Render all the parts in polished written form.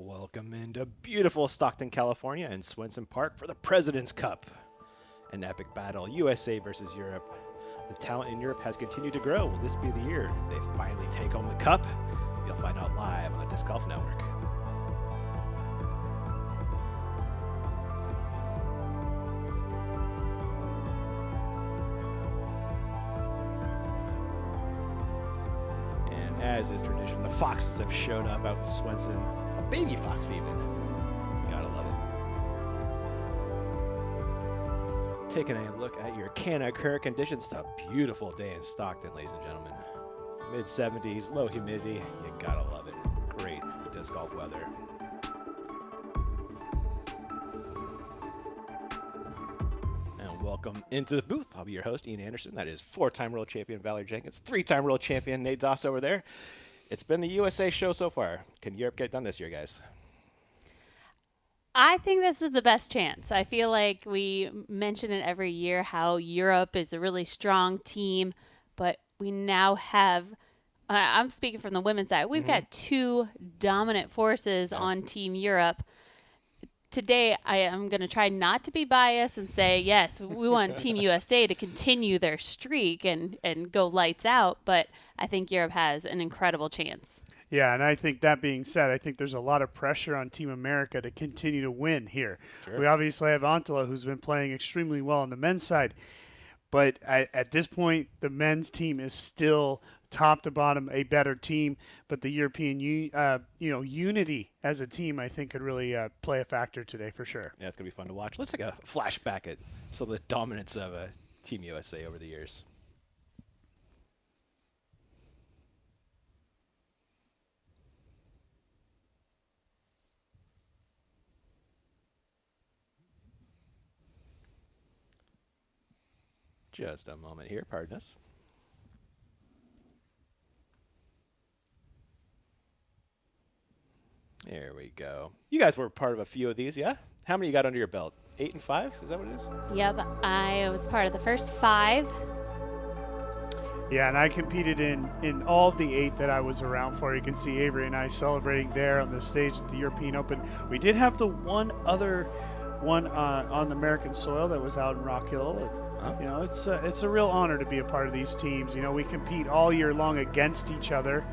Welcome into beautiful Stockton, California and Swenson Park for the President's Cup. An epic battle, USA versus Europe. The talent in Europe has continued to grow. Will this be the year they finally take home the cup? You'll find out live on the Disc Golf Network. And as is tradition, the foxes have showed up out in Swenson. A baby fox even. Gotta love it. Taking a look at your can occur conditions. It's a beautiful day in Stockton, ladies and gentlemen. Mid-70s, low humidity. You gotta love it. Great disc golf weather. And welcome into the booth. I'll be your host, Ian Anderson. That is 4-time world champion Valerie Jenkins, 3-time world champion Nate Doss over there. It's been the USA show so far. Can Europe get done this year, guys? I think this is the best chance. I feel like we mention it every year how Europe is a really strong team, but we now have, I'm speaking from the women's side, we've got two dominant forces on Team Europe. Today, I am going to try not to be biased and say, yes, we want Team USA to continue their streak and go lights out, but I think Europe has an incredible chance. Yeah, and I think that being said, I think there's a lot of pressure on Team America to continue to win here. Sure. We obviously have Antela, who's been playing extremely well on the men's side, but at this point, the men's team is still top to bottom a better team. But the European, unity as a team, I think, could really play a factor today for sure. Yeah, it's gonna be fun to watch. Let's take a flashback at some of the dominance of Team USA over the years. Just a moment here, pardon us. There we go. You guys were part of a few of these, yeah? How many you got under your belt? 8 and 5? Is that what it is? Yep, I was part of the first 5. Yeah, and I competed in all of the 8 that I was around for. You can see Avery and I celebrating there on the stage at the European Open. We did have the one other one on the American soil that was out in Rock Hill. You know, it's a real honor to be a part of these teams. You know, we compete all year long against each other,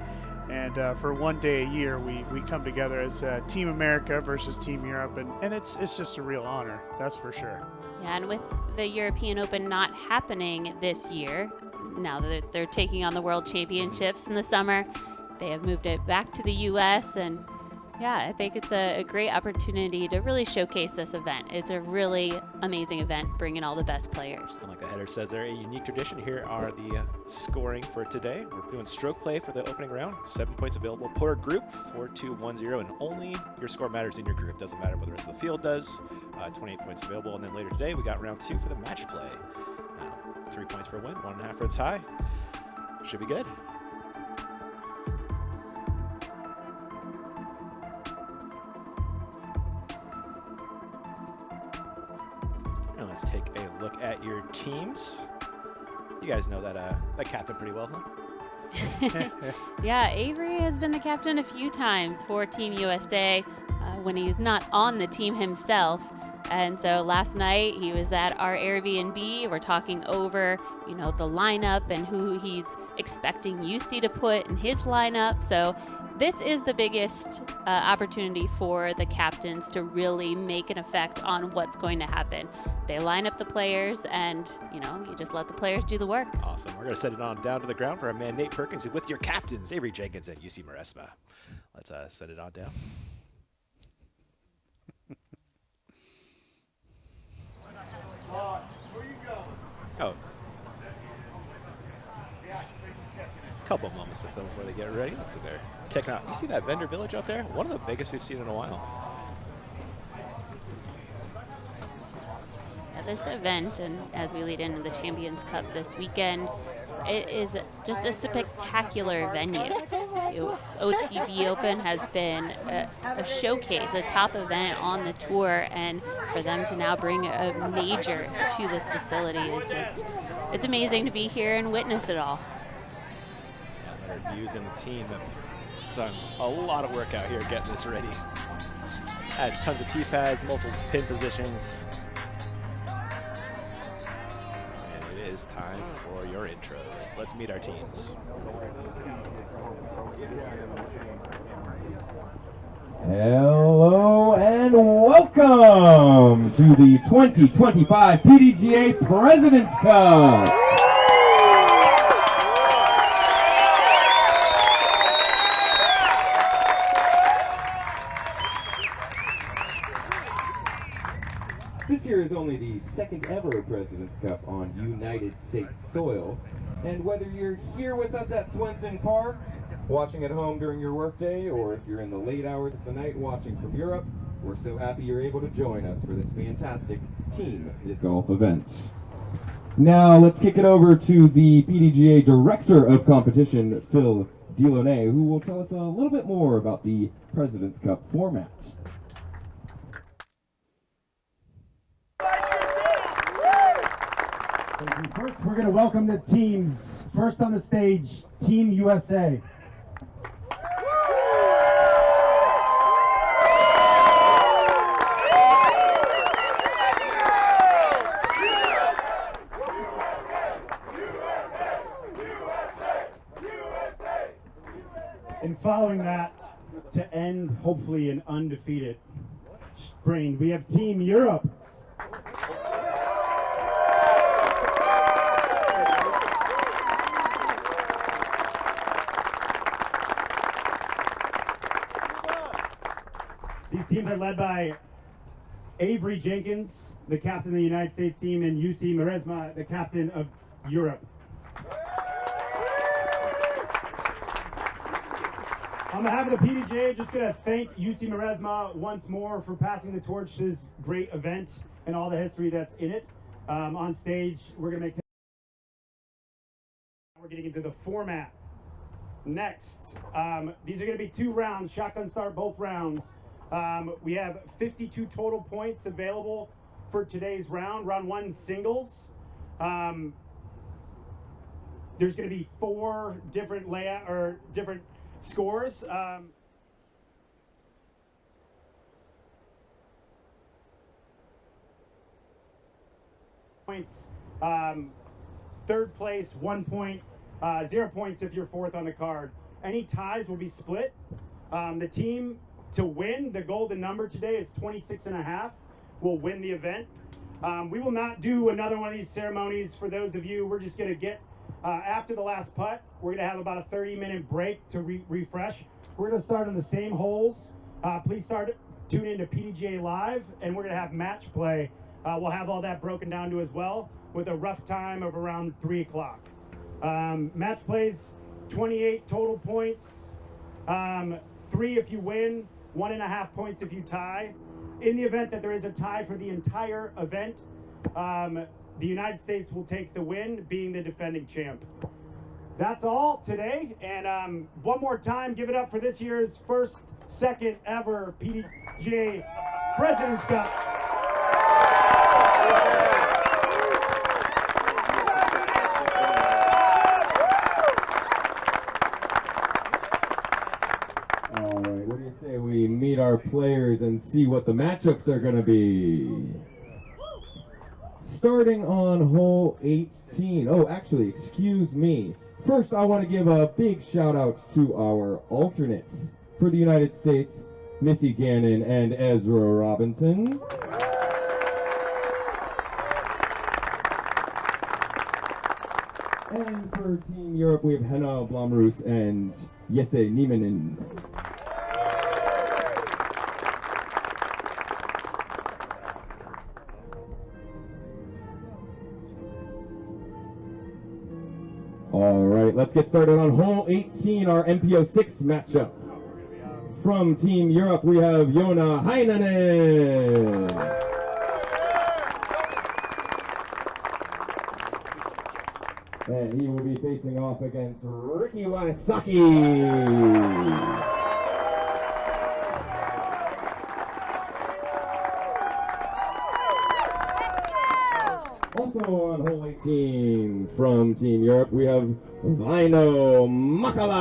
and for one day a year, we come together as Team America versus Team Europe, and it's just a real honor, that's for sure. Yeah, and with the European Open not happening this year, now that they're taking on the World Championships in the summer, they have moved it back to the U.S., and yeah, I think it's a great opportunity to really showcase this event. It's a really amazing event, bringing all the best players. Like the header says there, a unique tradition. Here are the scoring for today. We're doing stroke play for the opening round. 7 points available per group, 4-2-1-0, and only your score matters in your group. Doesn't matter what the rest of the field does. 28 points available, and then later today we got round 2 for the match play. 3 points for a win, 1.5 for a tie. Should be good. Let's take a look at your teams. You guys know that captain pretty well, huh? Yeah, Avery has been the captain a few times for Team USA when he's not on the team himself. And so last night he was at our Airbnb. We're talking over, the lineup and who he's expecting UC to put in his lineup. So this is the biggest opportunity for the captains to really make an effect on what's going to happen. They line up the players, and, you just let the players do the work. Awesome. We're going to set it on down to the ground for our man Nate Perkins with your captains, Avery Jenkins and UC Maresma. Let's set it on down. Oh. Couple moments to film before they get ready. Looks like they're checking out. You see that vendor village out there? One of the biggest we've seen in a while. Yeah, this event, and as we lead into the Champions Cup this weekend, it is just a spectacular venue. OTB Open has been a showcase, a top event on the tour, and for them to now bring a major to this facility is just, it's amazing to be here and witness it all. Our Hughes and the team have done a lot of work out here getting this ready. Add tons of T-pads, multiple pin positions. And it is time for your intros. Let's meet our teams. Hello and welcome to the 2025 PDGA President's Cup. This year is only the second ever President's Cup on United States soil, and whether you're here with us at Swenson Park, watching at home during your workday, or if you're in the late hours of the night watching from Europe, we're so happy you're able to join us for this fantastic team disc golf event. Now let's kick it over to the PDGA Director of Competition, Phil Delaunay, who will tell us a little bit more about the President's Cup format. First, we're going to welcome the teams. First on the stage, Team USA. And following that, to end hopefully an undefeated spring, we have Team Europe. These teams are led by Avery Jenkins, the captain of the United States team, and UC Maresma, the captain of Europe. On behalf of the PDGA, just going to thank UC Maresma once more for passing the torch to this great event and all the history that's in it. On stage, we're getting into the format. Next, these are going to be 2 rounds, shotgun start both rounds. We have 52 total points available for today's round. Round 1 singles. There's going to be 4 different layout or different scores. Points. Third place, 1 point. 0 points if you're fourth on the card. Any ties will be split. The team to win, the golden number today is 26.5, will win the event. We will not do another one of these ceremonies for those of you. We're just going to get, after the last putt, we're going to have about a 30-minute break to refresh. We're going to start on the same holes. Please tune into PDGA Live, and we're going to have match play. We'll have all that broken down to as well, with a rough time of around 3 o'clock. Match plays, 28 total points, 3 if you win, 1.5 points if you tie. In the event that there is a tie for the entire event, the United States will take the win, being the defending champ. That's all today, and one more time, give it up for this year's second ever PDGA President's Cup. What do you say we meet our players and see what the matchups are going to be? Starting on hole 18. Oh, actually, excuse me. First, I want to give a big shout out to our alternates for the United States, Missy Gannon and Ezra Robinson. And for Team Europe, we have Henna Blomroos and Jesse Nieminen. All right, let's get started on hole 18, our MPO6 matchup. From Team Europe, we have Joona Heinonen. And he will be facing off against Ricky Wanisaki. Also on hole 18 from Team Europe, we have Vaino Makala.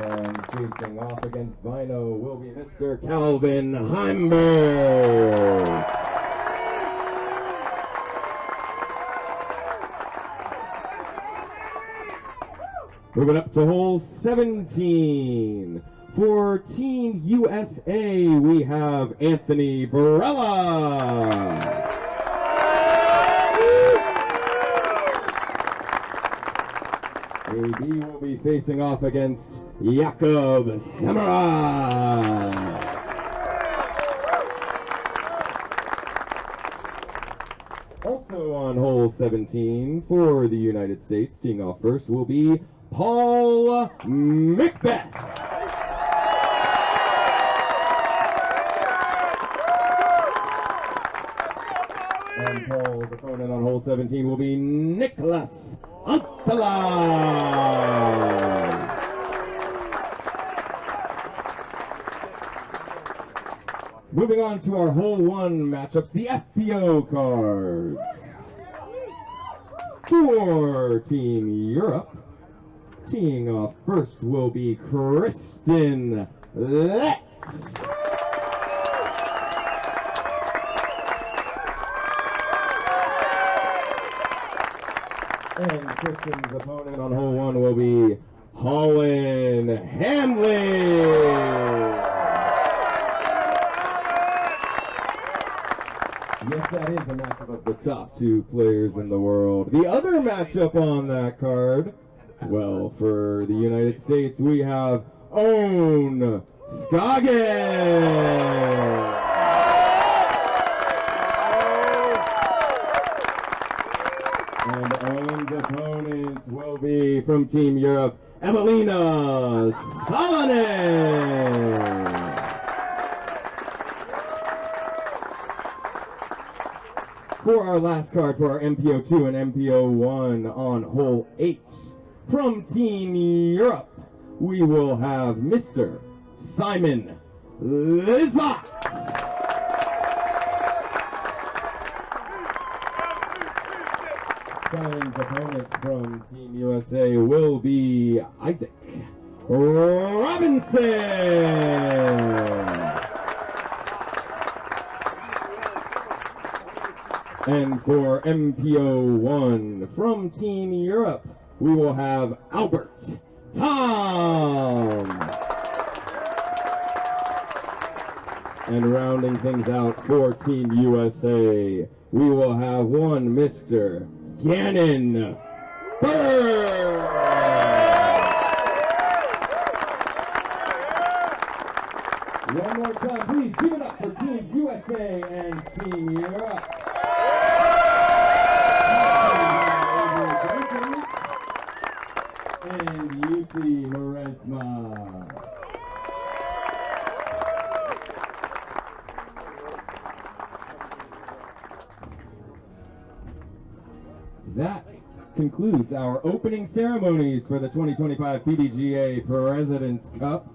And facing off against Vino will be Mr. Calvin Heimberg. Moving up to hole 17. For Team USA, we have Anthony Barella. AB will be facing off against Jakob Samurai. Also on hole 17 for the United States, teeing off first will be Paul Macbeth. And Paul's opponent on hole 17 will be Nicholas Antala. Moving on to our hole 1 matchups, the FPO cards. For Team Europe, teeing off first will be Kristen Letts. And Kristen's opponent on hole 1 will be Holland Hamlin. Yes, that is a matchup of the top 2 players in the world. The other matchup on that card, well, for the United States, we have Owen Scoggin. And Owen's opponent will be from Team Europe, Evelina Salonen. For our last card for our MPO2 and MPO1 on hole 8, from Team Europe, we will have Mr. Simon Lizotte. Simon's opponent from Team USA will be Isaac Robinson. And for MPO1 from Team Europe, we will have Albert Tom. And rounding things out for Team USA, we will have one Mr. Gannon Bird. One more time, please give it up for Team USA and Team Europe. And Yuki Maresma. That concludes our opening ceremonies for the 2025 PDGA President's Cup.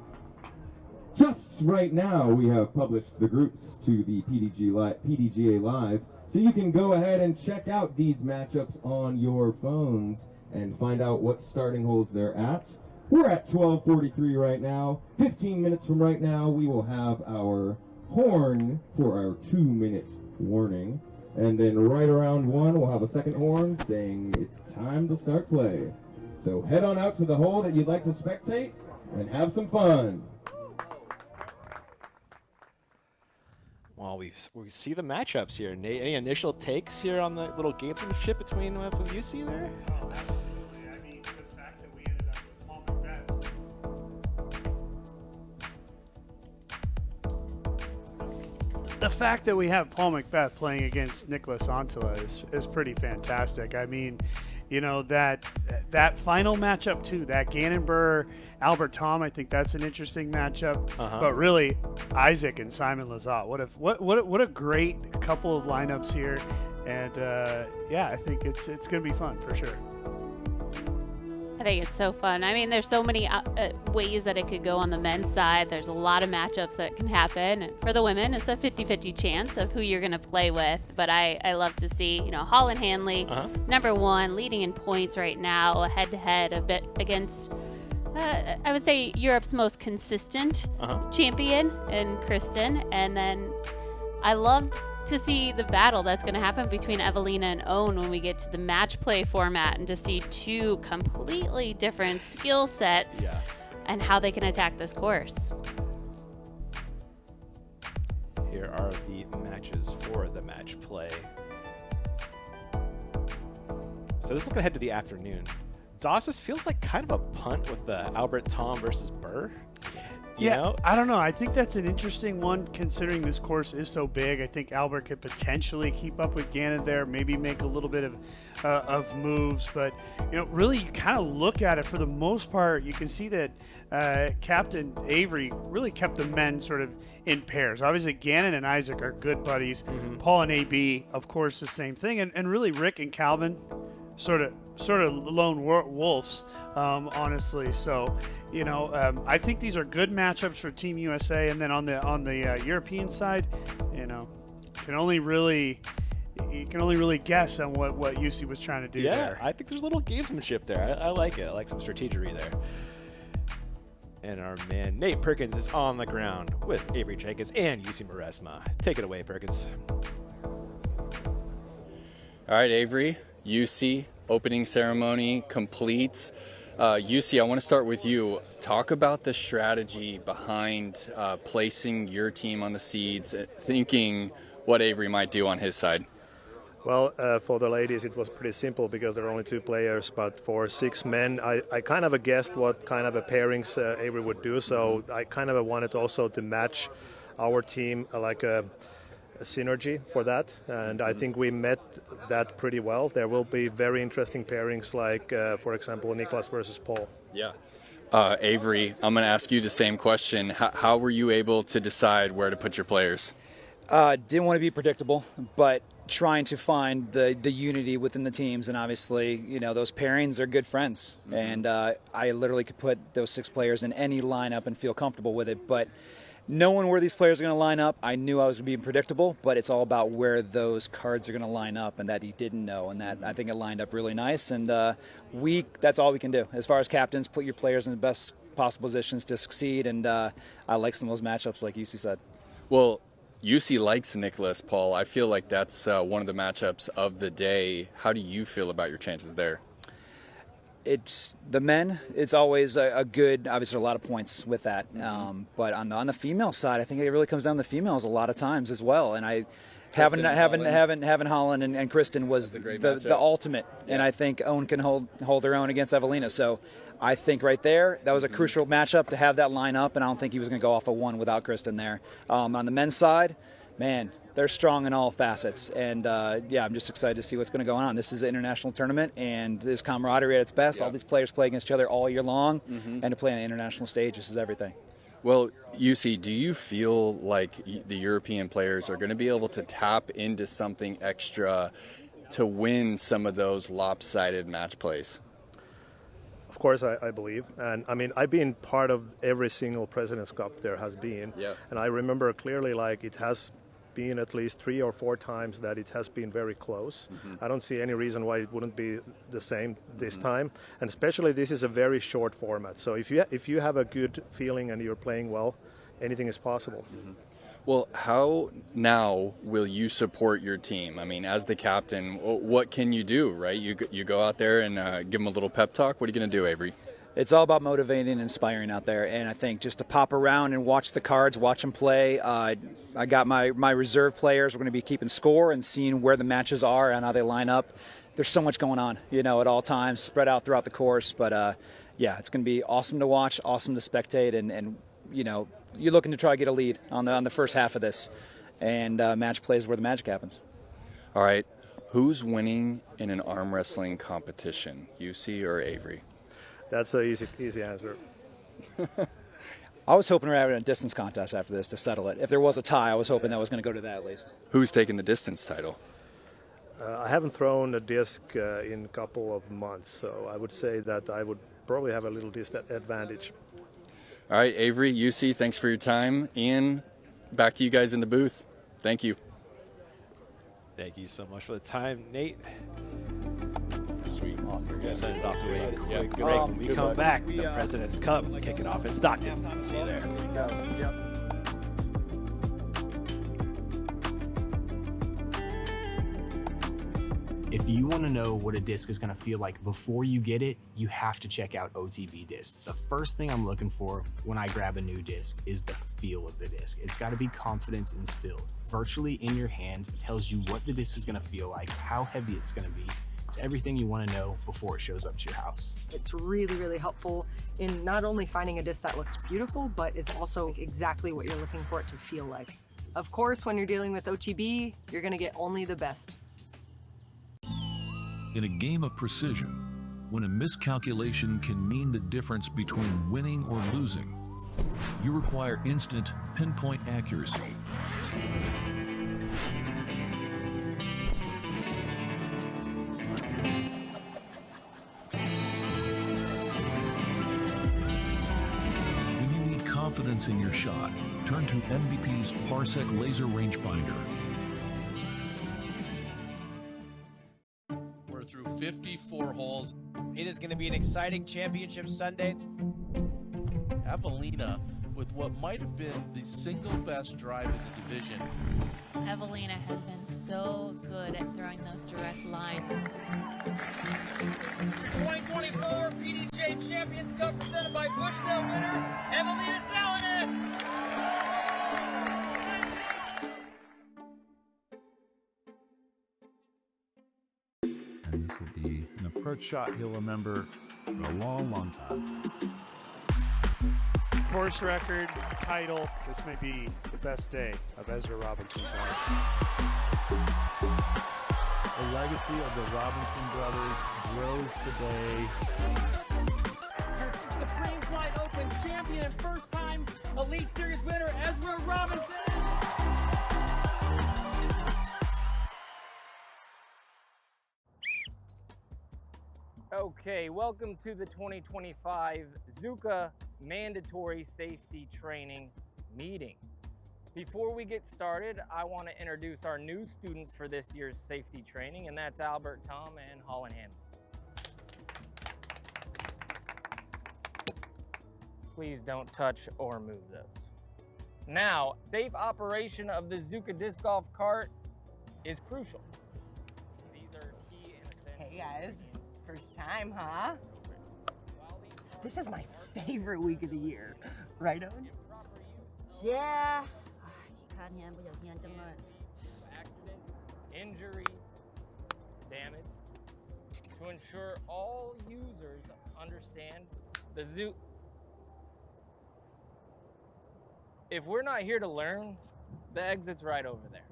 Just right now, we have published the groups to the PDGA Live, so you can go ahead and check out these matchups on your phones and find out what starting holes they're at. We're at 12:43 right now. 15 minutes from right now, we will have our horn for our 2-minute warning. And then right around 1, we'll have a second horn saying it's time to start play. So head on out to the hole that you'd like to spectate and have some fun. Well, we see the matchups here. Nate, any initial takes here on the little gamesmanship between what you see there? Oh, absolutely. I mean, the fact that we ended up with Paul Macbeth. The fact that we have Paul Macbeth playing against Nicholas Antala is pretty fantastic. I mean, you know, that final matchup too, that Gannon Burr, Albert Tom, I think that's an interesting matchup. But really, Isaac and Simon Lizotte, what a great couple of lineups here, and yeah, I think it's going to be fun for sure. I think it's so fun. I mean, there's so many ways that it could go on the men's side. There's a lot of matchups that can happen. And for the women, it's a 50-50 chance of who you're going to play with. But I love to see, you know, Holland Hanley, #1, leading in points right now, head-to-head a bit against I would say Europe's most consistent champion in Kristen. And then I love to see the battle that's going to happen between Evelina and Owen when we get to the match play format and to see two completely different skill sets and how they can attack this course. Here are the matches for the match play. So this is looking ahead to the afternoon. Doss, this feels like kind of a punt with the Albert Tom versus Burr. You know? I don't know. I think that's an interesting one considering this course is so big. I think Albert could potentially keep up with Gannon there, maybe make a little bit of moves. But, you know, really you kind of look at it for the most part, you can see that Captain Avery really kept the men sort of in pairs. Obviously, Gannon and Isaac are good buddies. Paul and AB, of course, the same thing. And really Rick and Calvin sort of lone wolves, honestly. So, you know, I think these are good matchups for Team USA. And then on the European side, you know, you can only really guess on what UC was trying to do there. I think there's a little gamesmanship there. I like it. I like some strategery there. And our man Nate Perkins is on the ground with Avery Jenkins and UC Maresma. Take it away, Perkins. All right, Avery, UC, opening ceremony complete. UC, I want to start with you. Talk about the strategy behind placing your team on the seeds, thinking what Avery might do on his side. Well, for the ladies, it was pretty simple because there are only 2 players, but for 6 men, I kind of guessed what kind of a pairings Avery would do, so I kind of wanted also to match our team like a synergy for that, and I think we met that pretty well. There will be very interesting pairings like, for example, Niklas versus Paul. Yeah. Avery, I'm going to ask you the same question. How were you able to decide where to put your players? Didn't want to be predictable, but trying to find the unity within the teams, and obviously, you know, those pairings are good friends, and I literally could put those 6 players in any lineup and feel comfortable with it, but knowing where these players are going to line up, I knew I was going to be predictable, but it's all about where those cards are going to line up, and that he didn't know, and that I think it lined up really nice, and that's all we can do. As far as captains, put your players in the best possible positions to succeed, and I like some of those matchups like UC said. Well, UC likes Nicholas, Paul. I feel like that's one of the matchups of the day. How do you feel about your chances there? It's the men. It's always a good. Obviously, a lot of points with that. But on the female side, I think it really comes down to the females a lot of times as well. And having Holland and Kristen was the ultimate. Yeah. And I think Owen can hold her own against Evelina. So I think right there that was a crucial matchup to have that line up. And I don't think he was going to go off a 1 without Kristen there. On the men's side, man, they're strong in all facets, and I'm just excited to see what's going to go on. This is an international tournament, and this camaraderie at its best. Yeah. All these players play against each other all year long, and to play on the international stage, this is everything. Well, UC, do you feel like the European players are going to be able to tap into something extra to win some of those lopsided match plays? Of course, I believe. And, I mean, I've been part of every single President's Cup there has been. Yeah. And I remember clearly, like, it has been at least 3 or 4 times that it has been very close. I don't see any reason why it wouldn't be the same this time, and especially this is a very short format, so if you have a good feeling and you're playing well, anything is possible. Well, how now will you support your team? I mean, as the captain, what can you do, right? You go out there and give them a little pep talk. What are you going to do, Avery? It's all about motivating and inspiring out there, and I think just to pop around and watch the cards, watch them play. I got my reserve players. We're going to be keeping score and seeing where the matches are and how they line up. There's so much going on, you know, at all times, spread out throughout the course. But it's going to be awesome to watch, awesome to spectate, and you know, you're looking to try to get a lead on the first half of this, and match plays where the magic happens. All right, who's winning in an arm wrestling competition, UC or Avery? That's an easy answer. I was hoping we were having a distance contest after this to settle it. If there was a tie, I was hoping that was going to go to that at least. Who's taking the distance title? I haven't thrown a disc in a couple of months, so I would say that I would probably have a little advantage. All right, Avery, UC, thanks for your time. Ian, back to you guys in the booth. Thank you. Thank you so much for the time, Nate. Sweet. Awesome. send it off to a quick Yeah. break. When we Good come luck. back, the President's Cup kicking off in Stockton. See you there. Yep. If you want to know what a disc is going to feel like before you get it, you have to check out OTB Disc. The first thing I'm looking for when I grab a new disc is the feel of the disc. It's got to be confidence instilled. Virtually in your hand tells you what the disc is going to feel like, how heavy it's going to be. It's everything you want to know before it shows up to your house. It's really, really helpful in not only finding a disc that looks beautiful, but is also exactly what you're looking for it to feel like. Of course, when you're dealing with OTB, you're going to get only the best. In a game of precision, when a miscalculation can mean the difference between winning or losing, you require instant, pinpoint accuracy. When you need confidence in your shot, turn to MVP's Parsec Laser Rangefinder. Through 54 holes. It is going to be an exciting championship Sunday. Evelina with what might have been the single best drive in the division. Evelina has been so good at throwing those direct lines. 2024 PDJ Champions Cup presented by Bushnell winner, Evelina Salinas. And this will be an approach shot he'll remember for a long, long time. Course record, title. This may be the best day of Ezra Robinson's life. The legacy of the Robinson brothers grows today. Supreme Flight Open champion and first time Elite Series winner, Ezra Robinson. Okay, welcome to the 2025 Zuka Mandatory Safety Training Meeting. Before we get started, I want to introduce our new students for this year's safety training, and that's Albert, Tom, and Holland Hammond. Please don't touch or move those. Now, safe operation of the Zuka disc golf cart is crucial. These are key and essential. Hey guys, first time, huh? This is my favorite week of the year. Right on? Yeah. Accidents, injuries, damage. To ensure all users understand the zoo. If we're not here to learn, the exit's right over there.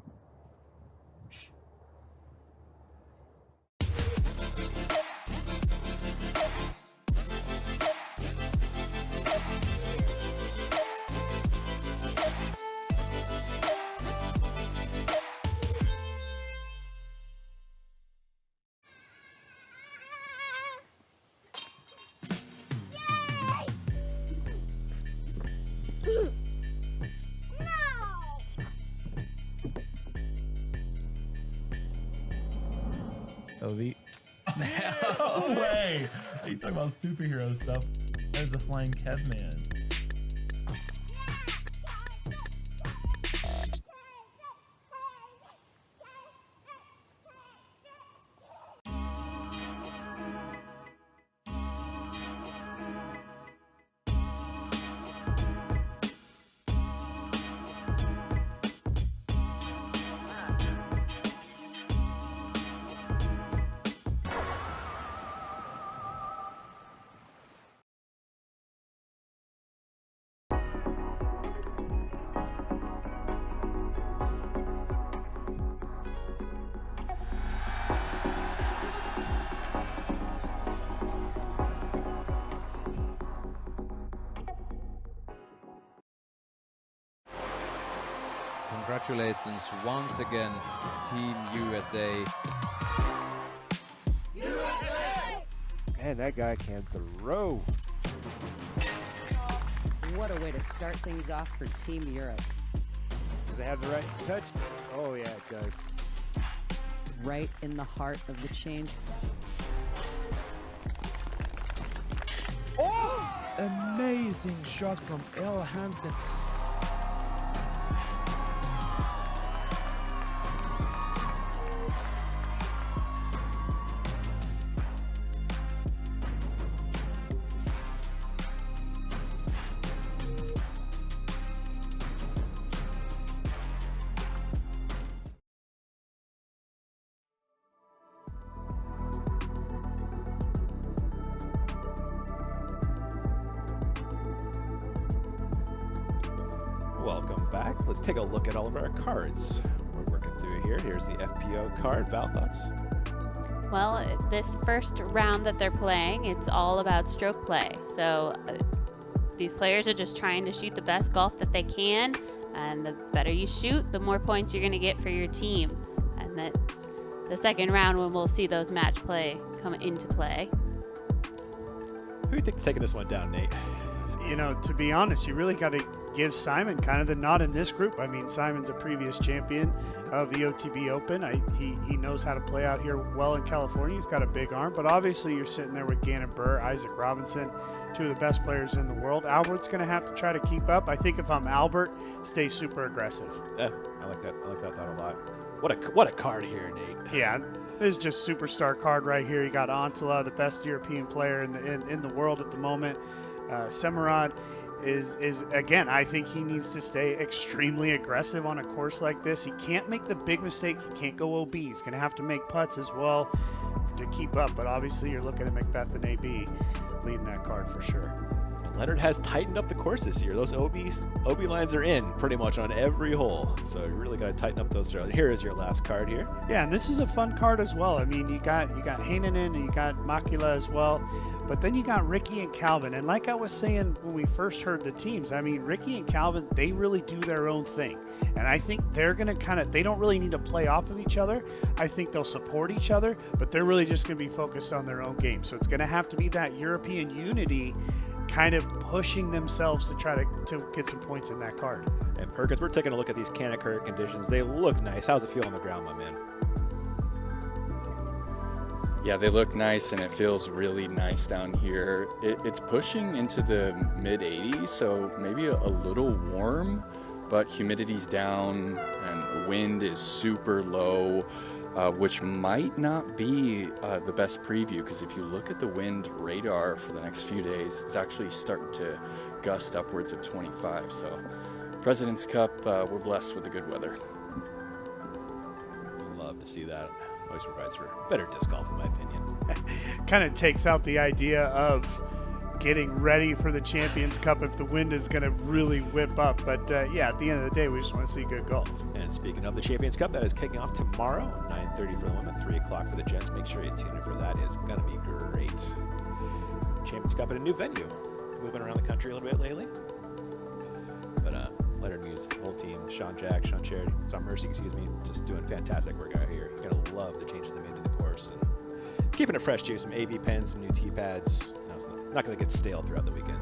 So the no way! You talk about superhero stuff. There's a flying Kevman. Congratulations once again, Team USA. Man, that guy can throw. What a way to start things off for Team Europe. Does it have the right touch? Oh, yeah, it does. Right in the heart of the change. amazing shot from Elle Hansen. Welcome back. Let's take a look at all of our cards. We're working through here. Here's the FPO card. Val, thoughts? Well, this first round that they're playing, it's all about stroke play. So these players are just trying to shoot the best golf that they can, and the better you shoot, the more points you're going to get for your team. And that's the second round when we'll see those match play come into play. Who do you think's taking this one down, Nate? You know, to be honest, you really got to give Simon kind of the nod in this group. I mean, Simon's a previous champion of the OTB Open. He knows how to play out here well in California. He's got a big arm, but obviously you're sitting there with Gannon Burr, Isaac Robinson, two of the best players in the world. Albert's going to have to try to keep up. I think if I'm Albert, stay super aggressive. Yeah, I like that. I like that thought a lot. What a card here, Nate. Yeah, this is just superstar card right here. You got Antela, the best European player in the world at the moment. Semerad is again, I think he needs to stay extremely aggressive on a course like this. He can't make the big mistakes. He can't go OB. He's going to have to make putts as well to keep up. But obviously, you're looking at Macbeth and AB leading that card for sure. And Leonard has tightened up the course this year. Those OB lines are in pretty much on every hole. So you really got to tighten up those throws. Here is your last card here. Yeah, and this is a fun card as well. I mean, you got Heinonen and you got Makula as well. But then you got Ricky and Calvin. And like I was saying when we first heard the teams, I mean, Ricky and Calvin, they really do their own thing. And I think they're going to they don't really need to play off of each other. I think they'll support each other, but they're really just going to be focused on their own game. So it's going to have to be that European unity kind of pushing themselves to try to get some points in that card. And Perkins, we're taking a look at these Kanakurt conditions. They look nice. How's it feel on the ground, my man? Yeah, they look nice, and it feels really nice down here. It's pushing into the mid 80s, so maybe a little warm, but humidity's down and wind is super low, which might not be the best preview, because if you look at the wind radar for the next few days, it's actually starting to gust upwards of 25. So President's Cup, we're blessed with the good weather. Love to see that. Always provides for better disc golf, in my opinion. Kind of takes out the idea of getting ready for the Champions Cup if the wind is going to really whip up. But yeah, at the end of the day, we just want to see good golf. And speaking of the Champions Cup, that is kicking off tomorrow, 9:30 for the women, 3 o'clock for the gents. Make sure you tune in for that. It's going to be great. Champions Cup at a new venue. Moving around the country a little bit lately. But Leonard Muse, the whole team, Sean Charity, John Mercy, just doing fantastic work out here. You're going to love the changes they made to the course. And keeping it fresh, too. Some AB pens, some new tee pads. No, it's not going to get stale throughout the weekend.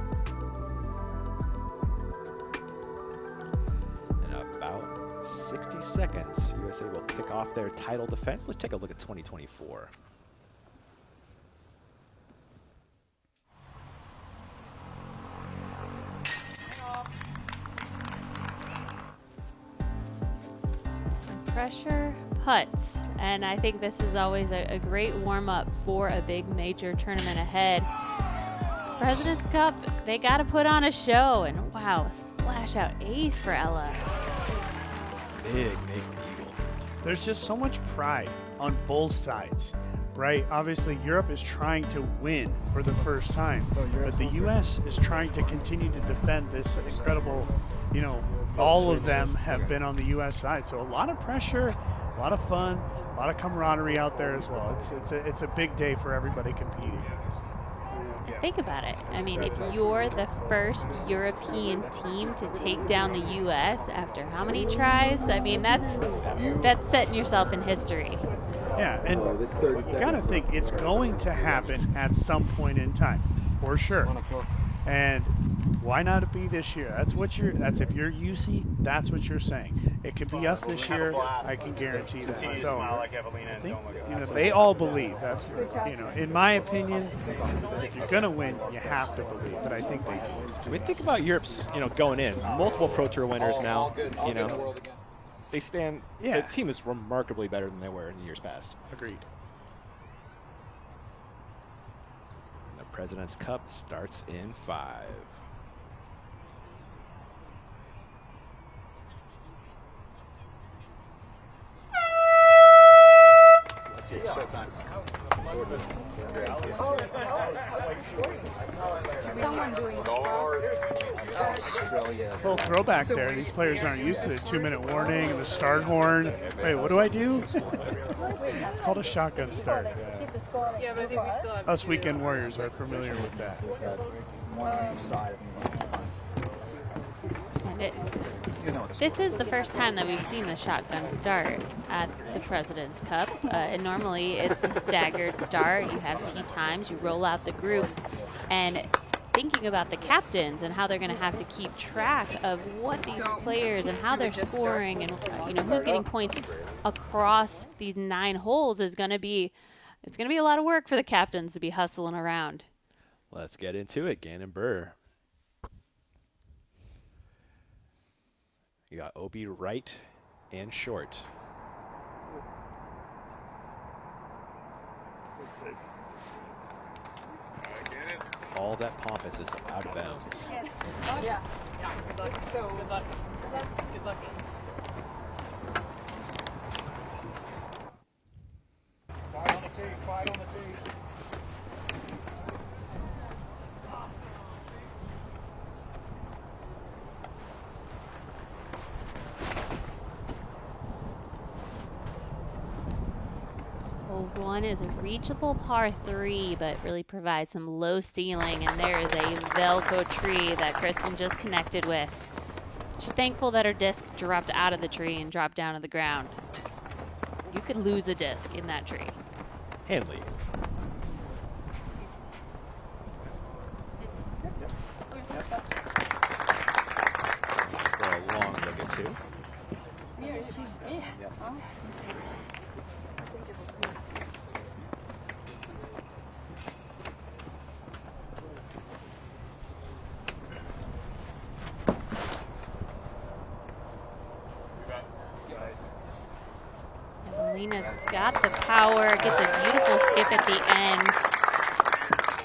In about 60 seconds, USA will kick off their title defense. Let's take a look at 2024. Pressure putts, and I think this is always a great warm-up for a big major tournament ahead. President's Cup, they got to put on a show, and wow, a splash out ace for Ella. Big eagle. There's just so much pride on both sides, right? Obviously, Europe is trying to win for the first time, but the U.S. is trying to continue to defend this incredible, all of them have been on the U.S. side. So a lot of pressure, a lot of fun, a lot of camaraderie out there as well. It's a big day for everybody competing. Think about it. I mean, if you're the first European team to take down the U.S. after how many tries? I mean, that's setting yourself in history. Yeah, and you got to think it's going to happen at some point in time, for sure. And why not it be this year? That's if you're UC, that's what you're saying. It could be us this year. I can guarantee that. Continue to So smile like Evelina I and think, don't look you know, at they all believe. That's in my opinion, if you're gonna win, you have to believe. But I think they do. So we think about Europe's, going in, multiple Pro Tour winners now. They stand. Yeah. The team is remarkably better than they were in the years past. Agreed. And the President's Cup starts in 5. Showtime. Full throwback there. These players aren't used to the 2-minute warning and the start horn. Wait, what do I do? It's called a shotgun start. Yeah, but I think we still have Us weekend warriors are familiar with that. And this is the first time that we've seen the shotgun start at the President's Cup. And normally it's a staggered start. You have tee times, you roll out the groups, and thinking about the captains and how they're going to have to keep track of what these players and how they're scoring and who's getting points across these 9 holes is going to be a lot of work for the captains to be hustling around. Let's get into it. Gannon Burr. You got Obi right and short. All that pompous is out of bounds. Yeah. Good luck. So good luck. Good luck. Quiet on the tee. Quiet on the tee. Hole 1 is a reachable par 3, but really provides some low ceiling, and there is a Velcro tree that Kristen just connected with. She's thankful that her disc dropped out of the tree and dropped down to the ground. You could lose a disc in that tree. Hanley. For a long look at 2. Evelina's got the power, gets a beautiful skip at the end.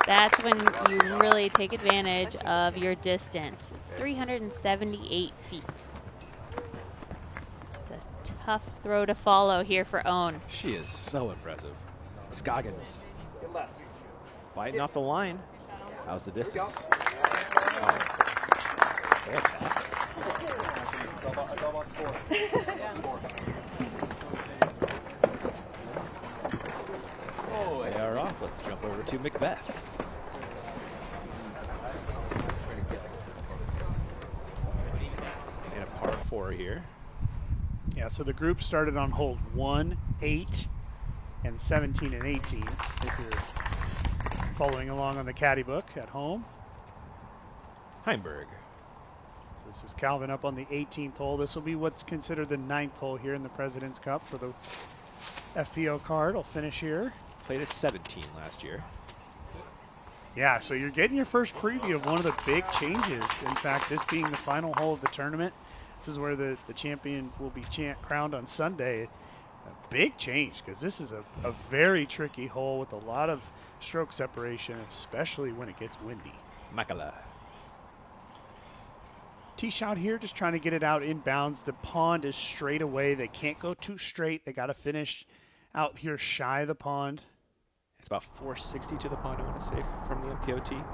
That's when you really take advantage of your distance. It's 378 feet. It's a tough throw to follow here for Owen. She is so impressive. Scoggins. Biting off the line. How's the distance? Oh, fantastic. They are off. Let's jump over to Macbeth. And a par 4 here. Yeah, so the group started on hole 1, 8, and 17 and 18. If you're following along on the caddy book at home. Heimberg. So this is Calvin up on the 18th hole. This will be what's considered the 9th hole here in the President's Cup for the FPO card. I'll finish here. Played a 17 last year. Yeah, so you're getting your first preview of one of the big changes. In fact, this being the final hole of the tournament, this is where the champion will be crowned on Sunday. A big change because this is a very tricky hole with a lot of stroke separation, especially when it gets windy. Makala. Tee shot here, just trying to get it out inbounds. The pond is straight away. They can't go too straight. They got to finish out here shy of the pond. It's about 460 to the pond, I want to say, from the MPOT.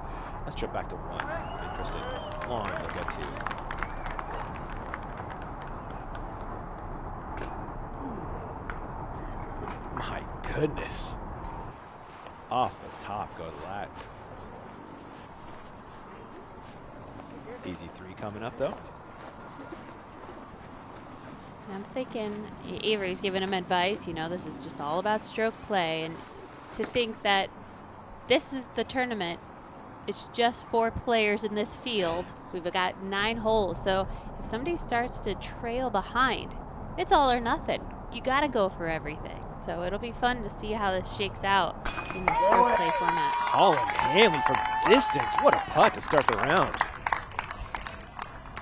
Let's jump back to 1. And Kristen, long look at 2. My goodness. Off the top goes that. Easy 3 coming up, though. I'm thinking Avery's giving him advice. This is just all about stroke play. And to think that this is the tournament it's just 4 players in this field. We've got 9 holes. So if somebody starts to trail behind, it's all or nothing. You got to go for everything. So it'll be fun to see how this shakes out in the stroke play format. Holland Hanley from distance. What a putt to start the round.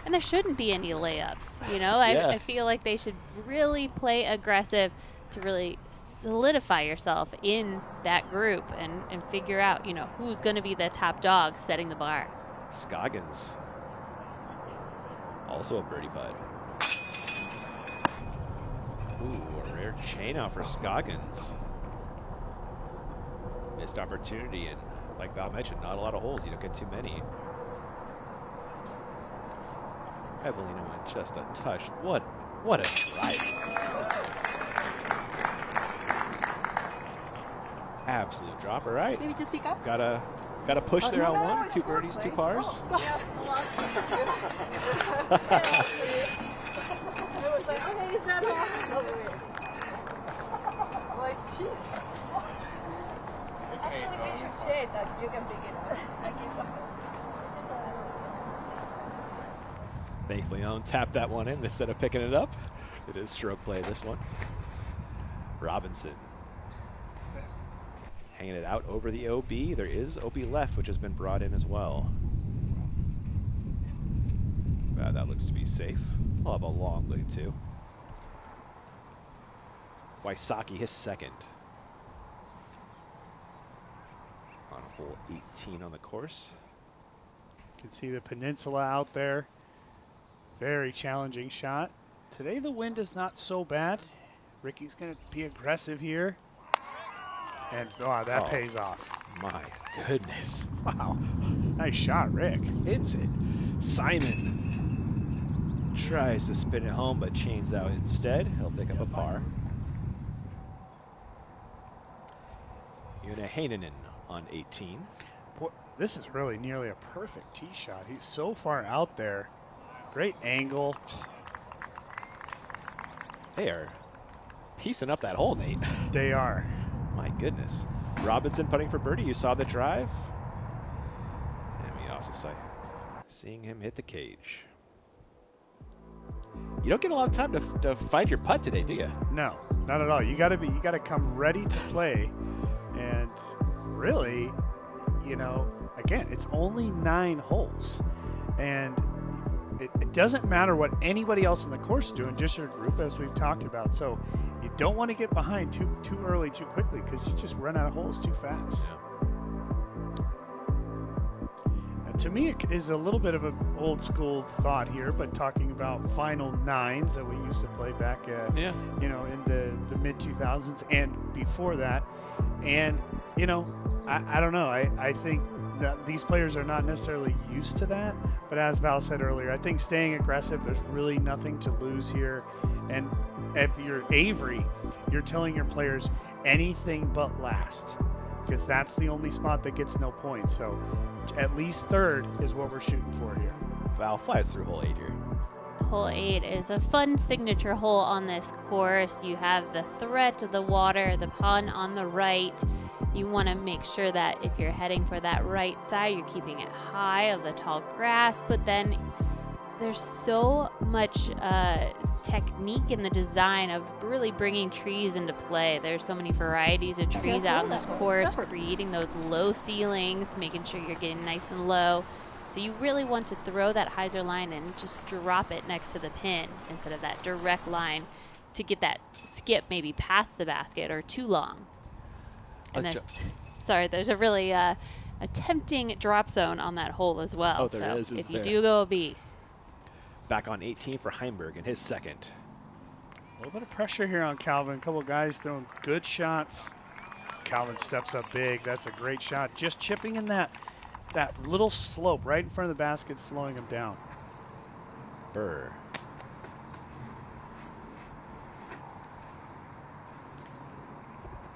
And there shouldn't be any layups, you know? Yeah. I feel like they should really play aggressive to really solidify yourself in that group and figure out, you know, who's going to be the top dog setting the bar. Scoggins. Also a birdie putt. Ooh, a rare chain out for Scoggins. Missed opportunity, and like Val mentioned, not a lot of holes. You don't get too many. Evelina went just a touch. What a drive. Absolute dropper, right? Maybe just speak up. Gotta push there on one. 2 birdies, 2 pars. I was like, okay, is that all? Like, jeez. Actually, we should say that you can begin. I give something. Thankfully, Owen tapped that one in instead of picking it up. It is stroke play, this one. Robinson. Hanging it out over the OB. There is OB left, which has been brought in as well. That looks to be safe. I'll have a long lead too. Wysocki, his second. On hole 18 on the course. You can see the peninsula out there. Very challenging shot. Today the wind is not so bad. Ricky's going to be aggressive here. And that pays off. My goodness. Wow. Nice shot, Rick. Hits it. Simon tries to spin it home, but chains out instead. He'll pick up a par. Yuna Heinonen on 18. Boy, this is really nearly a perfect tee shot. He's so far out there. Great angle. They are piecing up that hole, Nate. They are. My goodness. Robinson putting for birdie. You saw the drive. And we also saw seeing him hit the cage. You don't get a lot of time to find your putt today, do you? No, not at all. You gotta come ready to play. And really, you know, again, it's only 9 holes. And it doesn't matter what anybody else in the course is doing, just your group, as we've talked about. So you don't want to get behind too early, too quickly, because you just run out of holes too fast. And to me, it is a little bit of an old school thought here, but talking about final 9s that we used to play back, you know, in the mid 2000s and before that. And you know, I don't know. I think that these players are not necessarily used to that, but as Val said earlier, I think staying aggressive, there's really nothing to lose here. And if you're Avery, you're telling your players anything but last, because that's the only spot that gets no points. So at least 3rd is what we're shooting for here. Val flies through hole 8 here. Hole 8 is a fun signature hole on this course. You have the threat of the water, the pond on the right. You want to make sure that if you're heading for that right side, you're keeping it high of the tall grass, but then there's so much technique in the design of really bringing trees into play. There's so many varieties of trees out on this course, creating those low ceilings, making sure you're getting nice and low. So you really want to throw that hyzer line and just drop it next to the pin instead of that direct line to get that skip maybe past the basket or too long. And there's a really a tempting drop zone on that hole as well. Oh, there is. If you do go a B. Back on 18 for Heimberg in his second. A little bit of pressure here on Calvin. A couple guys throwing good shots. Calvin steps up big. That's a great shot. Just chipping in that little slope right in front of the basket, slowing him down. Burr.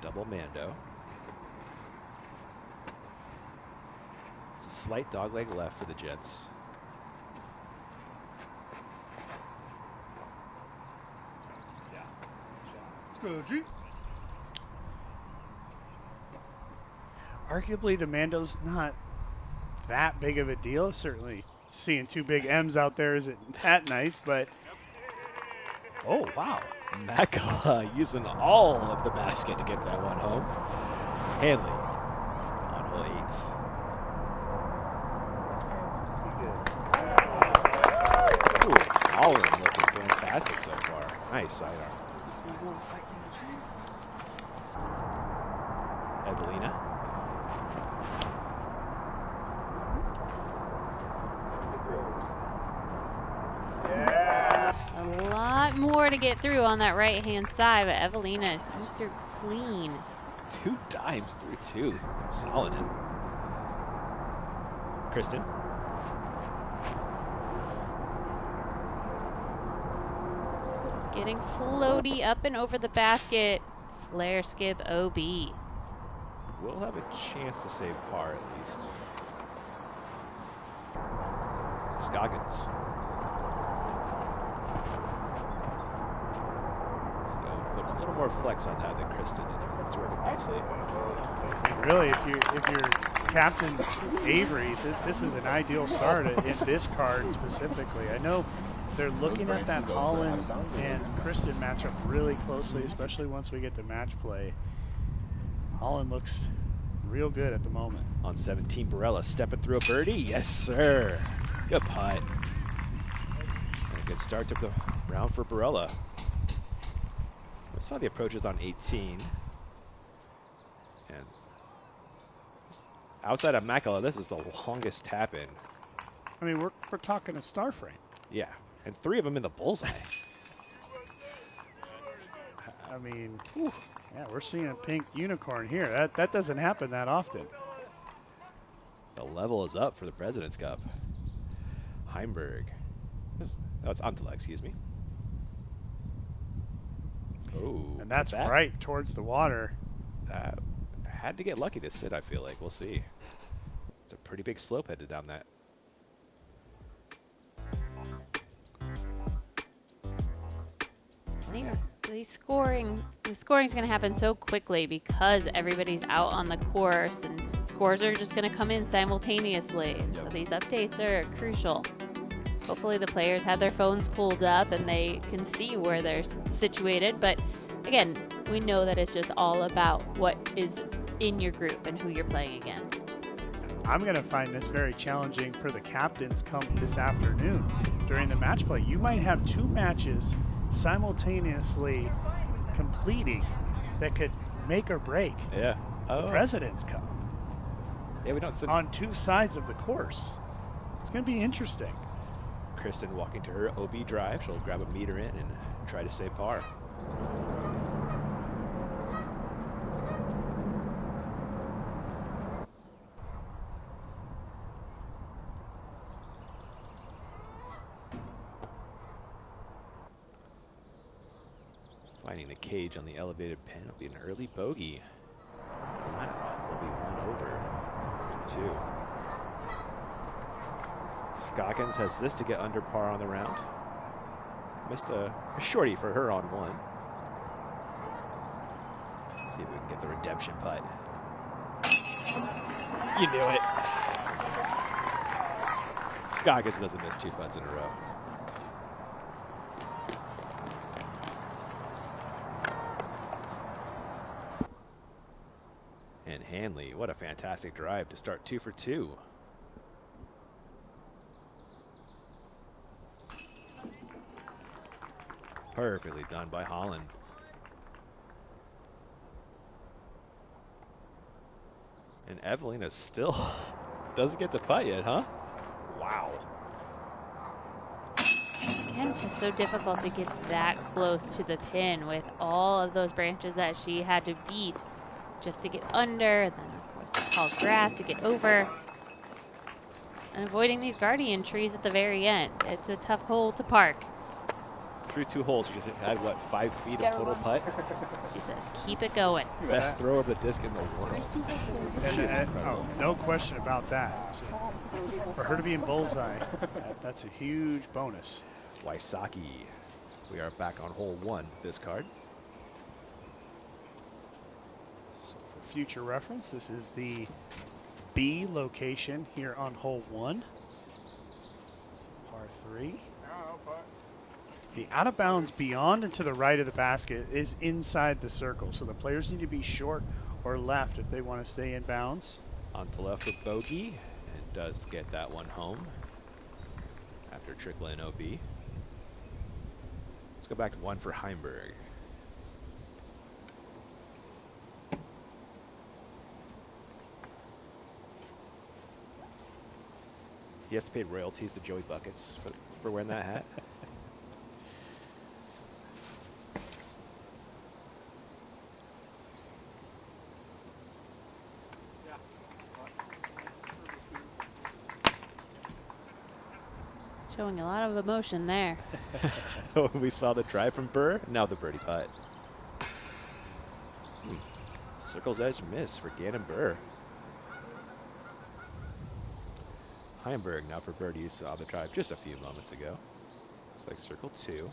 Double Mando. It's a slight dogleg left for the Jets. Let's go, G. Arguably, the Mando's not that big of a deal. Certainly seeing two big M's out there isn't that nice, but oh, wow. Makala using all of the basket to get that one home. Hanley on hole 8. Ooh, Holland looking fantastic so far. Nice sidearm. Evelina. A lot more to get through on that right-hand side, but Evelina comes through clean. 2 dimes through 2 from Saladin. Kristen. This is getting floaty up and over the basket. Flare skip OB. We'll have a chance to save par at least. Scoggins. So put a little more flex on that than Kristen, and everything's working nicely. Really, if you're Captain Avery, this is an ideal start in this card specifically. I know they're looking at that Holland and Kristen matchup really closely, especially once we get to match play. Holland looks real good at the moment. On 17, Barella stepping through a birdie. Yes, sir. Good putt. And a good start to the round for Barella. We saw the approaches on 18. And outside of Makala, this is the longest tap in. I mean, we're talking a star frame. Yeah, and 3 of them in the bullseye. I mean, whew, yeah, we're seeing a pink unicorn here. That doesn't happen that often. The level is up for the President's Cup. Heimberg. Oh, it's Antela, excuse me. Oh, and that's right towards the water. Had to get lucky to sit, I feel like. We'll see. It's a pretty big slope headed down that. The scoring's going to happen so quickly because everybody's out on the course and scores are just going to come in simultaneously. And so these updates are crucial. Hopefully the players have their phones pulled up and they can see where they're situated. But again, we know that it's just all about what is in your group and who you're playing against. I'm going to find this very challenging for the captains come this afternoon during the match play. You might have 2 matches simultaneously completing that could make or break the President's Cup. Yeah, we don't on 2 sides of the course. It's going to be interesting. Kristen walking to her OB drive. She'll grab a meter in and try to save par. Finding the cage on the elevated pin will be an early bogey. Wow, will be 1 over 2. Scoggins has this to get under par on the round. Missed a shorty for her on 1. See if we can get the redemption putt. You knew it. Scoggins doesn't miss 2 putts in a row. And Hanley, what a fantastic drive to start 2 for 2. Perfectly done by Holland. And Evelina still doesn't get to putt yet, huh? Wow. Again, it's just so difficult to get that close to the pin with all of those branches that she had to beat just to get under. And then, of course, the tall grass to get over. And avoiding these guardian trees at the very end. It's a tough hole to park. Through 2 holes, you just had, what, 5 feet of total putt? She says, keep it going. Best thrower of the disc in the world. Oh, no question about that. So for her to be in bullseye, that's a huge bonus. Wysocki. We are back on hole 1 with this card. So for future reference, this is the B location here on hole 1. So par 3. The out of bounds beyond and to the right of the basket is inside the circle. So the players need to be short or left if they want to stay in bounds. On to left for bogey, and does get that one home after trickling OB. Let's go back to 1 for Heimberg. He has to pay royalties to Joey Buckets for wearing that hat. Showing a lot of emotion there. We saw the drive from Burr, now the birdie putt. Circle's edge miss for Gannon Burr. Heimberg now for birdie. You saw the drive just a few moments ago. Looks like circle 2.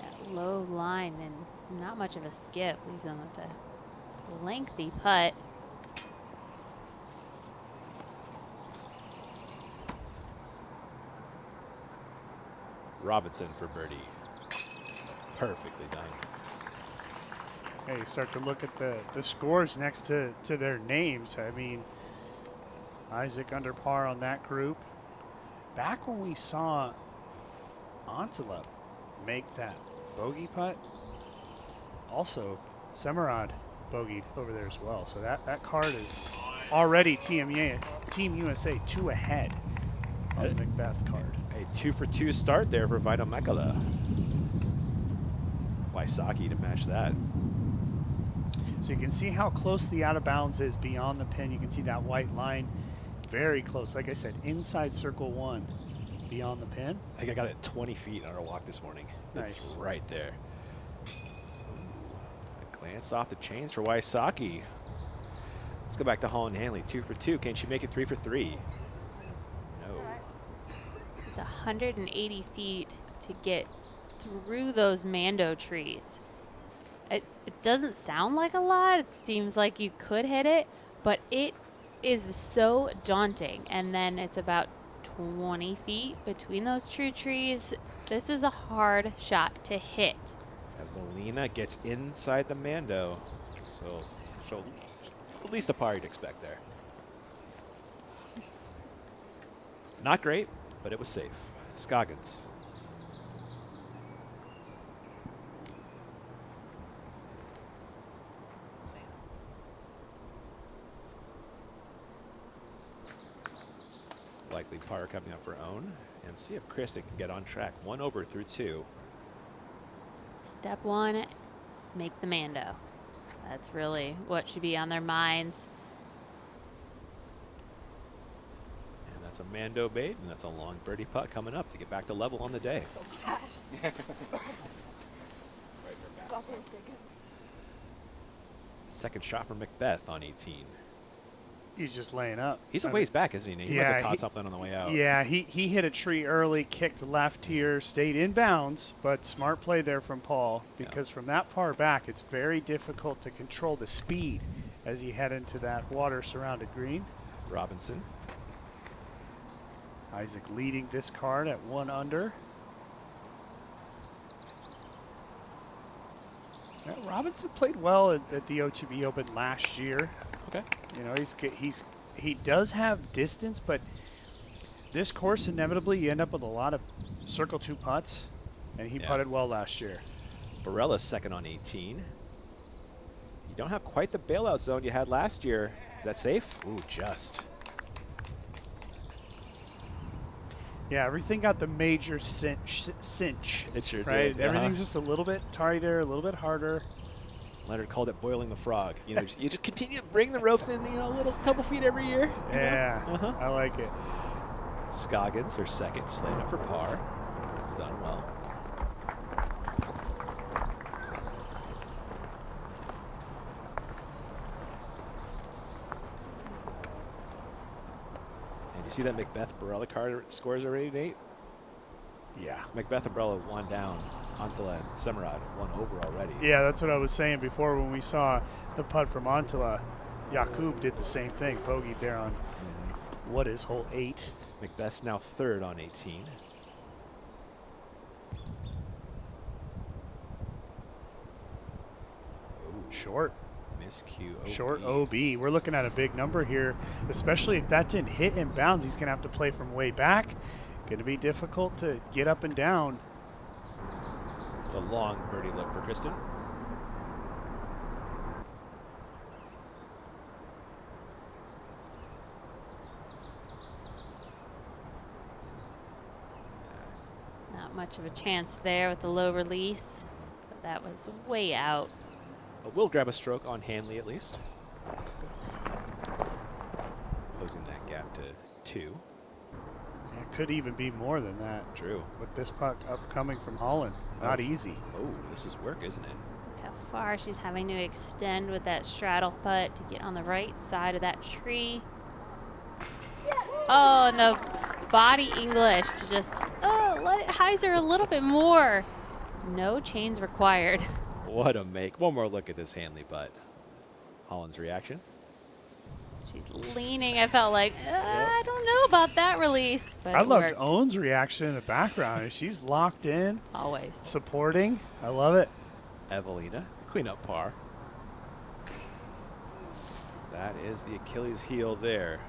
That low line and not much of a skip. Leaves him with a lengthy putt. Robinson for birdie. Perfectly done. Hey, you start to look at the scores next to their names. I mean, Isaac under par on that group. Back when we saw Antela make that bogey putt, also Semerad bogeyed over there as well. So that card is already Team USA 2 ahead on the Macbeth card. A 2 for 2 start there for Vito Mekala. Wysocki to match that. So you can see how close the out of bounds is beyond the pin. You can see that white line very close. Like I said, inside circle 1 beyond the pin. I think I got it 20 feet on our walk this morning. Nice. It's right there. A glance off the chains for Wysocki. Let's go back to Holland Hanley. 2 for 2. Can she make it 3 for 3? No. It's 180 feet to get through those Mando trees. It doesn't sound like a lot. It seems like you could hit it, but it is so daunting. And then it's about 20 feet between those true trees. This is a hard shot to hit. Evelina gets inside the Mando. So she'll at least a par you'd expect there. Not great, but it was safe. Scoggins. Likely par coming up for own, and see if Kristen can get on track. 1 over through 2. Step 1, make the Mando. That's really what should be on their minds. And that's a Mando bait, and that's a long birdie putt coming up to get back to level on the day. Second shot for Macbeth on 18. He's just laying up. He's a ways back, isn't he? He must have caught something on the way out. Yeah, he hit a tree early, kicked left here, stayed in bounds, but smart play there from Paul, because from that far back, it's very difficult to control the speed as you head into that water-surrounded green. Robinson. Isaac leading this card at 1 under. Yeah, Robinson played well at the OTB Open last year. Okay. You know, he does have distance, but this course inevitably you end up with a lot of circle 2 putts, and he putted well last year. Barella's second on 18. You don't have quite the bailout zone you had last year. Is that safe? Ooh, just. Yeah, everything got the major cinch. It sure right? did. Everything's just a little bit tighter, a little bit harder. Leonard called it boiling the frog. You know, you just continue to bring the ropes in, a little couple feet every year. Yeah, I like it. Scoggins, her second, just laying up for par. It's done well. And you see that Macbeth Barella card scores already, Nate? Yeah. Macbeth and Barella 1 down. Antela and Semerad 1 over already. Yeah, that's what I was saying before when we saw the putt from Antela. Jakub did the same thing, bogeyed there on what is hole 8. Macbeth's now third on 18. Short. Miscue. Short OB. We're looking at a big number here, especially if that didn't hit in bounds. He's going to have to play from way back. Going to be difficult to get up and down. It's a long birdie look for Kristen. Not much of a chance there with the low release, but that was way out. But we'll grab a stroke on Hanley at least. Closing that gap to 2. It could even be more than that. True. With this puck upcoming from Holland. Not easy. Oh, this is work, isn't it? Look how far she's having to extend with that straddle putt to get on the right side of that tree. Oh, and the body English to just, let it hyzer a little bit more. No chains required. What a make. One more look at this Hanley putt. Holland's reaction. She's leaning. I felt like, I don't know about that release. But I it loved worked. Owen's reaction in the background. She's locked in. Always. Supporting. I love it. Evelina, clean up par. That is the Achilles heel there.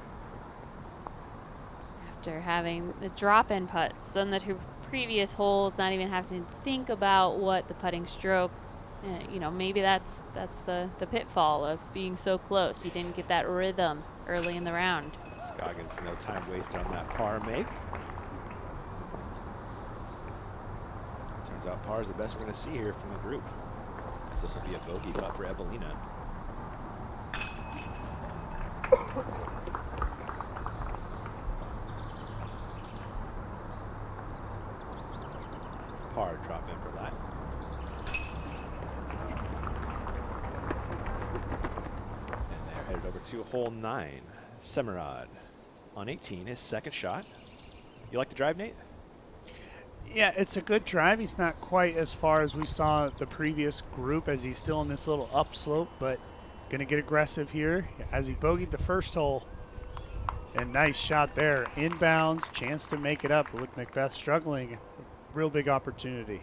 After having the drop-in putts on the 2 previous holes, not even having to think about what the putting stroke, maybe that's the pitfall of being so close. You didn't get that rhythm early in the round. Scoggins, no time wasted on that par make. Turns out par is the best we're going to see here from the group. As this will be a bogey putt for Evelina. Par drop in for Latin. And they're headed over to hole 9. Semerad on 18, his second shot. You like the drive, Nate? Yeah, it's a good drive. He's not quite as far as we saw the previous group, as he's still in this little upslope, but going to get aggressive here as he bogeyed the first hole. And nice shot there. Inbounds, chance to make it up. But with Macbeth struggling, real big opportunity.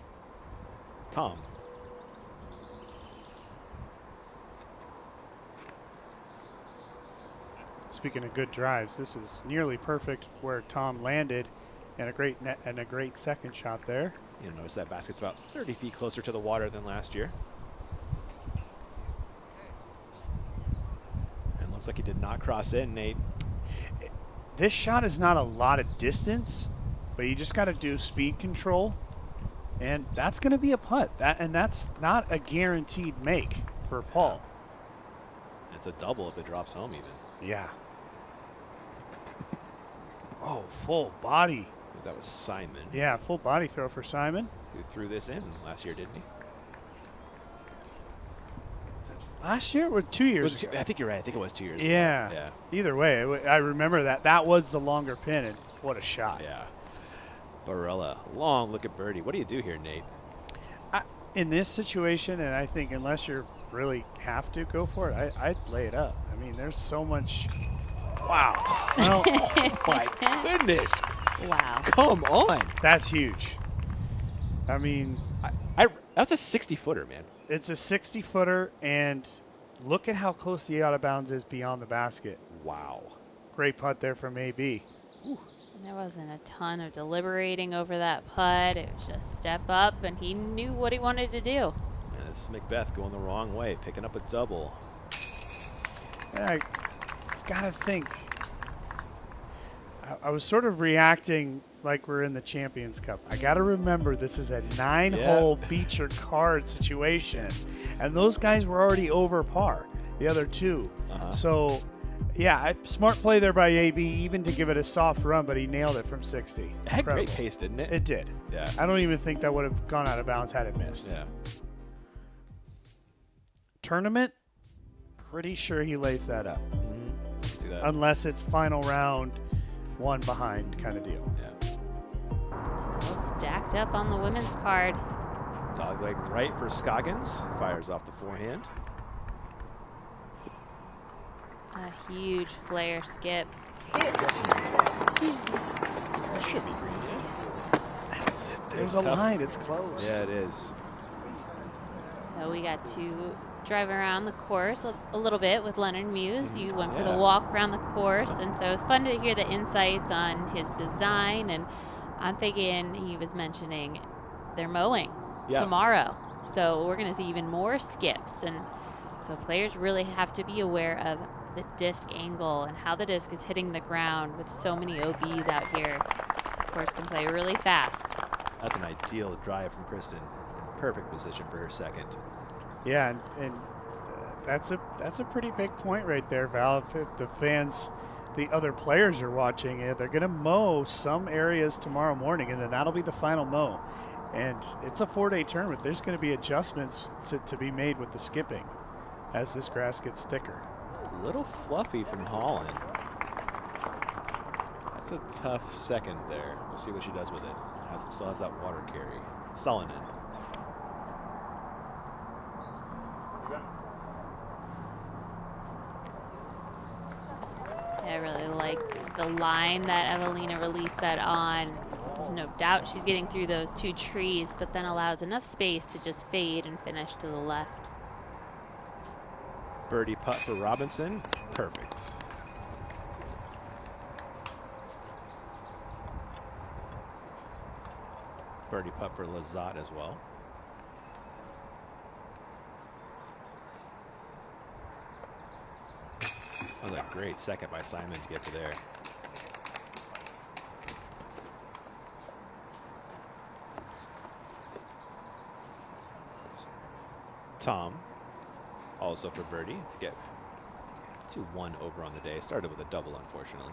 Tom. Speaking of good drives, this is nearly perfect where Tom landed, and a great net and a great second shot there. You'll notice that basket's about 30 feet closer to the water than last year. And looks like he did not cross in, Nate. This shot is not a lot of distance, but you just got to do speed control, and that's going to be a putt. That's not a guaranteed make for Paul. It's a double if it drops home even. Yeah. Oh, full body. That was Simon. Yeah, full body throw for Simon. Who threw this in last year, didn't he? Last year or 2 years ago? I think you're right. I think it was 2 years ago. Yeah. Either way, I remember that. That was the longer pin, and what a shot. Yeah. Barella, long look at birdie. What do you do here, Nate? In this situation, and I think unless you really have to go for it, I'd lay it up. I mean, there's so much. Wow. Well, my goodness. Wow. Come on. That's huge. I mean, that's a 60-footer, man. It's a 60-footer, and look at how close the out of bounds is beyond the basket. Wow. Great putt there from AB. And there wasn't a ton of deliberating over that putt. It was just step up, and he knew what he wanted to do. And this is Macbeth going the wrong way, picking up a double. I gotta think. I was sort of reacting like we're in the Champions Cup. I gotta remember this is a 9-hole beach or card situation, and those guys were already over par, the other two. So, yeah, smart play there by AB, even to give it a soft run, but he nailed it from 60. It had great pace, didn't it? It did. Yeah. I don't even think that would have gone out of bounds had it missed. Yeah. Tournament, pretty sure he lays that up. See that? Unless it's final round, one behind kind of deal. Yeah. Still stacked up on the women's card. Dogleg right for Scoggins. Fires off the forehand. A huge flare skip. That should be green, yeah. There's a line. It's close. Yeah, it is. So we got to drive around the course a little bit with Leonard Muse. You went for the Yeah. walk around the course, and so it was fun to hear the insights on his design. And I'm thinking he was mentioning they're mowing tomorrow, so we're going to see even more skips. And so players really have to be aware of the disc angle and how the disc is hitting the ground with so many OBs out here. Of course, can play really fast. That's an ideal drive from Kristen. Perfect position for her second. Yeah, and that's a pretty big point right there, Val. If the fans, the other players are watching it, they're going to mow some areas tomorrow morning, and then that'll be the final mow. And it's a 4-day tournament. There's going to be adjustments to be made with the skipping as this grass gets thicker. A little fluffy from Holland. That's a tough second there. We'll see what she does with it. Still has that water carry. Salonen. I really like the line that Evelina released that on. There's no doubt she's getting through those two trees, but then allows enough space to just fade and finish to the left. Birdie putt for Robinson. Perfect. Birdie putt for Lazat as well. That was a great second by Simon to get to there. Tom, also for birdie to get to 1 over on the day. Started with a double, unfortunately.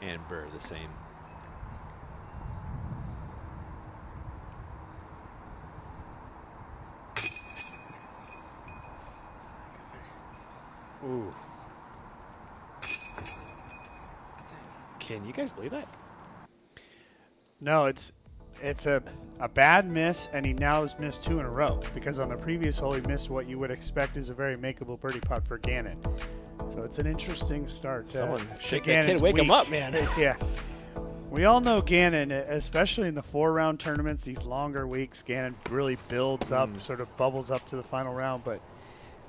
And Burr the same. Ooh. Can you guys believe that? No, it's a bad miss, and he now has missed 2 in a row because on the previous hole he missed what you would expect is a very makeable birdie putt for Gannon. So it's an interesting start. Someone shake that kid, wake him up, man. Yeah. We all know Gannon, especially in the 4-round tournaments, these longer weeks, Gannon really builds up, sort of bubbles up to the final round. But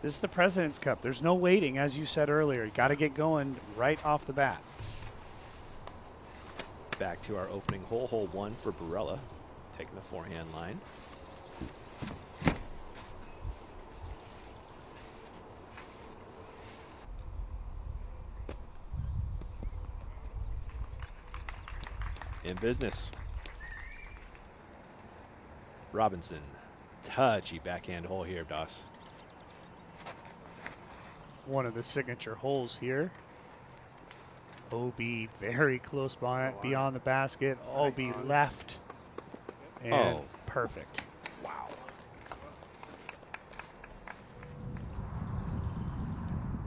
this is the President's Cup. There's no waiting, as you said earlier. You got to get going right off the bat. Back to our opening hole, hole 1 for Barella, taking the forehand line. In business. Robinson, touchy backhand hole here, Doss. One of the signature holes here. OB very close by, beyond the basket. OB left. And perfect. Wow.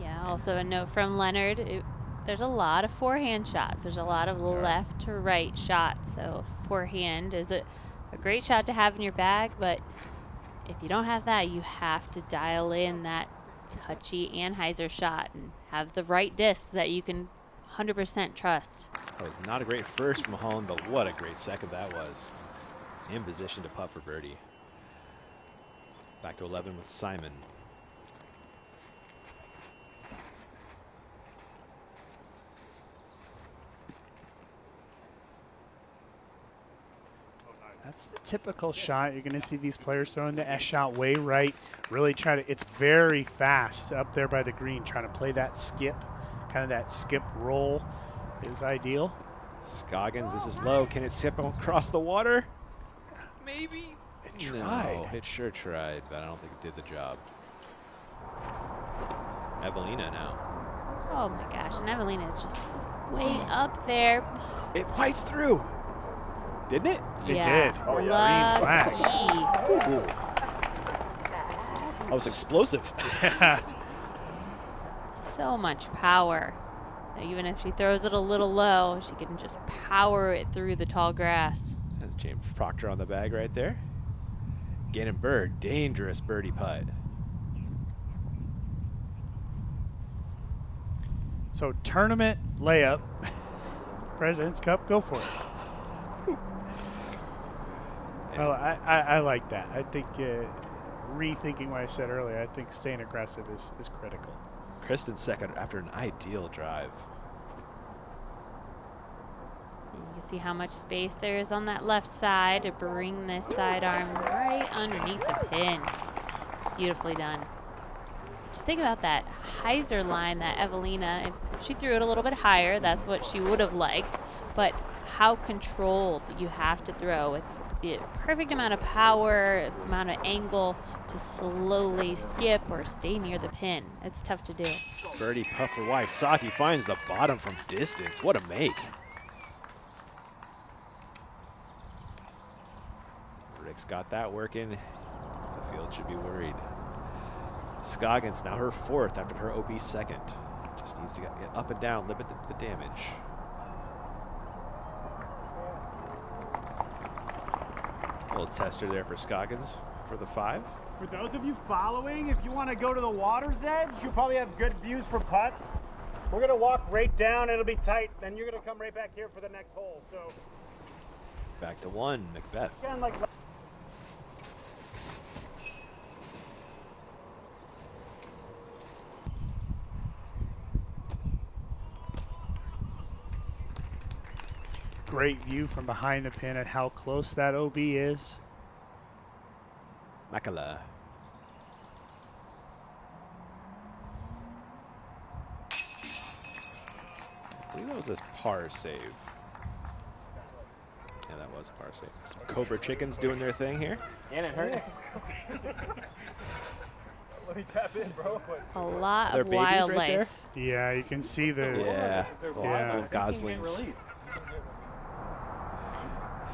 Yeah, also a note from Leonard. There's a lot of forehand shots. There's a lot of left to right shots. So forehand is a great shot to have in your bag, but if you don't have that, you have to dial in that touchy Anheuser shot and have the right discs that you can 100% trust. That was not a great first from Holland, but what a great second that was. In position to putt for birdie. Back to 11 with Simon. That's the typical shot. You're going to see these players throwing the S shot way right. Really try to, it's very fast up there by the green. Trying to play that skip, kind of that skip roll is ideal. Scoggins, this is low. Can it skip across the water? Maybe. It tried. No, it sure tried, but I don't think it did the job. Evelina now. Oh my gosh, and Evelina is just way up there. It fights through. Didn't it? It Yeah. did. Green flag. Ooh. That was explosive. So much power. Even if she throws it a little low, she can just power it through the tall grass. That's James Proctor on the bag right there. Gannon Bird, dangerous birdie putt. So tournament layup, President's Cup, go for it. Well, I like that. I think rethinking what I said earlier, I think staying aggressive is critical. Kristen second after an ideal drive. You can see how much space there is on that left side to bring this sidearm right underneath the pin. Beautifully done. Just think about that hyzer line that Evelina, if she threw it a little bit higher, that's what she would have liked, but how controlled you have to throw with the perfect amount of power, amount of angle to slowly skip or stay near the pin. It's tough to do. Birdie putt for Wysocki, finds the bottom from distance. What a make. Rick's got that working. The field should be worried. Scoggins now her fourth after her OB second. Just needs to get up and down, limit the damage. Little tester there for Scoggins for the 5. For those of you following, if you want to go to the water's edge, you'll probably have good views for putts. We're going to walk right down. It'll be tight. Then you're going to come right back here for the next hole. So Back to 1, Macbeth. again, like Great view from behind the pin at how close that OB is. Makala. I believe that was a par save. Yeah, that was a par save. Some Cobra chickens doing their thing here. and it hurt. Let me tap in, bro. A lot Their of babies right wildlife. Yeah, you can see the Yeah, Yeah. little goslings.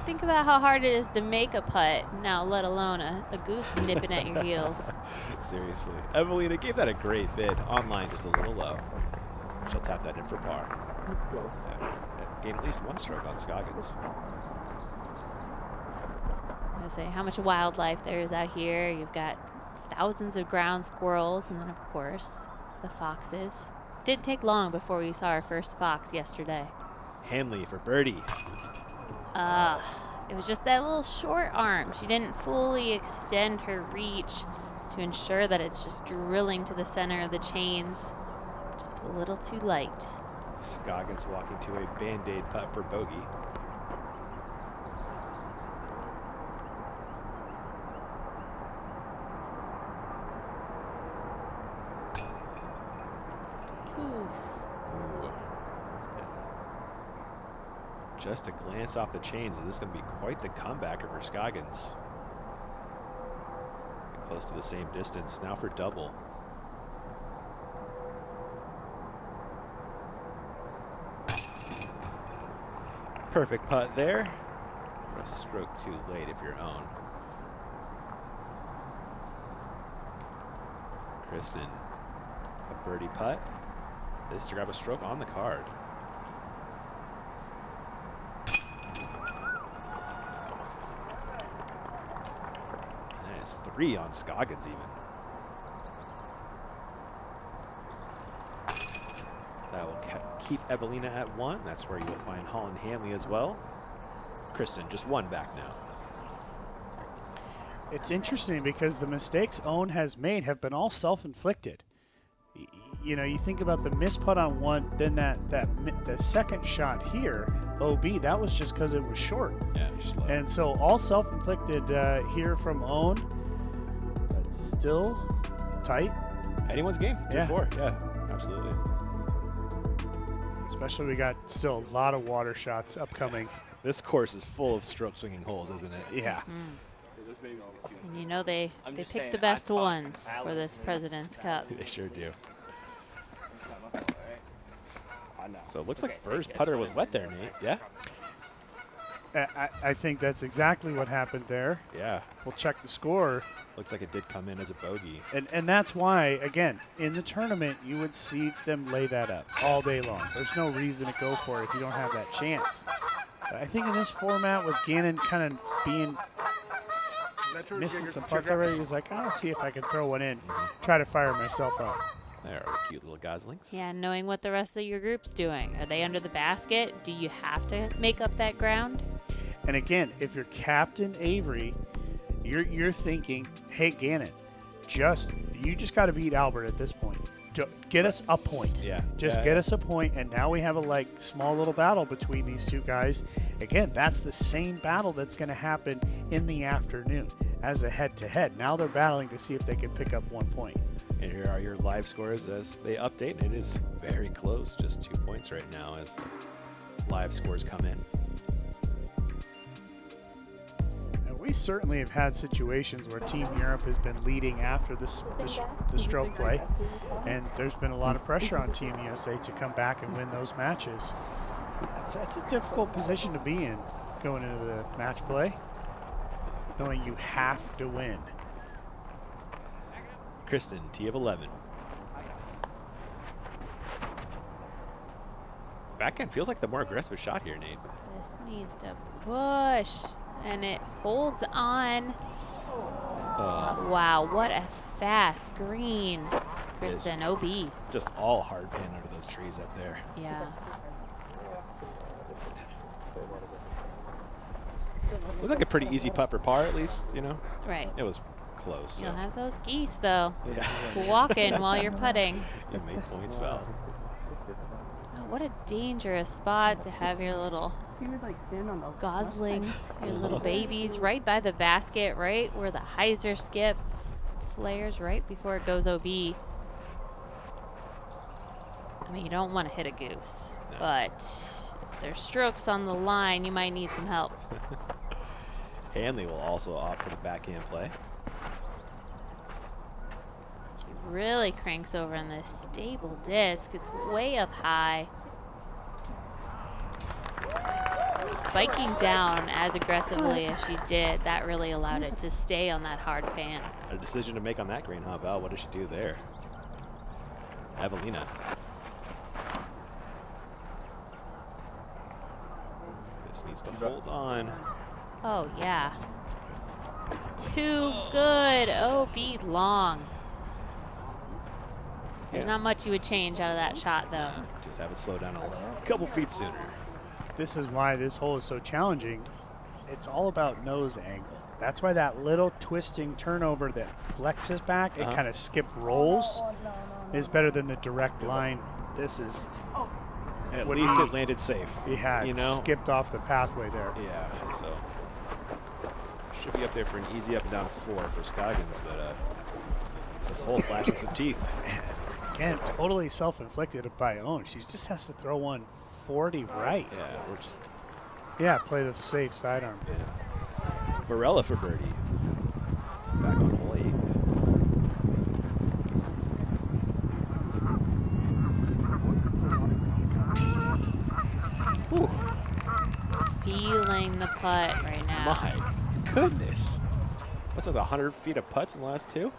Think about how hard it is to make a putt, now let alone a goose nipping at your heels. Seriously. Evelina gave that a great bid. Online just a little low. She'll tap that in for par. Gain at least 1 stroke on Scoggins. I was say how much wildlife there is out here. You've got thousands of ground squirrels, and then of course the foxes. Didn't take long before we saw our first fox yesterday. Hanley for birdie. It was just that little short arm. She didn't fully extend her reach to ensure that it's just drilling to the center of the chains. Just a little too light. Scoggins walking to a band-aid putt for bogey. Ooh. Just a glance off the chains. This is going to be quite the comebacker for Scoggins. Close to the same distance. Now for double. Perfect putt there. A stroke too late if you're own. Kristen, a birdie putt. This to grab a stroke on the card. And that is 3 on Scoggins even. That will keep Evelina at 1. That's where you'll find Holland Hanley as well. Kristen, just 1 back now. It's interesting because the mistakes Owen has made have been all self-inflicted. You know, you think about the missed putt on 1, then the second shot here, OB, that was just because it was short. Yeah, just low. And so all self-inflicted here from Owen. But still tight. Anyone's game. 2-4. Yeah, absolutely. Especially we got still a lot of water shots upcoming. This course is full of stroke swinging holes, isn't it? Yeah. And you know they pick the best ones for this President's Cup. They sure do. So it looks like Burr's putter was wet there, Nate. Yeah? I think that's exactly what happened there. Yeah. We'll check the score. Looks like it did come in as a bogey. And that's why, again, in the tournament, you would see them lay that up all day long. There's no reason to go for it if you don't have that chance. But I think in this format with Gannon kind of being missing some putts already, he's like, I'll see if I can throw one in, try to fire myself up. There are cute little goslings. Yeah, knowing what the rest of your group's doing. Are they under the basket? Do you have to make up that ground? And again, if you're Captain Avery, you're thinking, hey, Gannon, you just got to beat Albert at this point. Get us a point. Yeah. Just get us a point, and now we have a small little battle between these two guys. Again, that's the same battle that's going to happen in the afternoon as a head-to-head. Now they're battling to see if they can pick up 1 point. And here are your live scores as they update. It is very close, just 2 points right now as the live scores come in. And we certainly have had situations where Team Europe has been leading after the stroke play, and there's been a lot of pressure on Team USA to come back and win those matches. That's a difficult position to be in going into the match play, knowing you have to win. Kristen, T of 11. Backhand feels like the more aggressive shot here, Nate. This needs to push, and it holds on. Wow, what a fast green. Kristen, OB. Just all hard pan under those trees up there. Yeah. Looked like a pretty easy putt for par, at least, Right. It was close. You'll have those geese, though. Yeah. Squawking while you're putting. You made points, Val. Oh, what a dangerous spot to have your little goslings, your little babies, right by the basket, right where the hyzer skip flares right before it goes OB. I mean, you don't want to hit a goose, but if there's strokes on the line, you might need some help. Hanley will also opt for the backhand play. Really cranks over on this stable disc. It's way up high. Spiking down as aggressively as she did, that really allowed it to stay on that hard pan. A decision to make on that green, huh, Val? What does she do there? Evelina. This needs to hold on. Oh, yeah. Too good. OB long. There's not much you would change out of that shot, though. Just have it slow down a couple feet sooner. This is why this hole is so challenging. It's all about nose angle. That's why that little twisting turnover that flexes back, it kind of skip rolls, is better than the direct line. This is... At least it landed safe. Yeah, it skipped off the pathway there. Yeah, so... Should be up there for an easy up and down 4 for Scoggins, but this hole flashes some teeth. Again, totally self-inflicted by own. She just has to throw one 40 right. Yeah, we're just... Yeah, play the safe sidearm. Yeah. Varela for birdie. Back on hole 8. Ooh. Feeling the putt right now. My goodness. What's with 100 feet of putts in the last 2?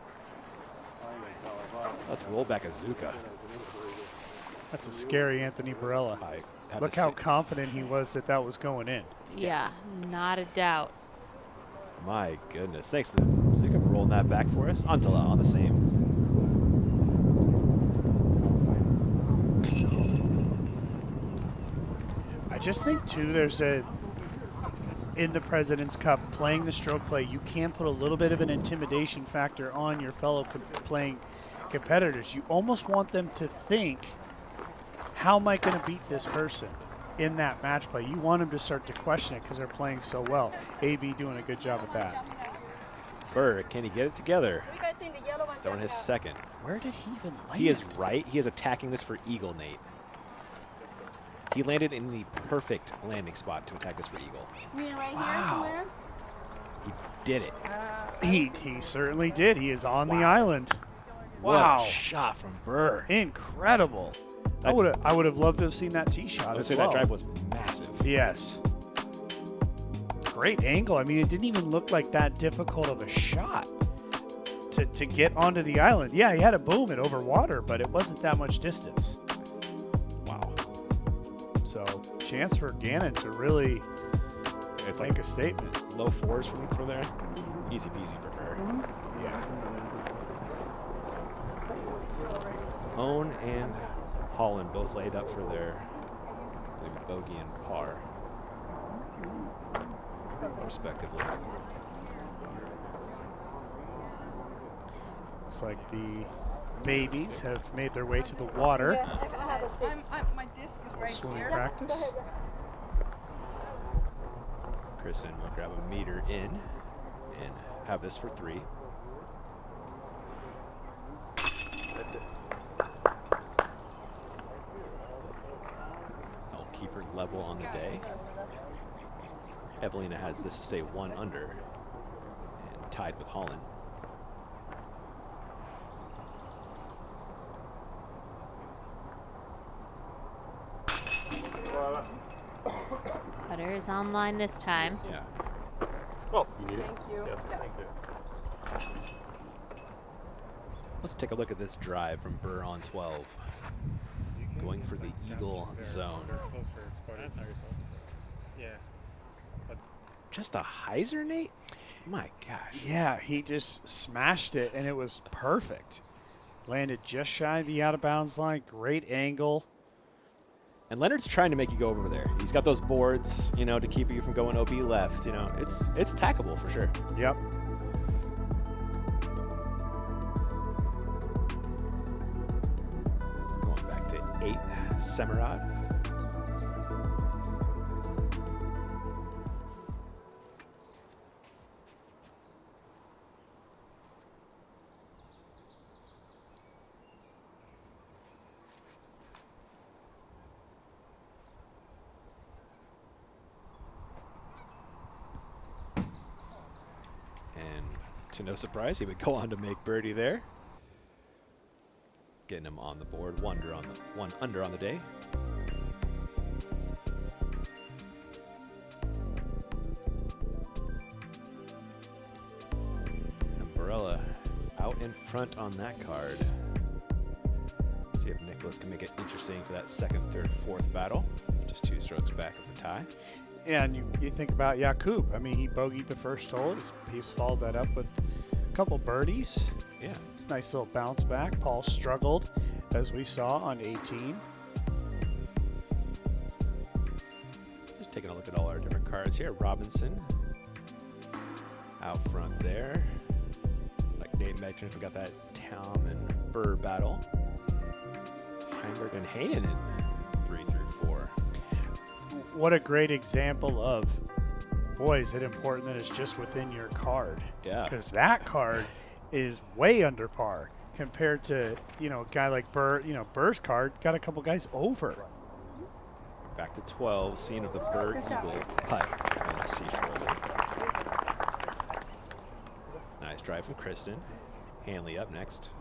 Let's roll back Azuka. That's a scary Anthony Barella. Look how confident he was that was going in. Yeah, not a doubt. My goodness. Thanks to Azuka for rolling that back for us. On the same. I just think, too, there's in the President's Cup, playing the stroke play, you can put a little bit of an intimidation factor on your fellow playing competitors. You almost want them to think, how am I going to beat this person in that match play? You want them to start to question it because they're playing so well. AB doing a good job at that. Burr, can he get it together? Throwing his second. Where did he even land? He is right. He is attacking this for eagle, Nate. He landed in the perfect landing spot to attack this for eagle. Wow. He did it. He certainly did. He is on the island. Wow. What a shot from Burr. Incredible. I would have loved to have seen that tee shot. I would say that drive was massive. Yes. great angle. I mean, it didn't even look like that difficult of a shot to get onto the island. Yeah, he had to boom it over water, but it wasn't that much distance. Wow. So, chance for Gannon to really make a statement. Low fours from there. Easy peasy for her. Yeah. Owen and Holland both laid up for their bogey and par, respectively. Looks like the babies have made their way to the water. My disc is right Swimming here. practice. Kristen will grab a meter in and have this for 3. I'll keep her level on the day. Evelina has this to stay 1 under and tied with Holland. Putter is online this time. Yeah. Oh, you need it? Thank you. Yes, thank you. Let's take a look at this drive from Burr on 12. Going for the eagle zone. Yeah. Just a hyzer, Nate? My gosh. Yeah, he just smashed it, and it was perfect. Landed just shy of the out-of-bounds line. Great angle. And Leonard's trying to make you go over there. He's got those boards, you know, to keep you from going OB left. You know, it's tackable for sure. Yep. Going back to 8, Semirad. To no surprise, he would go on to make birdie there. Getting him on the board, 1 under on the day. And Barella out in front on that card. See if Nicholas can make it interesting for that 2nd, 3rd, 4th battle. Just 2 strokes back of the tie. Yeah, and you think about Jakub. I mean, he bogeyed the first hole. He's followed that up with a couple birdies. Yeah. It's a nice little bounce back. Paul struggled, as we saw on 18. Just taking a look at all our different cards here. Robinson out front there. Like Nate mentioned, we got that Tom and Burr battle. Heimberg and Hanen in 3 through 4. What a great example of, boy, is it important that it's just within your card. Yeah. Because that card is way under par compared to, you know, a guy like Burr. You know, Burr's card got a couple guys over. Back to 12, scene of the Burr Eagle putt on the seashore. Nice drive from Kristen. Hanley up next.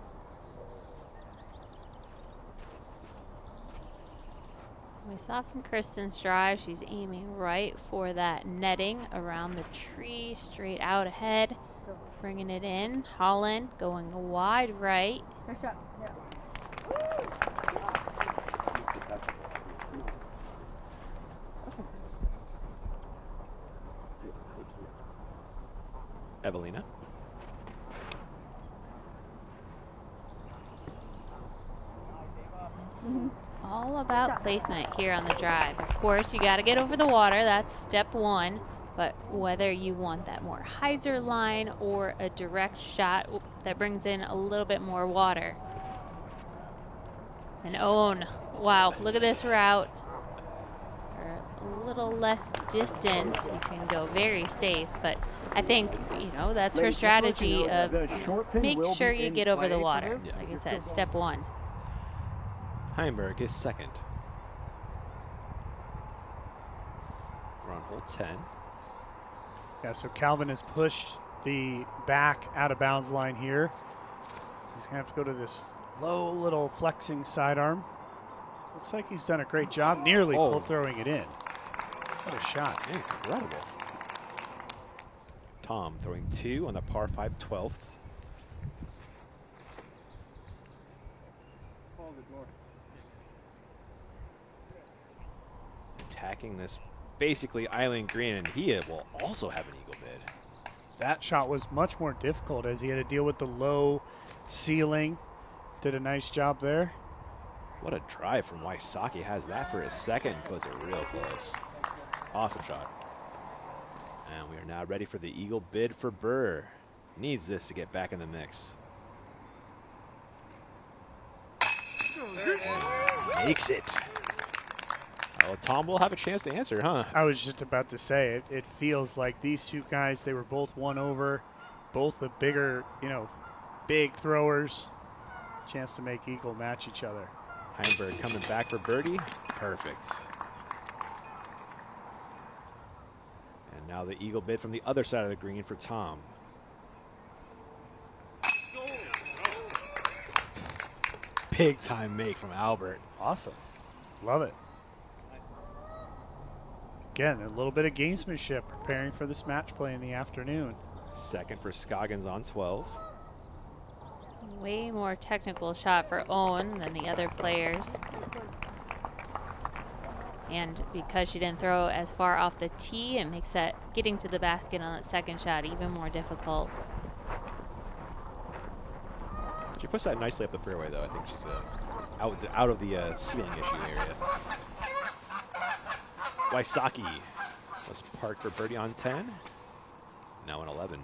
We saw from Kristen's drive, she's aiming right for that netting around the tree, straight out ahead, bringing it in. Holland going wide right. Evelina. All about placement here on the drive. Of course, you got to get over the water. That's step 1. But whether you want that more hyzer line or a direct shot that brings in a little bit more water. And Owen, wow, look at this route. For a little less distance, you can go very safe. But I think, you know, that's her strategy of make sure you get over the water. Like I said, step 1. Heimberg is 2nd. We're on hole 10. Yeah, so Calvin has pushed the back out of bounds line here. So he's going to have to go to this low little flexing sidearm. Looks like he's done a great job, nearly pull throwing it in. What a shot. Incredible. Tom throwing 2 on the par 5 12th. Attacking this basically island green, and he will also have an eagle bid. That shot was much more difficult as he had to deal with the low ceiling. Did a nice job there. What a drive from Wysocki. Has that for his second. Was it real close. Awesome shot. And we are now ready for the eagle bid for Burr. Needs this to get back in the mix. Makes it. Oh, Tom will have a chance to answer, huh? I was just about to say, it feels like these two guys, they were both 1 over, both the bigger, big throwers. Chance to make eagle match each other. Heimberg coming back for birdie. Perfect. And now the eagle bid from the other side of the green for Tom. Big time make from Albert. Awesome. Love it. Again, a little bit of gamesmanship preparing for this match play in the afternoon. Second for Scoggins on 12. Way more technical shot for Owen than the other players. And because she didn't throw as far off the tee, it makes that getting to the basket on that second shot even more difficult. She pushed that nicely up the fairway, though. I think she's out of the ceiling issue area. Wysocki was parked for birdie on 10. Now on 11.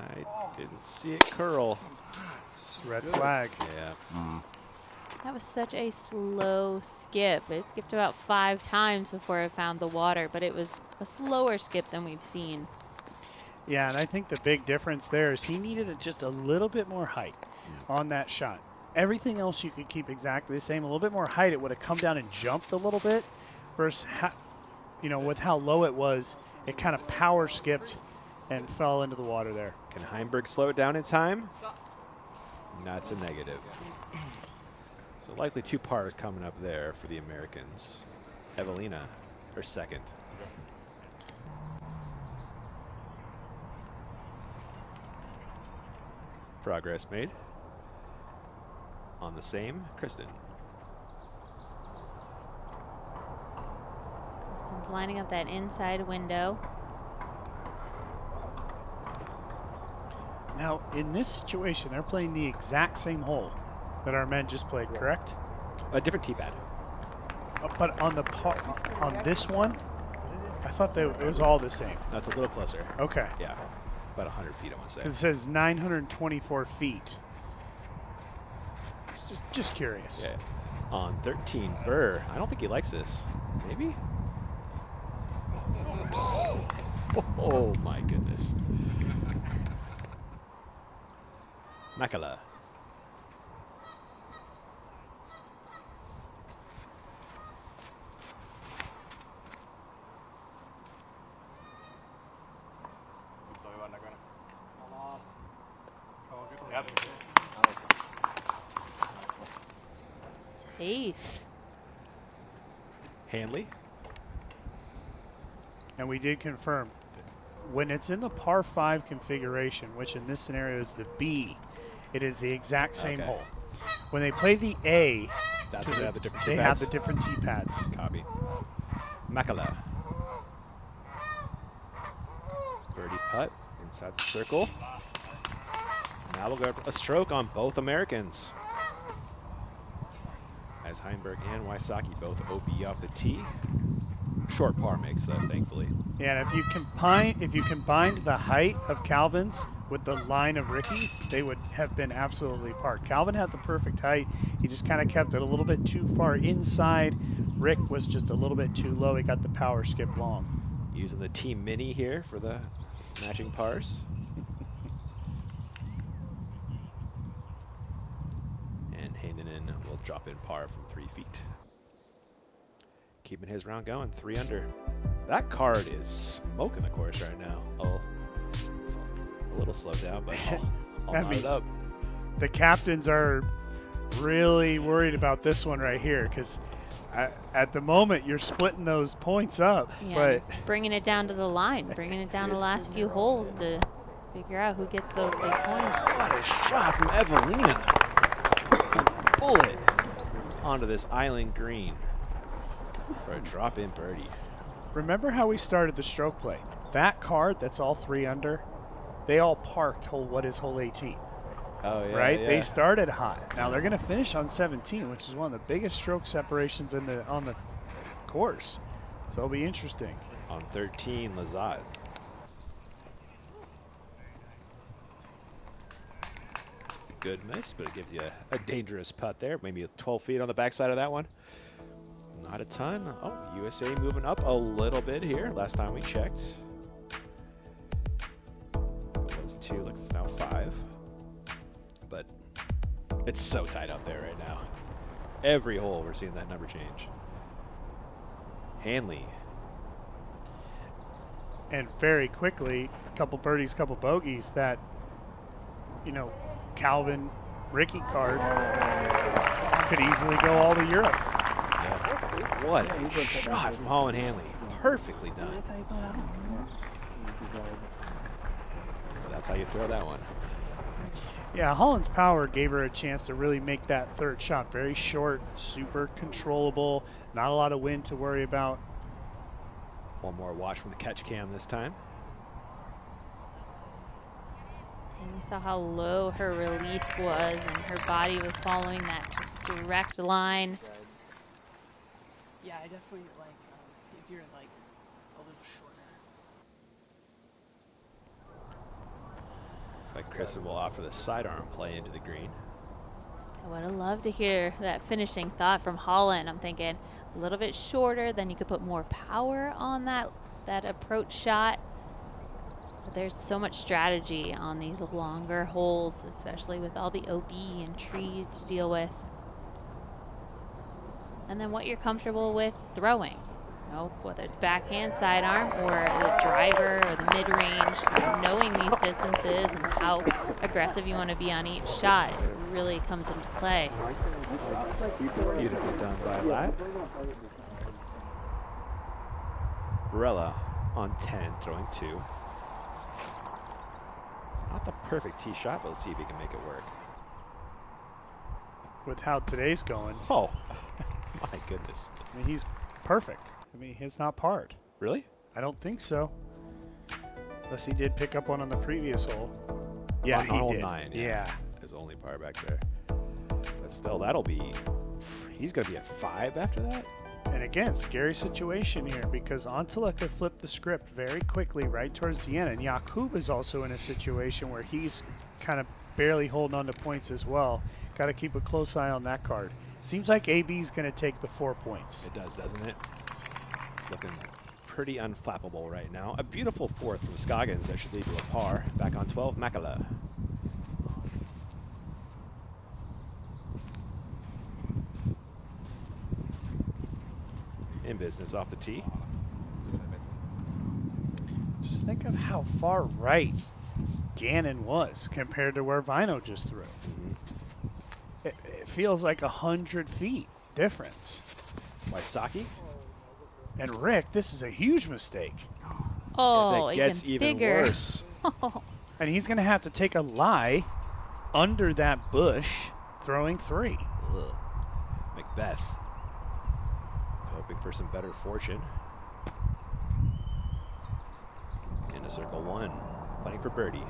I didn't see it curl. Red flag. Yeah. That was such a slow skip. It skipped about 5 times before it found the water, but it was a slower skip than we've seen. Yeah, and I think the big difference there is he needed just a little bit more height on that shot. Everything else you could keep exactly the same. A little bit more height, it would have come down and jumped a little bit. Versus, with how low it was, it kind of power skipped and fell into the water there. Can Heimberg slow it down in time? That's a negative. So likely 2 pars coming up there for the Americans. Evelina, her second. Progress made. On the same, Kristen. Kristen's lining up that inside window. Now, in this situation, they're playing the exact same hole that our men just played, correct? A different tee pad. But on this one, I thought it was all the same. That's a little closer. Okay. Yeah, about 100 feet, I want to say. Because it says 924 feet. Just curious. Yeah. On 13, Burr. I don't think he likes this. Maybe? Oh my goodness. Makala. Safe. Hanley. And we did confirm, when it's in the par 5 configuration, which in this scenario is the B, it is the exact same hole. When they play the A, that's when they have the different tee pads. They have the different tee pads. Copy. Makala. Birdie putt inside the circle. Now we'll go a stroke on both Americans. As Heimberg and Wysocki both OB off the tee. Short par makes though, thankfully. Yeah, and if you combined the height of Calvin's with the line of Ricky's, they would have been absolutely par. Calvin had the perfect height. He just kind of kept it a little bit too far inside. Rick was just a little bit too low. He got the power skip long. Using the Team Mini here for the matching pars. And Hainen will drop in par from 3 feet. Keeping his round going, 3 under. That card is smoking the course right now. Oh, it's a little slowed down, but I'll knot it up. The captains are really worried about this one right here because at the moment you're splitting those points up. Yeah, but you're bringing it down to the line, bringing it down the last few holes to figure out who gets those big points. What a shot from Evelina. A bullet onto this island green for a drop-in birdie. remember how we started the stroke play? That card that's all 3 under, they all parked hole 18. Oh, yeah. Right? Yeah. They started hot. Now they're going to finish on 17, which is one of the biggest stroke separations on the course. So it'll be interesting. On 13, Lazat. It's the good miss, but it gives you a dangerous putt there. Maybe 12 feet on the backside of that one. Not a ton. Oh, USA moving up a little bit here. Last time we checked, it was 2. Looks it's now 5. But it's so tight up there right now. Every hole we're seeing that number change. Hanley. And very quickly, a couple birdies, couple bogeys, that, Calvin Ricky card could easily go all to Europe. Yeah. What a shot from Holland Hanley. Perfectly done. That's how you throw that one. Yeah, Holland's power gave her a chance to really make that third shot. Very short, super controllable, not a lot of wind to worry about. One more watch from the catch cam this time. And you saw how low her release was, and her body was following that just direct line. Yeah, I definitely like if you're like a little shorter. Looks like Kristen will offer the sidearm play into the green. I would have loved to hear that finishing thought from Holland. I'm thinking a little bit shorter, then you could put more power on that approach shot. But there's so much strategy on these longer holes, especially with all the OB and trees to deal with. And then what you're comfortable with throwing. Whether it's backhand, sidearm, or the driver or the mid-range, knowing these distances and how aggressive you want to be on each shot, it really comes into play. Beautifully done by Lat. Varela on 10, throwing 2. Not the perfect tee shot, but let's see if he can make it work. With how today's going. Oh, my goodness. I mean, he's perfect. I mean, he's not parred. Really? I don't think so. Unless he did pick up one on the previous hole. Yeah, he hole did. 9, yeah. His only par back there. But still, that'll be... He's going to be at 5 after that? And again, scary situation here because Antela could flip the script very quickly right towards the end. And Jakub is also in a situation where he's kind of barely holding on to points as well. Got to keep a close eye on that card. Seems like AB's going to take the 4 points. It does, doesn't it? Looking pretty unflappable right now. A beautiful 4th from Scoggins that should lead to a par. Back on 12, Makala. In business off the tee. Just think of how far right Gannon was compared to where Vino just threw. It feels like 100 feet difference. Wysocki? And Rick, this is a huge mistake. Oh, that gets even bigger. worse. And he's going to have to take a lie under that bush, throwing 3. Ugh. Macbeth. Hoping for some better fortune. Into circle 1. Putting for birdie.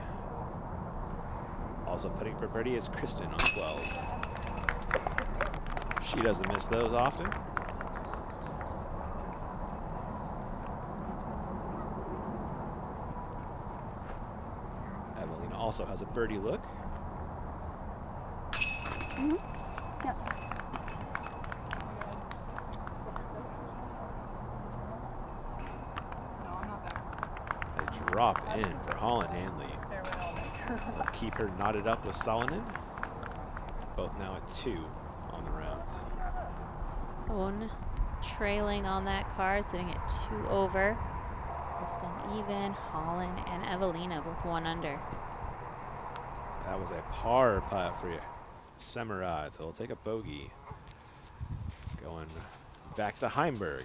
Also putting for birdie is Kristen on 12. She doesn't miss those often. Evelina also has a birdie look. Yeah. A drop in for Holland Hanley. Will keep her knotted up with Salonen. Both now at 2 on the round. One trailing on that card, sitting at 2 over. Kristen even, Holland, and Evelina both 1 under. That was a par putt for Semerad, so he'll take a bogey. Going back to Heimberg.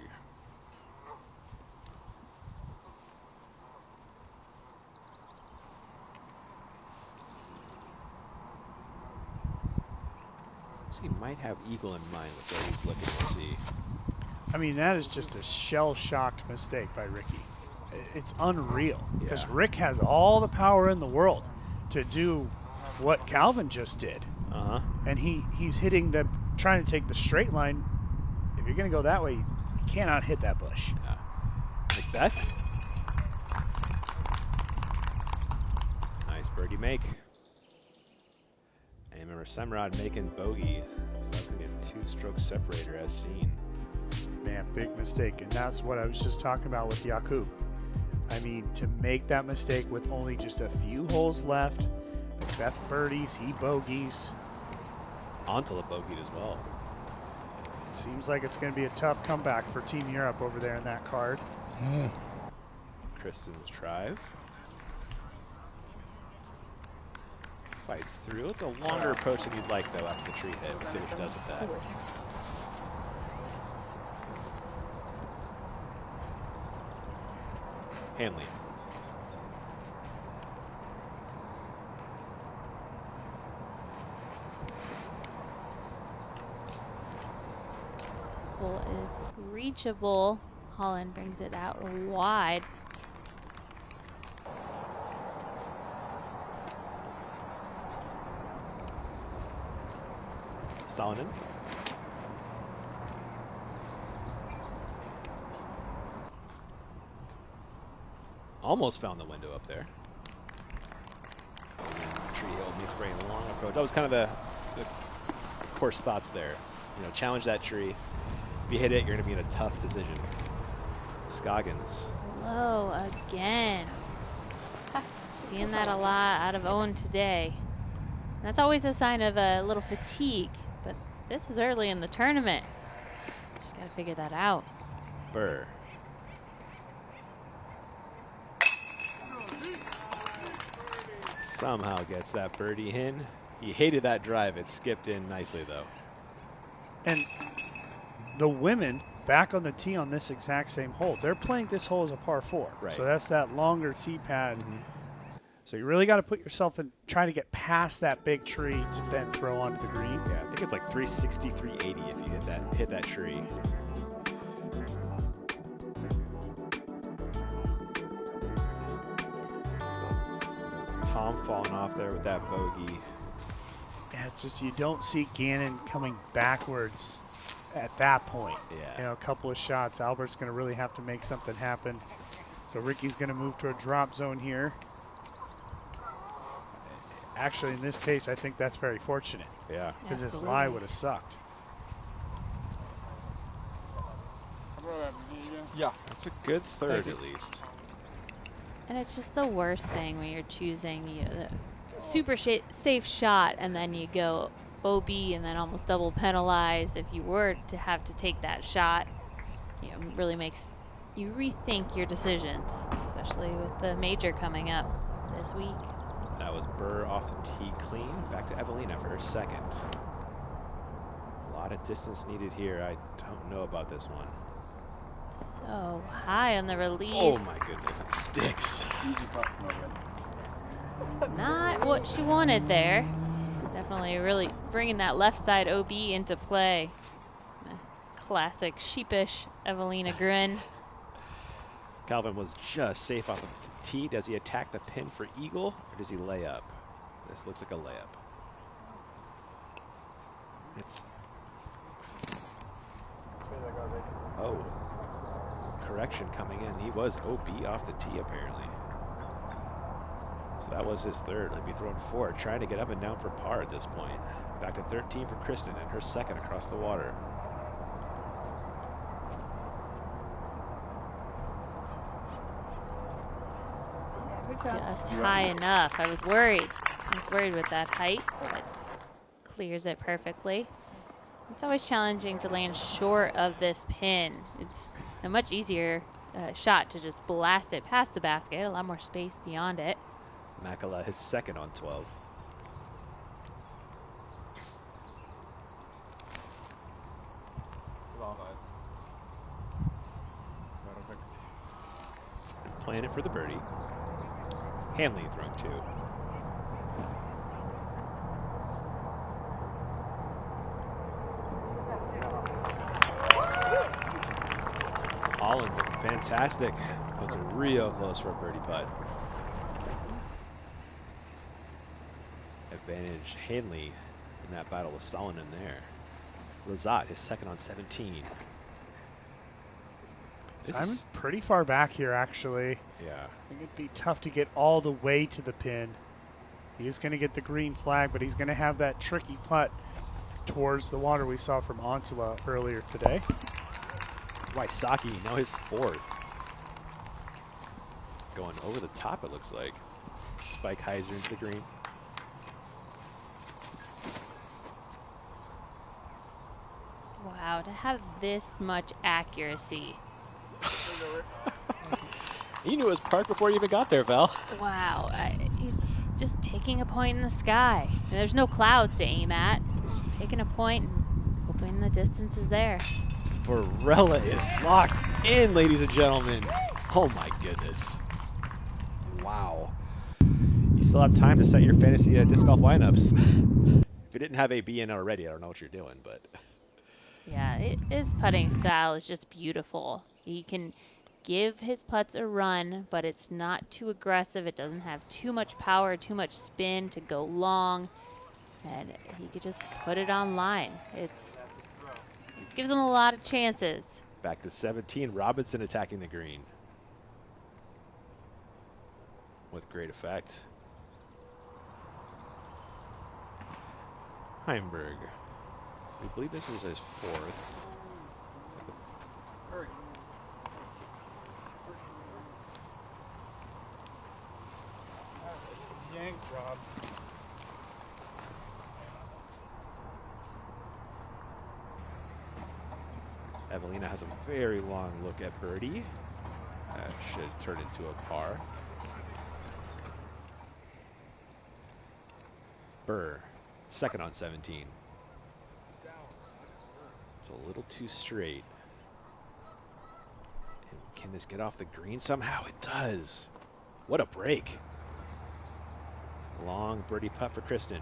So he might have eagle in mind with what he's looking to see. I mean, that is just a shell-shocked mistake by Ricky. It's unreal because Rick has all the power in the world to do what Calvin just did. And he's hitting the, trying to take the straight line. If you're going to go that way, you cannot hit that bush. Macbeth. Nice birdie make. And remember, Semrad making bogey, so that's going to be a two-stroke separator as seen. Man, big mistake. And that's what I was just talking about with Jakub. I mean, to make that mistake with only just a few holes left, Macbeth birdies, he bogeys. Antela bogeyed as well. It seems like it's going to be a tough comeback for Team Europe over there in that card. Kristen's drive. Fights through. It's a longer approach than you'd like, though, after the tree hit. We'll see what she does with that. Hanley. This hole is reachable. Holland brings it out wide. Salonen. Almost found the window up there. Tree hill, make for a long approach. That was kind of the course thoughts there. You know, challenge that tree. If you hit it, you're going to be in a tough decision. Scoggins. Low again. Seeing that a lot out of Owen today. That's always a sign of a little fatigue, but this is early in the tournament. Just got to figure that out. Burr. Somehow gets that birdie in. He hated that drive. It skipped in nicely, though. And the women back on the tee on this exact same hole, they're playing this hole as a par 4. Right. So that's that longer tee pad. So you really got to put yourself in, trying to get past that big tree to then throw onto the green. Yeah, I think it's like 360, 380 if you hit that tree. So Tom falling off there with that bogey. Yeah, it's just you don't see Gannon coming backwards at that point. Yeah. You know, a couple of shots. Albert's going to really have to make something happen. So Ricky's going to move to a drop zone here. Actually, in this case, I think that's very fortunate. Yeah. Because his lie would have sucked. Yeah. That's a good third, at least. And it's just the worst thing when you're choosing the super safe shot and then you go OB and then almost double penalized. If you were to have to take that shot, you know, really makes you rethink your decisions, especially with the major coming up this week. That was Burr off the tee clean. Back to Evelina for her second. A lot of distance needed here. I don't know about this one. So high on the release. Oh my goodness, it sticks. Not what she wanted there. Definitely really bringing that left side OB into play. Classic sheepish Evelina grin. Calvin was just safe off the tee. Does he attack the pin for eagle or does he lay up? This looks like a layup. It's. Oh. Correction coming in. He was OB off the tee apparently. So that was his third. He'll be throwing 4, trying to get up and down for par at this point. Back to 13 for Kristen and her second across the water. Just high enough. I was worried. With that height, but clears it perfectly. It's always challenging to land short of this pin. It's a much easier shot to just blast it past the basket. A lot more space beyond it. Makala, his second on 12. Playing it for the birdie. Hanley throwing 2. Holland looking fantastic. Puts it real close for a birdie putt. Advantage Hanley in that battle with Salonen there. Lazat, his second on 17. I'm pretty far back here, actually. Yeah. I think it'd be tough to get all the way to the pin. He is going to get the green flag, but he's going to have that tricky putt towards the water we saw from Antula earlier today. Wysocki, now his 4th. Going over the top, it looks like. Spike Heiser into the green. Wow, to have this much accuracy. You knew it was parked before you even got there, Val. Wow, he's just picking a point in the sky. And there's no clouds to aim at. Just picking a point and hoping the distance is there. Barella is locked in, ladies and gentlemen. Oh my goodness. Wow. You still have time to set your fantasy disc golf lineups. If you didn't have AB in already, I don't know what you're doing, but. Yeah, his putting style is just beautiful. He can give his putts a run, but it's not too aggressive. It doesn't have too much power, too much spin to go long. And he could just put it on line. It gives him a lot of chances. Back to 17, Robinson attacking the green. With great effect. Heimberg. We believe this is his 4th. Yank, Rob. Evelina has a very long look at birdie. That should turn into a par. Burr, second on 17. It's a little too straight. And can this get off the green somehow? It does. What a break. Long birdie putt for Kristen.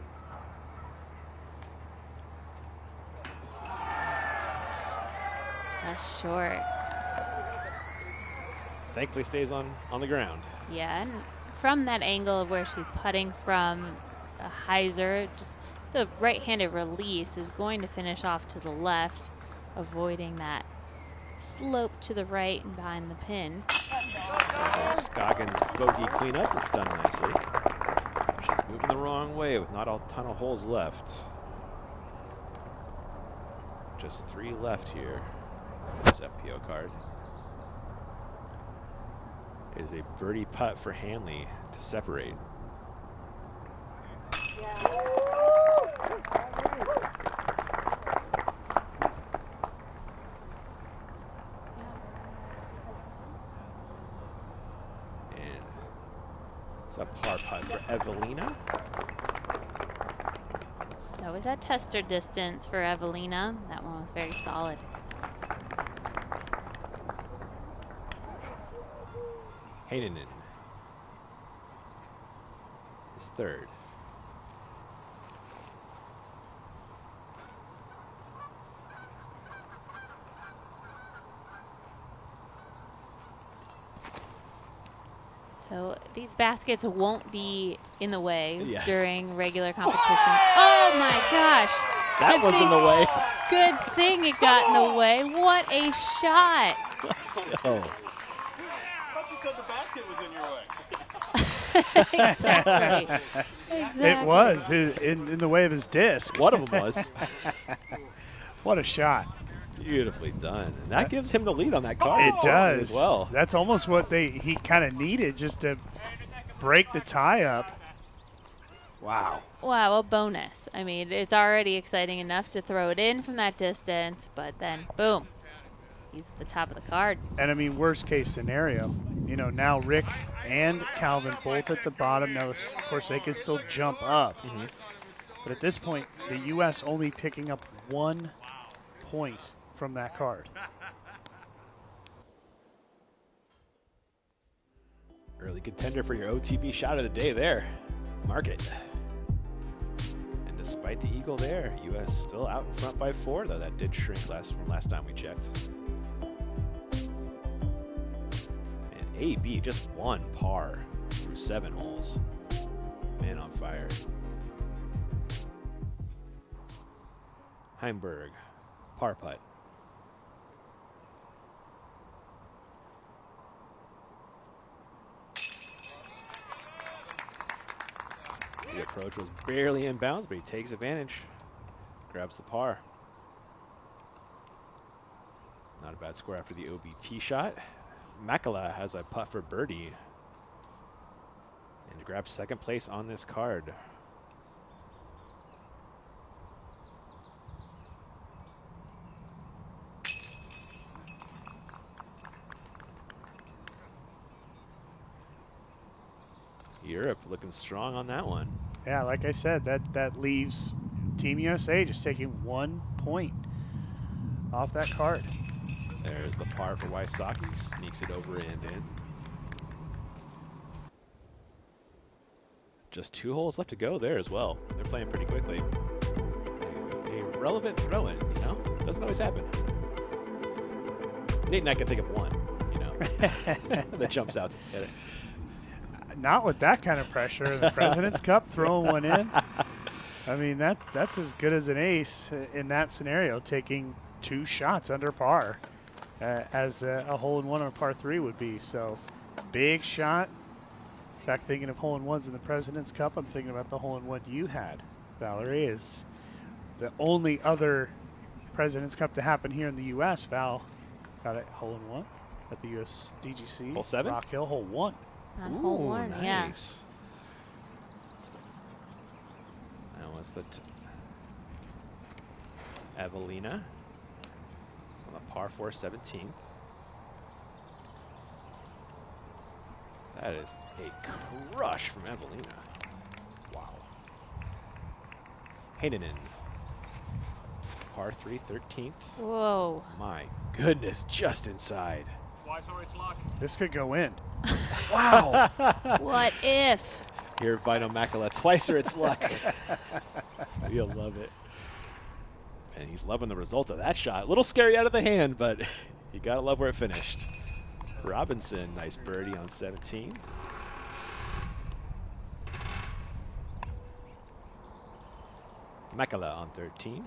That's short. Thankfully stays on the ground. Yeah, and from that angle of where she's putting from a hyzer, just the right-handed release is going to finish off to the left, avoiding that slope to the right and behind the pin. Scoggins' bogey cleanup. It's done nicely. She's moving the wrong way with not a ton of holes left. Just 3 left here. This FPO card. It is a birdie putt for Hanley to separate. And it's a par putt for Evelina. That was that tester distance for Evelina. That one was very solid. Heinonen, his 3rd. So these baskets won't be in the way Yes. during regular competition. Oh my gosh. That Good was thing- in the way. Good thing it got in the way. What a shot. Let's go. Exactly. It was in the way of his disc. One of them was. What a shot. Beautifully done. And that gives him the lead on that card. It does. As well. That's almost what he kind of needed just to break the tie up. Wow. Wow, a bonus. I mean, it's already exciting enough to throw it in from that distance, but then, boom, he's at the top of the card. And I mean, worst case scenario, now Rick and Calvin both at the bottom. Now, of course, they can still jump up. But at this point, the U.S. only picking up 1 point from that card. Early contender for your OTB shot of the day there. Mark it. And despite the eagle there, U.S. still out in front by 4, though that did shrink from last time we checked. And AB just one par through 7 holes. Man on fire. Heimberg, par putt. The approach was barely in bounds, but he takes advantage. Grabs the par. Not a bad score after the OBT shot. Makala has a putt for birdie and grabs second place on this card. Europe looking strong on that one. Yeah, like I said, that leaves Team USA just taking 1 point off that card. There's the par for Wysocki. Sneaks it over and in. Just 2 holes left to go there as well. They're playing pretty quickly. A relevant throw-in, you know? Doesn't always happen. Nate and I can think of one, you know, that jumps out. Not with that kind of pressure. The President's Cup throwing one in. I mean, that's as good as an ace in that scenario, taking 2 shots under par, as a hole-in-one on a par 3 would be. So, big shot. In fact, thinking of hole-in-ones in the President's Cup, I'm thinking about the hole-in-one you had, Valerie, is the only other President's Cup to happen here in the U.S. Val got a hole-in-one at the U.S. DGC. Hole 7? Rock Hill, hole 1. On hole 1, nice. yeah. That was the Evelina on the par 4 17th. That is a crush from Evelina. Wow. Heinonen, par 3 13th. Whoa. My goodness, just inside. This could go in. Wow. What if? Here, Vino Makala, twice or it's luck. You'll love it. And he's loving the result of that shot. A little scary out of the hand, but you gotta love where it finished. Robinson, nice birdie on 17. Makala on 13.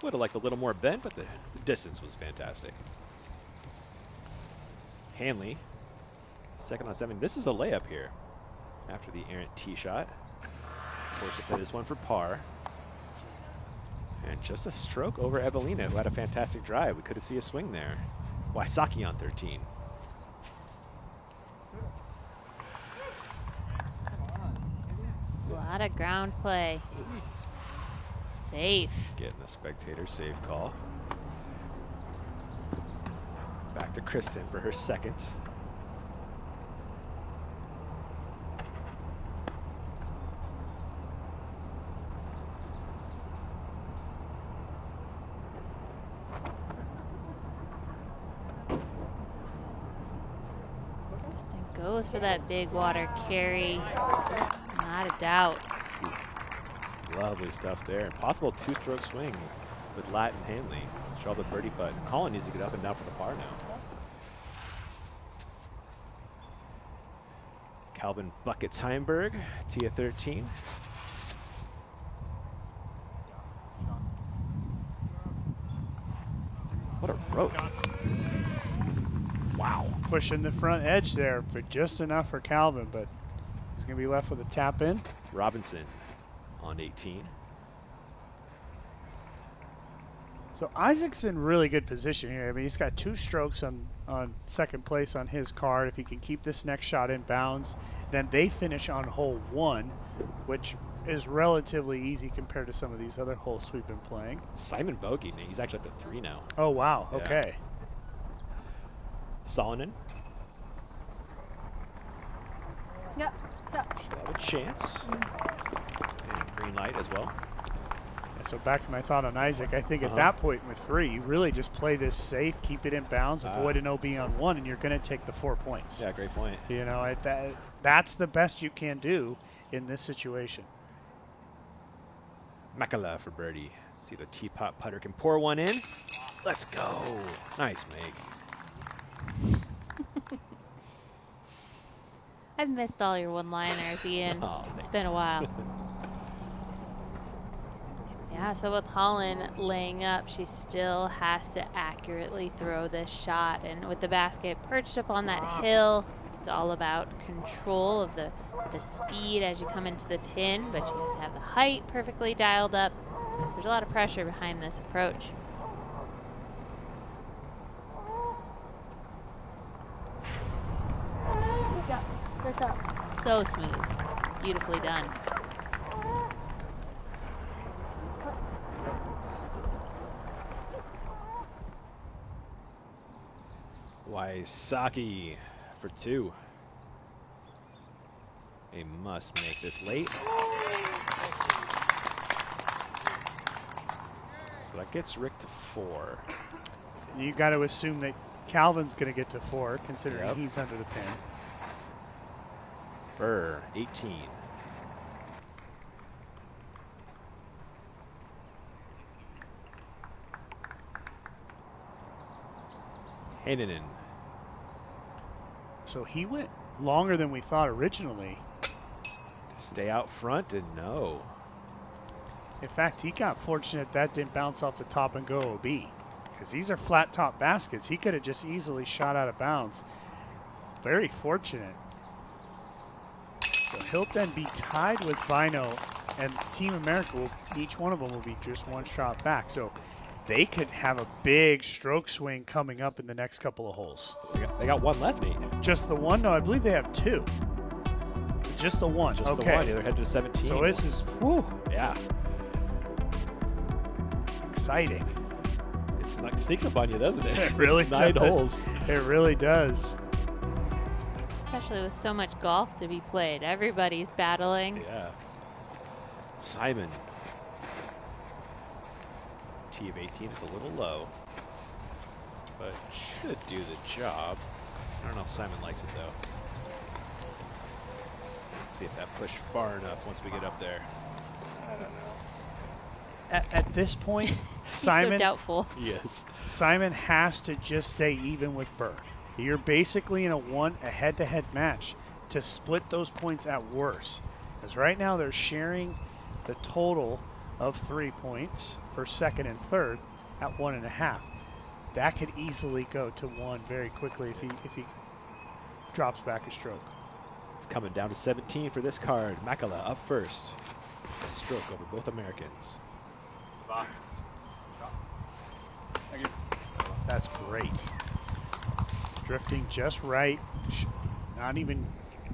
Would have liked a little more bend, but the distance was fantastic. Hanley, second on 7. This is a layup here after the errant tee shot. Forced to play this one for par. And just a stroke over Evelina, who had a fantastic drive. We could see a swing there. Wysocki on 13. A lot of ground play. Safe. Getting the spectator safe call. Back to Kristen for her second. Kristen goes for that big water carry. Not a doubt. Lovely stuff there. Possible 2-stroke swing with Latt and Hanley. Show the birdie putt. Colin needs to get up and down for the par now. Calvin Buckets Heimberg, tee at 13. What a rope. Wow. Pushing the front edge there for just enough for Calvin, but he's going to be left with a tap in. Robinson on 18. So Isaac's in really good position here. I mean, he's got 2 strokes on second place on his card. If he can keep this next shot in bounds, then they finish on hole 1, which is relatively easy compared to some of these other holes we've been playing. Simon bogeyed. He's actually up to 3 now. Oh, wow. Yeah. Okay. Salonen. Yep. Should have a chance. And green light as well. Yeah, so back to my thought on Isaac, I think at that point with 3, you really just play this safe, keep it in bounds, avoid an OB on 1, and you're going to take the 4 points. Yeah, great point. You know, that's the best you can do in this situation. Makala for birdie. See the teapot putter can pour one in. Let's go. Nice make. I've missed all your one-liners, Ian. Oh, it's been a while. Yeah, so with Holland laying up, she still has to accurately throw this shot. And with the basket perched up on that hill, it's all about control of the speed as you come into the pin, but she has to have the height perfectly dialed up. There's a lot of pressure behind this approach. So smooth. Beautifully done. Waisaki for 2. They must make this late. So that gets Rick to 4. You got to assume that Calvin's going to get to 4, considering he's under the pin. Burr, 18. Heinonen. So he went longer than we thought originally. To stay out front, and no. In fact, he got fortunate that didn't bounce off the top and go OB. Because these are flat top baskets. He could have just easily shot out of bounds. Very fortunate. So he'll then be tied with Vino, and Team America will, each one of them will be just 1 shot back. So they could have a big stroke swing coming up in the next couple of holes. They got 1 left, Nate. Just the 1? No, I believe they have 2. Just the 1. Just okay. the 1. Yeah, they're headed to 17. So this is, whew. Yeah. Exciting. It sneaks up on you, doesn't it? It really It's 9 does. holes. It really does. Especially with so much golf to be played. Everybody's battling. Yeah. Simon. T of 18 is a little low, but should do the job. I don't know if Simon likes it, though. Let's see if that pushed far enough once we get up there. I don't know. At this point, He's Simon, so doubtful. Yes. Simon has to just stay even with Burr. You're basically in a head-to-head match to split those points at worst. Because right now they're sharing the total of 3 points for second and third at 1.5. That could easily go to 1 very quickly if he drops back a stroke. It's coming down to 17 for this card. Makala up first. A stroke over both Americans. That's great. Drifting just right. Not even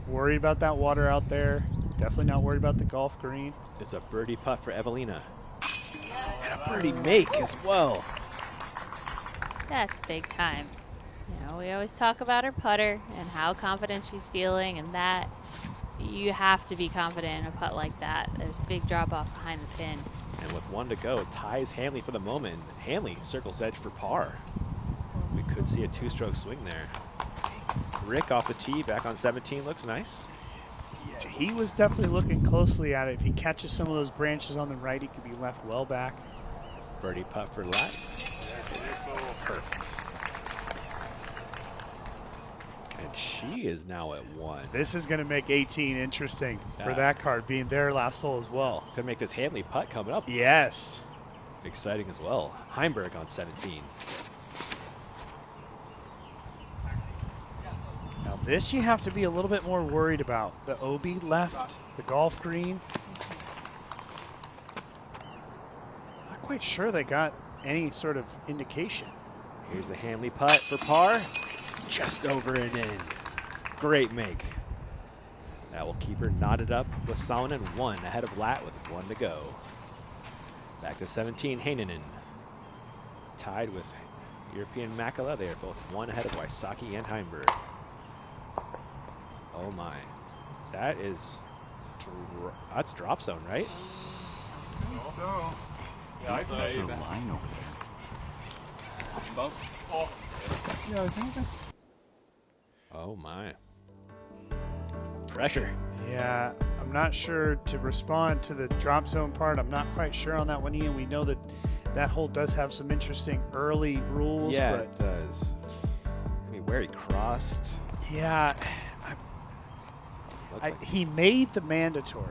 worried about that water out there. Definitely not worried about the golf green. It's a birdie putt for Evelina. And a birdie make as well. That's big time. You know, we always talk about her putter and how confident she's feeling, and that you have to be confident in a putt like that. There's a big drop off behind the pin. And with 1 to go, it ties Hanley for the moment. Hanley circles edge for par. We could see a 2-stroke swing there. Rick off the tee, back on 17, looks nice. Yeah, he was definitely looking closely at it. If he catches some of those branches on the right, he could be left well back. Birdie putt for Lat. It's perfect. And she is now at 1. This is going to make 18 interesting for that card being their last hole as well. It's going to make this Hanley putt coming up. Yes. Exciting as well. Heimberg on 17. Now this you have to be a little bit more worried about. The OB left, the golf green. Not quite sure they got any sort of indication. Here's the Hanley putt for par. Just over and in. Great make. That will keep her knotted up with Salonen, 1 ahead of Lat with 1 to go. Back to 17, Heinonen. Tied with European Makela. They are both 1 ahead of Wysocki and Heimberg. Oh my. That is, that's drop zone, right? So, yeah, I'd say that. Line over there. Oh. Yeah, I think that's... Oh my. Pressure. Yeah, I'm not sure to respond to the drop zone part. I'm not quite sure on that one, Ian. We know that that hole does have some interesting early rules. Yeah, but it does. I mean, where he crossed. Yeah, Like he made the mandatory.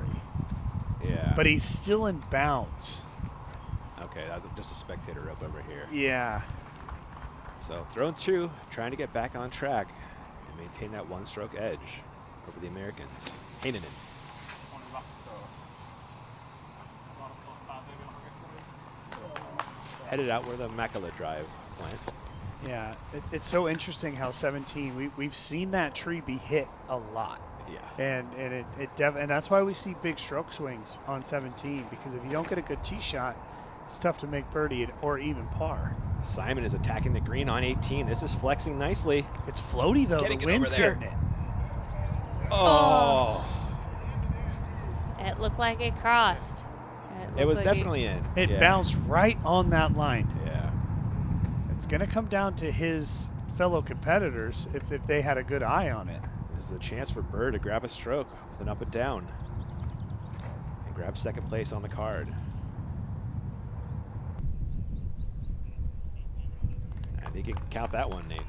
Yeah. But he's still in bounds. Okay, that's just a spectator rope over here. Yeah. So thrown 2, trying to get back on track and maintain that 1-stroke edge over the Americans. Heinonen. Headed out where the Makela drive went. Yeah, it's so interesting how 17, we've seen that tree be hit a lot. Yeah. And that's why we see big stroke swings on 17, because if you don't get a good tee shot, it's tough to make birdie or even par. Simon is attacking the green on 18. This is flexing nicely. It's floaty though. Getting the it wind's over there. getting it. Oh. It looked like it crossed. It was definitely in. It bounced right on that line. Yeah. It's going to come down to his fellow competitors if they had a good eye on it. This is a chance for Bird to grab a stroke with an up and down and grab second place on the card. I think you can count that one, Nate.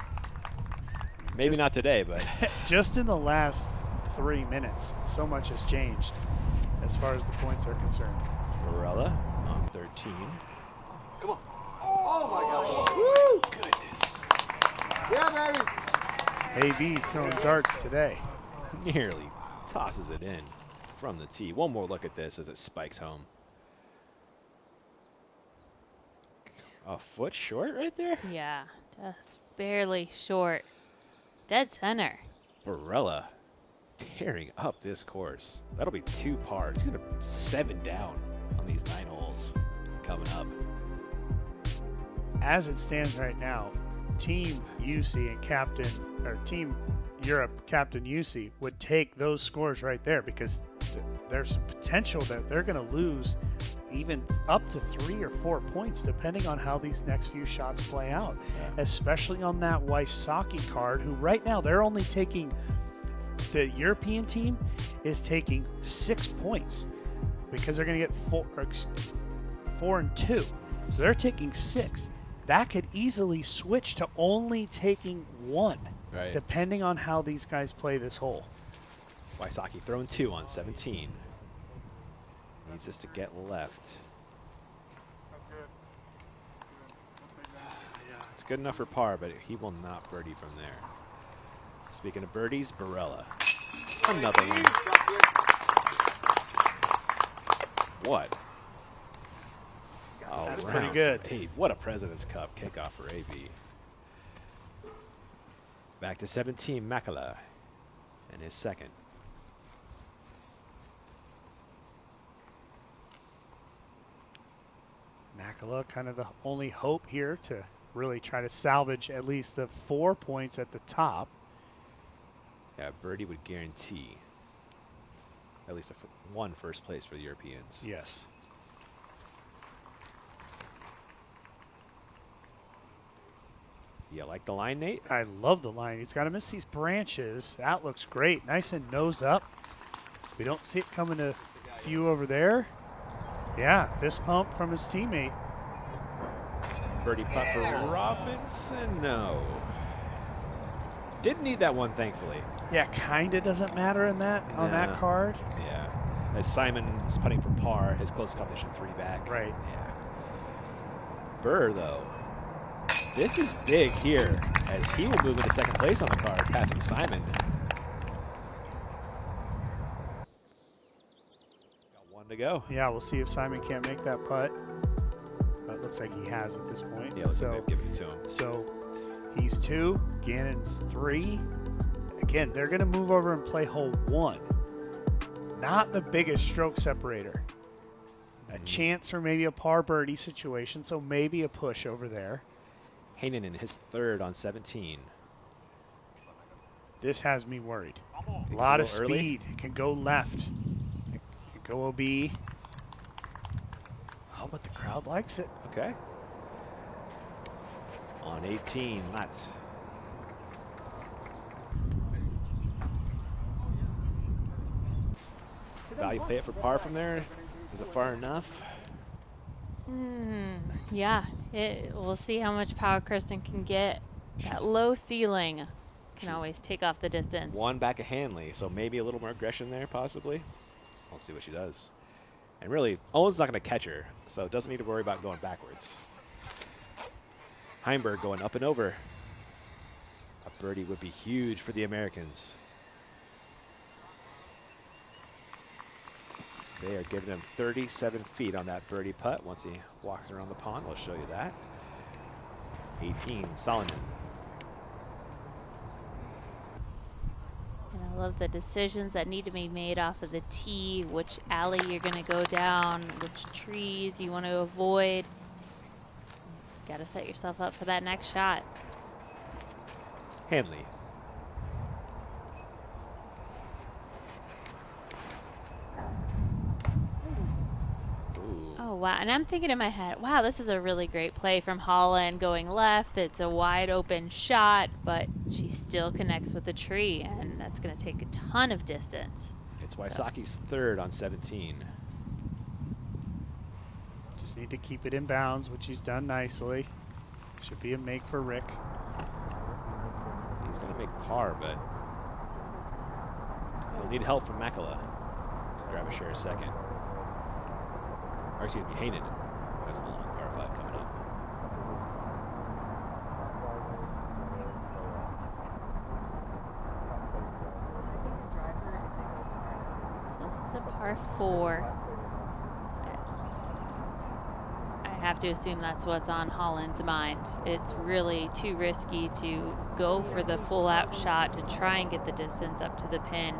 Maybe not today, but just in the last 3 minutes, so much has changed as far as the points are concerned. Varela on 13. Come on. Oh my God. Woo! Goodness. Yeah, baby. AB's throwing darts today. Nearly tosses it in from the tee. One more look at this as it spikes home. A foot short right there? Yeah, just barely short. Dead center. Varela tearing up this course. That'll be 2 pars. He's going to 7 down on these 9 holes coming up. As it stands right now, Team UC and Team Europe Captain UC would take those scores right there, because there's potential that they're going to lose even up to 3 or 4 points depending on how these next few shots play out, especially on that Wysocki card, who right now they're only taking, the European team is taking 6 points because they're going to get 4 and 2. So they're taking 6. That could easily switch to only taking 1, right, depending on how these guys play this hole. Wysocki throwing 2 on 17. Needs this to get left. It's good enough for par, but he will not birdie from there. Speaking of birdies, Barella. Another one. What? That's pretty good. Hey, what a President's Cup kickoff for AB. Back to 17, Makela, and his second. Makela, kind of the only hope here to really try to salvage at least the 4 points at the top. Yeah, birdie would guarantee at least one first place for the Europeans. Yes. You like the line, Nate? I love the line. He's got to miss these branches. That looks great. Nice and nose up. We don't see it coming to view over there. Yeah, fist pump from his teammate. Birdie putt for Robinson. No. Didn't need that one, thankfully. Yeah, kind of doesn't matter in that on that card. Yeah. As Simon is putting for par, his closest competition 3 back. Right. Yeah. Burr, though. This is big here, as he will move into second place on the card, passing Simon. Got 1 to go. Yeah, we'll see if Simon can't make that putt. It looks like he has at this point. Yeah, looks like they've given it to him. So he's 2, Gannon's 3. Again, they're going to move over and play hole 1. not the biggest stroke separator. A chance for maybe a par birdie situation, so maybe a push over there. Hanen in his third on 17. This has me worried. A It's lot a of little early. speed. It can go left. It can go OB. Oh, but the crowd likes it. Okay. On 18, Matt. Value play it for par from there. Is it far enough? Yeah, we'll see how much power Kristen can get. That low ceiling can always take off the distance. One back of Hanley, so maybe a little more aggression there, possibly. We'll see what she does. And really, Owen's not going to catch her, so doesn't need to worry about going backwards. Heimberg going up and over. A birdie would be huge for the Americans. They are giving him 37 feet on that birdie putt once he walks around the pond. We'll show you that. 18, Solomon. And I love the decisions that need to be made off of the tee, which alley you're going to go down, which trees you want to avoid. Got to set yourself up for that next shot. Hanley. Oh, wow. And I'm thinking in my head, wow, this is a really great play from Holland going left. It's a wide open shot, but she still connects with the tree, and that's going to take a ton of distance. It's Wysocki's third on 17. Just need to keep it in bounds, which he's done nicely. Should be a make for Rick. He's going to make par, but he'll need help from Makela to grab a share second. Or excuse me, Hanen. That's the long par putt coming up. So this is a par 4. I have to assume that's what's on Holland's mind. It's really too risky to go for the full out shot to try and get the distance up to the pin.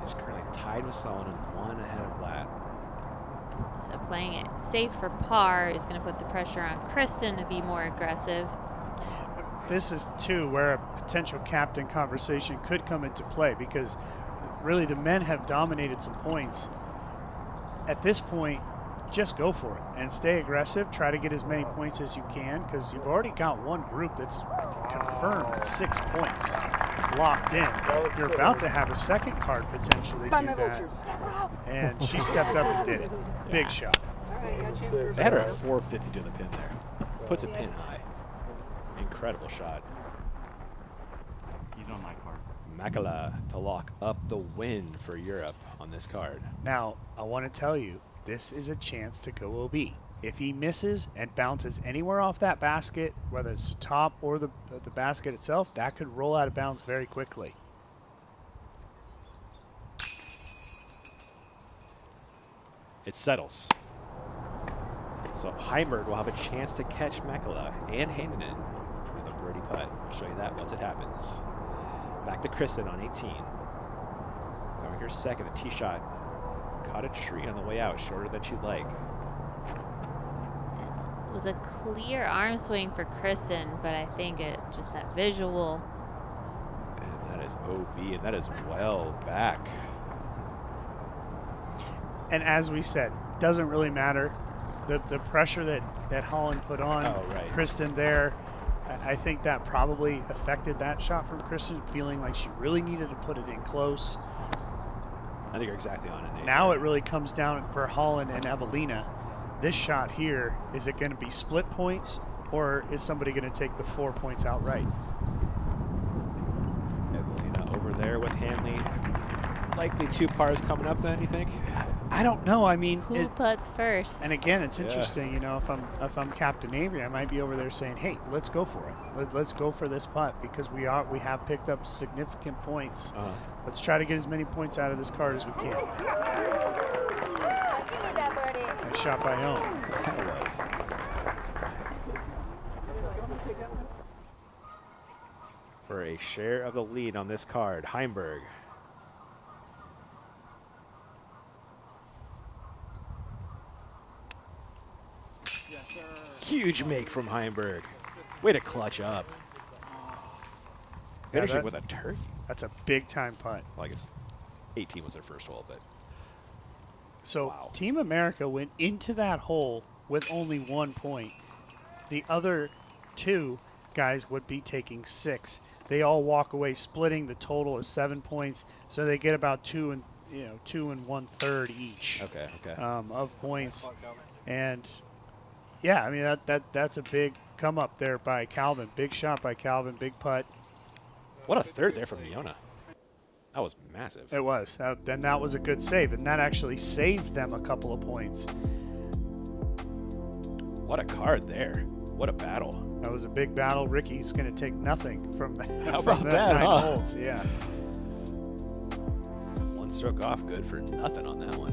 She's currently tied with Solomon, one ahead of Lat. So playing it safe for par is going to put the pressure on Kristen to be more aggressive. This is, too, where a potential captain conversation could come into play, because really the men have dominated some points. At this point, just go for it and stay aggressive. Try to get as many points as you can, because you've already got one group that's confirmed 6 points locked in. You're about to have a second card potentially do that. And she stepped up and did it. Big shot. They had her at 450 to the pin there. Puts it pin high. Incredible shot. He's on my card. Makela to lock up the win for Europe on this card. Now, I want to tell you, this is a chance to go OB. If he misses and bounces anywhere off that basket, whether it's the top or the basket itself, that could roll out of bounds very quickly. It settles. So Heimberg will have a chance to catch Makela and Hanen with a birdie putt. I'll show you that once it happens. Back to Kristen on 18. Going her second, a tee shot. Caught a tree on the way out, shorter than she'd like. It was a clear arm swing for Kristen, but I think it just that visual. And that is OB, and that is well back. And as we said, doesn't really matter. The pressure that Holland put on Kristen there, I think that probably affected that shot from Kristen, feeling like she really needed to put it in close. I think you're exactly on it, Nate. Now it really comes down for Holland and Evelina. This shot here, is it going to be split points, or is somebody going to take the 4 points outright? Evelina over there with Hanley. Likely 2 pars coming up then, you think? I don't know. I mean, who putts first? And again, it's interesting. You know, if I'm Captain Avery, I might be over there saying, "Hey, let's go for it. Let's go for this putt because we have picked up significant points. Let's try to get as many points out of this card as we can." Nice shot by Owen. That was. For a share of the lead on this card, Heimberg Huge make from Heimberg. Way to clutch up. Finishing with a turkey. That's a big-time putt. Well, I guess 18 was their first hole, but. So wow. Team America went into that hole with only 1 point. The other 2 guys would be taking 6. They all walk away splitting the total of 7 points, so they get about 2 and 1/3 each. Okay. Of points, and yeah, I mean that's a big come up there by Calvin. Big shot by Calvin. Big putt. What a third there from Iona. That was massive. It was. Then that was a good save, and that actually saved them a couple of points. What a card there. What a battle. That was a big battle. Ricky's going to take nothing from that. How about that, 9 huh? holes. Yeah. 1 stroke off, good for nothing on that one.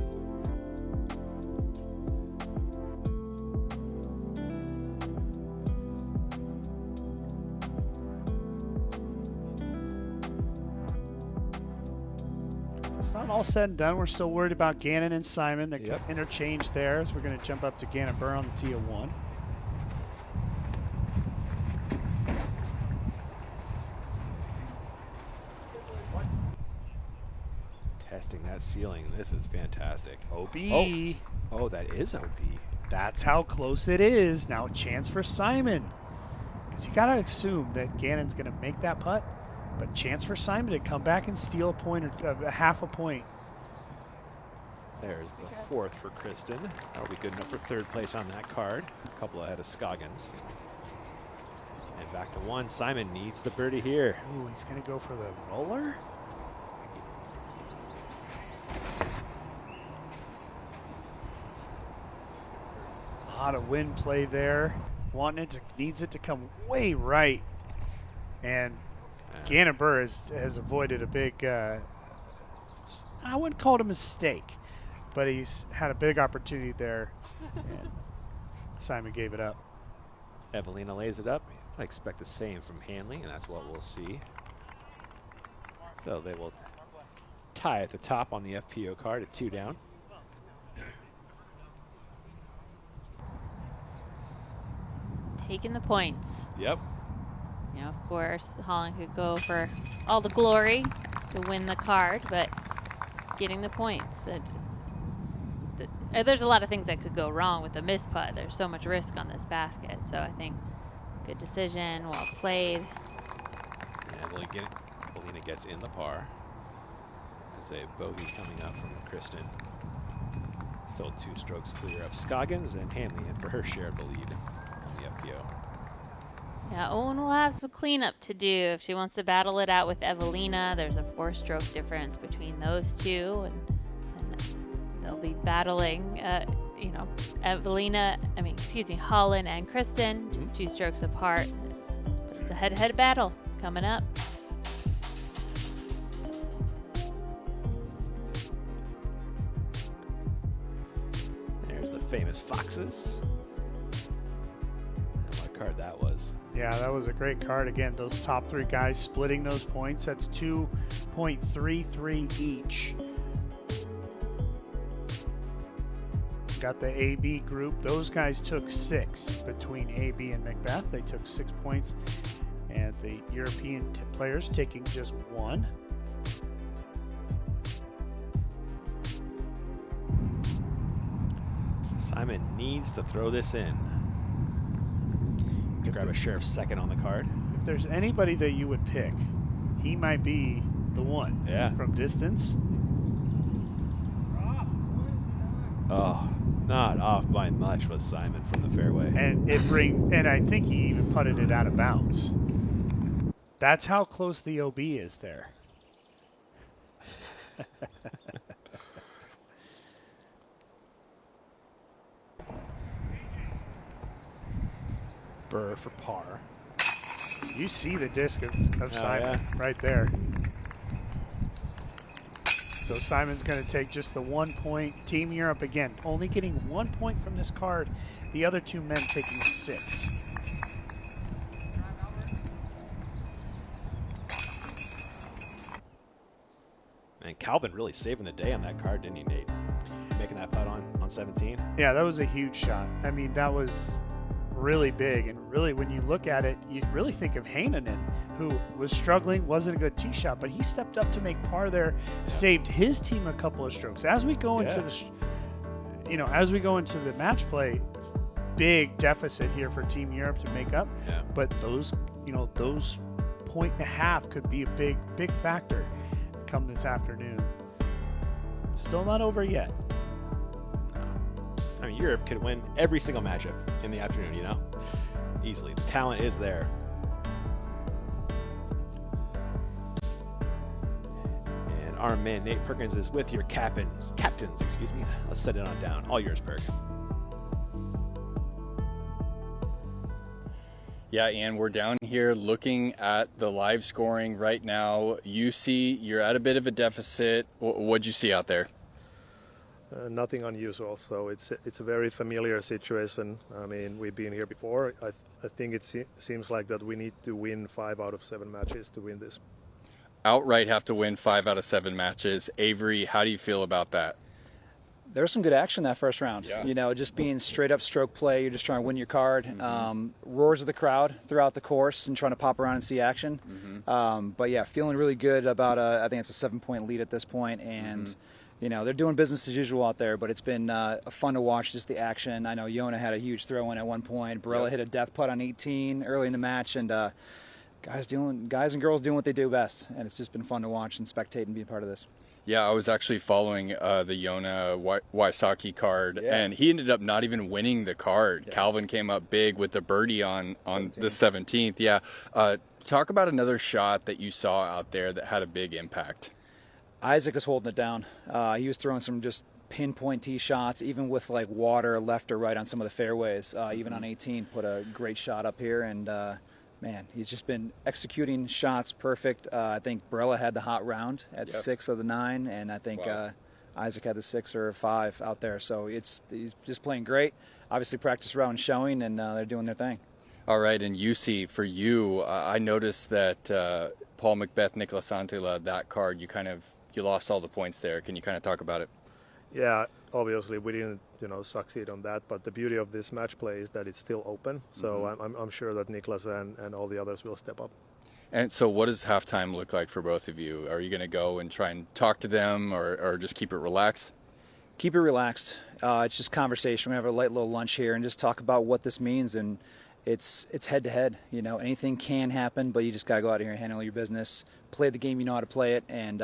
It's not all said and done. We're still worried about Gannon and Simon. They Yep. interchange there, so we're going to jump up to Gannon Burr on the tee of 1. Testing that ceiling. This is fantastic. OB. Oh, that is OB. That's how close it is. Now a chance for Simon. Because you got to assume that Gannon's going to make that putt, but chance for Simon to come back and steal a point or half a point. There's the 4th for Kristen. That'll be good enough for 3rd place on that card. A couple ahead of Scoggins. And back to 1. Simon needs the birdie here. Ooh, he's going to go for the roller? A lot of wind play there. Needs it to come way right. And Gannon Burr has avoided a big, I wouldn't call it a mistake, but he's had a big opportunity there. And Simon gave it up. Evelina lays it up. I expect the same from Hanley, and that's what we'll see. So they will tie at the top on the FPO card at 2 down. Taking the points. Yep. You know, of course, Holland could go for all the glory to win the card, but getting the points. There's a lot of things that could go wrong with the miss putt. There's so much risk on this basket. So I think good decision, well played. And Evelina gets in the par. There's a bogey coming up from Kristen. Still 2 strokes clear of Scoggins, and Hanley in for her share of the lead on the FPO. Yeah, Owen will have some cleanup to do if she wants to battle it out with Evelina. There's a 4-stroke difference between those 2, and they'll be battling, Holland and Kristen, just 2 strokes apart. But it's a head-to-head battle coming up. There's the famous Foxes. And what card that was. Yeah, that was a great card. Again, those top 3 guys splitting those points. That's 2.33 each. Got the AB group. Those guys took 6 between AB and Macbeth. They took 6 points. And the European players taking just 1. Simon needs to throw this in. Grab a share of 2nd on the card. If there's anybody that you would pick, he might be the one. Yeah. From distance. Oh, not off by much with Simon from the fairway. And I think he even putted it out of bounds. That's how close the OB is there. Burr for par. You see the disc of Simon right there. So Simon's going to take just the 1 point. Team Europe, again, only getting 1 point from this card. The other 2 men taking 6. And Calvin really saving the day on that card, didn't he, Nate? Making that putt on 17. Yeah, that was a huge shot. I mean, that was really big. And really, when you look at it, you really think of Heinonen, who was struggling, wasn't a good tee shot, but he stepped up to make par there, saved his team a couple of strokes. As we go into the, as we go into the match play, big deficit here for Team Europe to make up. Yeah. But those 1.5 could be a big factor come this afternoon. Still not over yet. I mean, Europe could win every single matchup in the afternoon, easily. The talent is there. And our man Nate Perkins is with your captains. Let's set it on down. All yours, Perk. Yeah, and we're down here looking at the live scoring right now. UC, you're at a bit of a deficit. What'd you see out there? Nothing unusual, so it's a very familiar situation. I mean, we've been here before. I think it seems like that we need to win 5 out of 7 matches to win this. Outright have to win 5 out of 7 matches. Avery, how do you feel about that? There was some good action that first round. Yeah. Just being straight up stroke play. You're just trying to win your card. Roars of the crowd throughout the course and trying to pop around and see action. But yeah, feeling really good about I think it's a 7-point lead at this point, and they're doing business as usual out there. But it's been fun to watch just the action. I know Yona had a huge throw in at one point. Barella hit a death putt on 18 early in the match, and guys and girls doing what they do best. And it's just been fun to watch and spectate and be a part of this. Yeah, I was actually following the Yona Waisaki card, and he ended up not even winning the card. Yeah. Calvin came up big with the birdie on the 17th. Yeah. Talk about another shot that you saw out there that had a big impact. Isaac was holding it down. He was throwing some just pinpoint tee shots, even with like water left or right on some of the fairways. Even on 18, put a great shot up here, and man, he's just been executing shots perfect. I think Barella had the hot round at 6 of the 9, and I think Isaac had the 6 or 5 out there. So he's just playing great. Obviously, practice round showing, and they're doing their thing. All right, and UC, for you, I noticed that Paul Macbeth, Nicolas Antila, that card, you lost all the points there. Can you kind of talk about it? Yeah, obviously we didn't succeed on that, but the beauty of this match play is that it's still open, so I'm sure that Niklas and all the others will step up. And so what does halftime look like for both of you? Are you going to go and try and talk to them, or just keep it relaxed? Keep it relaxed. It's just conversation. We have a light little lunch here and just talk about what this means, and it's head to head. Anything can happen, but you just got to go out here and handle your business, play the game you know how to play it, and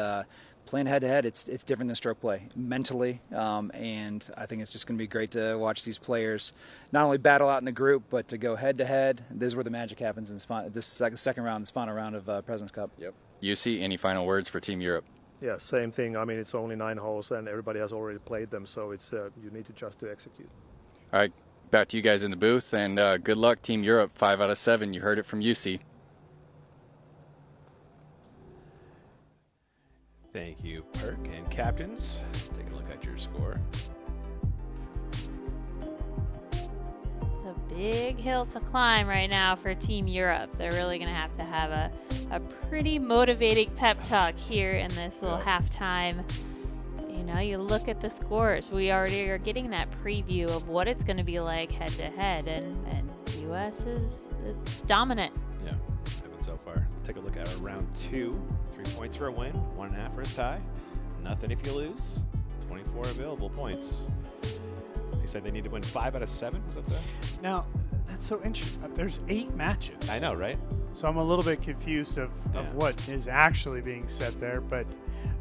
playing head-to-head, it's different than stroke play mentally, and I think it's just going to be great to watch these players not only battle out in the group, but to go head-to-head. This is where the magic happens in this second round, this final round of President's Cup. Yep. UC, any final words for Team Europe? Yeah, same thing. I mean, it's only 9 holes, and everybody has already played them, so it's you need to just to execute. All right, back to you guys in the booth, and good luck, Team Europe. 5 out of 7. You heard it from UC. Thank you, Perk and captains. Take a look at your score. It's a big hill to climb right now for Team Europe. They're really going to have a pretty motivating pep talk here in this little halftime. You look at the scores. We already are getting that preview of what it's going to be like head to head, and U.S. is dominant. Yeah, haven't so far. Let's take a look at our round 2. 3 points for a win, 1.5 for a tie. Nothing if you lose. 24 available points. They said they need to win 5 out of 7. Was that the? Now, that's so interesting. There's 8 matches. I know, right? So I'm a little bit confused of what is actually being said there. But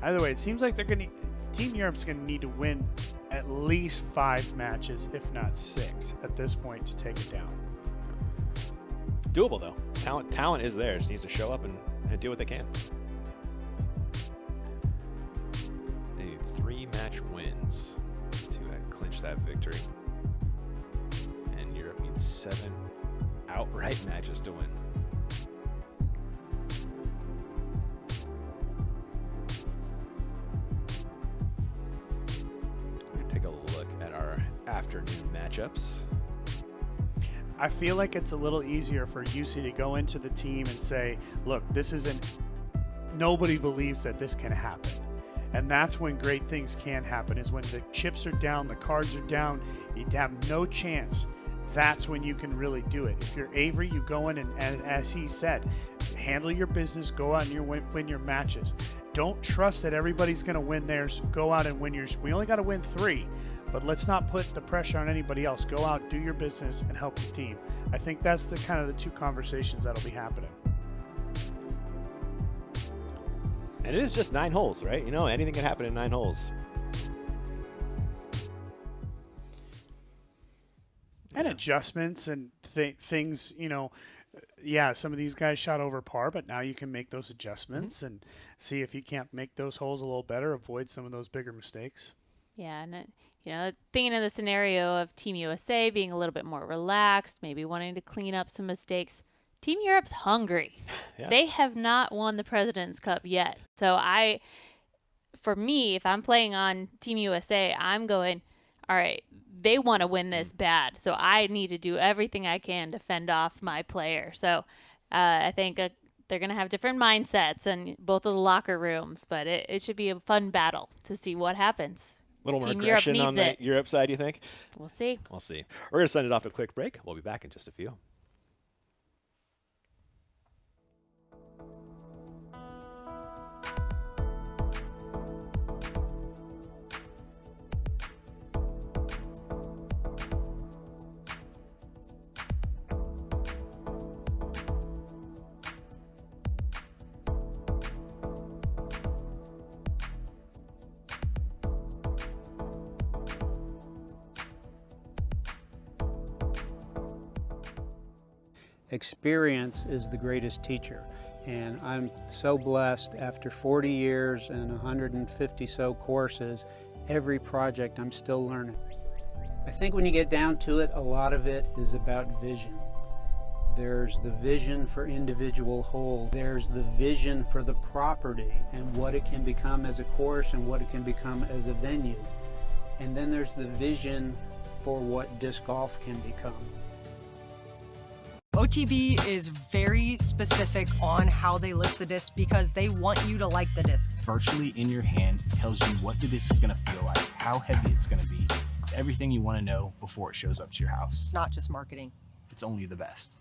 either way, it seems like Team Europe's going to need to win at least 5 matches, if not 6, at this point to take it down. Doable though. Talent is there. Just needs to show up and do what they can. They need 3 match wins to clinch that victory. And Europe needs 7 outright matches to win. Take a look at our afternoon matchups. I feel like it's a little easier for UC to go into the team and say, look, nobody believes that this can happen. And that's when great things can happen, is when the chips are down, the cards are down, you have no chance that's when you can really do it. If you're Avery, you go in and as he said, handle your business, go out and win your matches. Don't trust that everybody's going to win theirs. Go out and win yours. We only got to win 3, but let's not put the pressure on anybody else. Go out, do your business, and help your team. I think that's the kind of the 2 conversations that'll be happening. And it is just 9 holes, right? You know, anything can happen in 9 holes. And adjustments and things, you know, yeah, some of these guys shot over par, but now you can make those adjustments and see if you can't make those holes a little better, avoid some of those bigger mistakes. Yeah, and you know, thinking of the scenario of Team USA being a little bit more relaxed, maybe wanting to clean up some mistakes. Team Europe's hungry. Yeah. They have not won the President's Cup yet. So for me, if I'm playing on Team USA, I'm going, all right, they want to win this bad. So I need to do everything I can to fend off my player. So I think they're going to have different mindsets in both of the locker rooms, but it should be a fun battle to see what happens. A little more Team aggression Europe on needs the it. Europe side, you think? We'll see. We'll see. We're going to send it off to a quick break. We'll be back in just a few. Experience is the greatest teacher, and I'm so blessed after 40 years and 150 so courses, every project I'm still learning. I think when you get down to it, a lot of it is about vision. There's the vision for individual holes, there's the vision for the property and what it can become as a course and what it can become as a venue, and then there's the vision for what disc golf can become. OTB is very specific on how they list the disc because they want you to like the disc. Virtually in your hand tells you what the disc is going to feel like, how heavy it's going to be. It's everything you want to know before it shows up to your house. Not just marketing. It's only the best.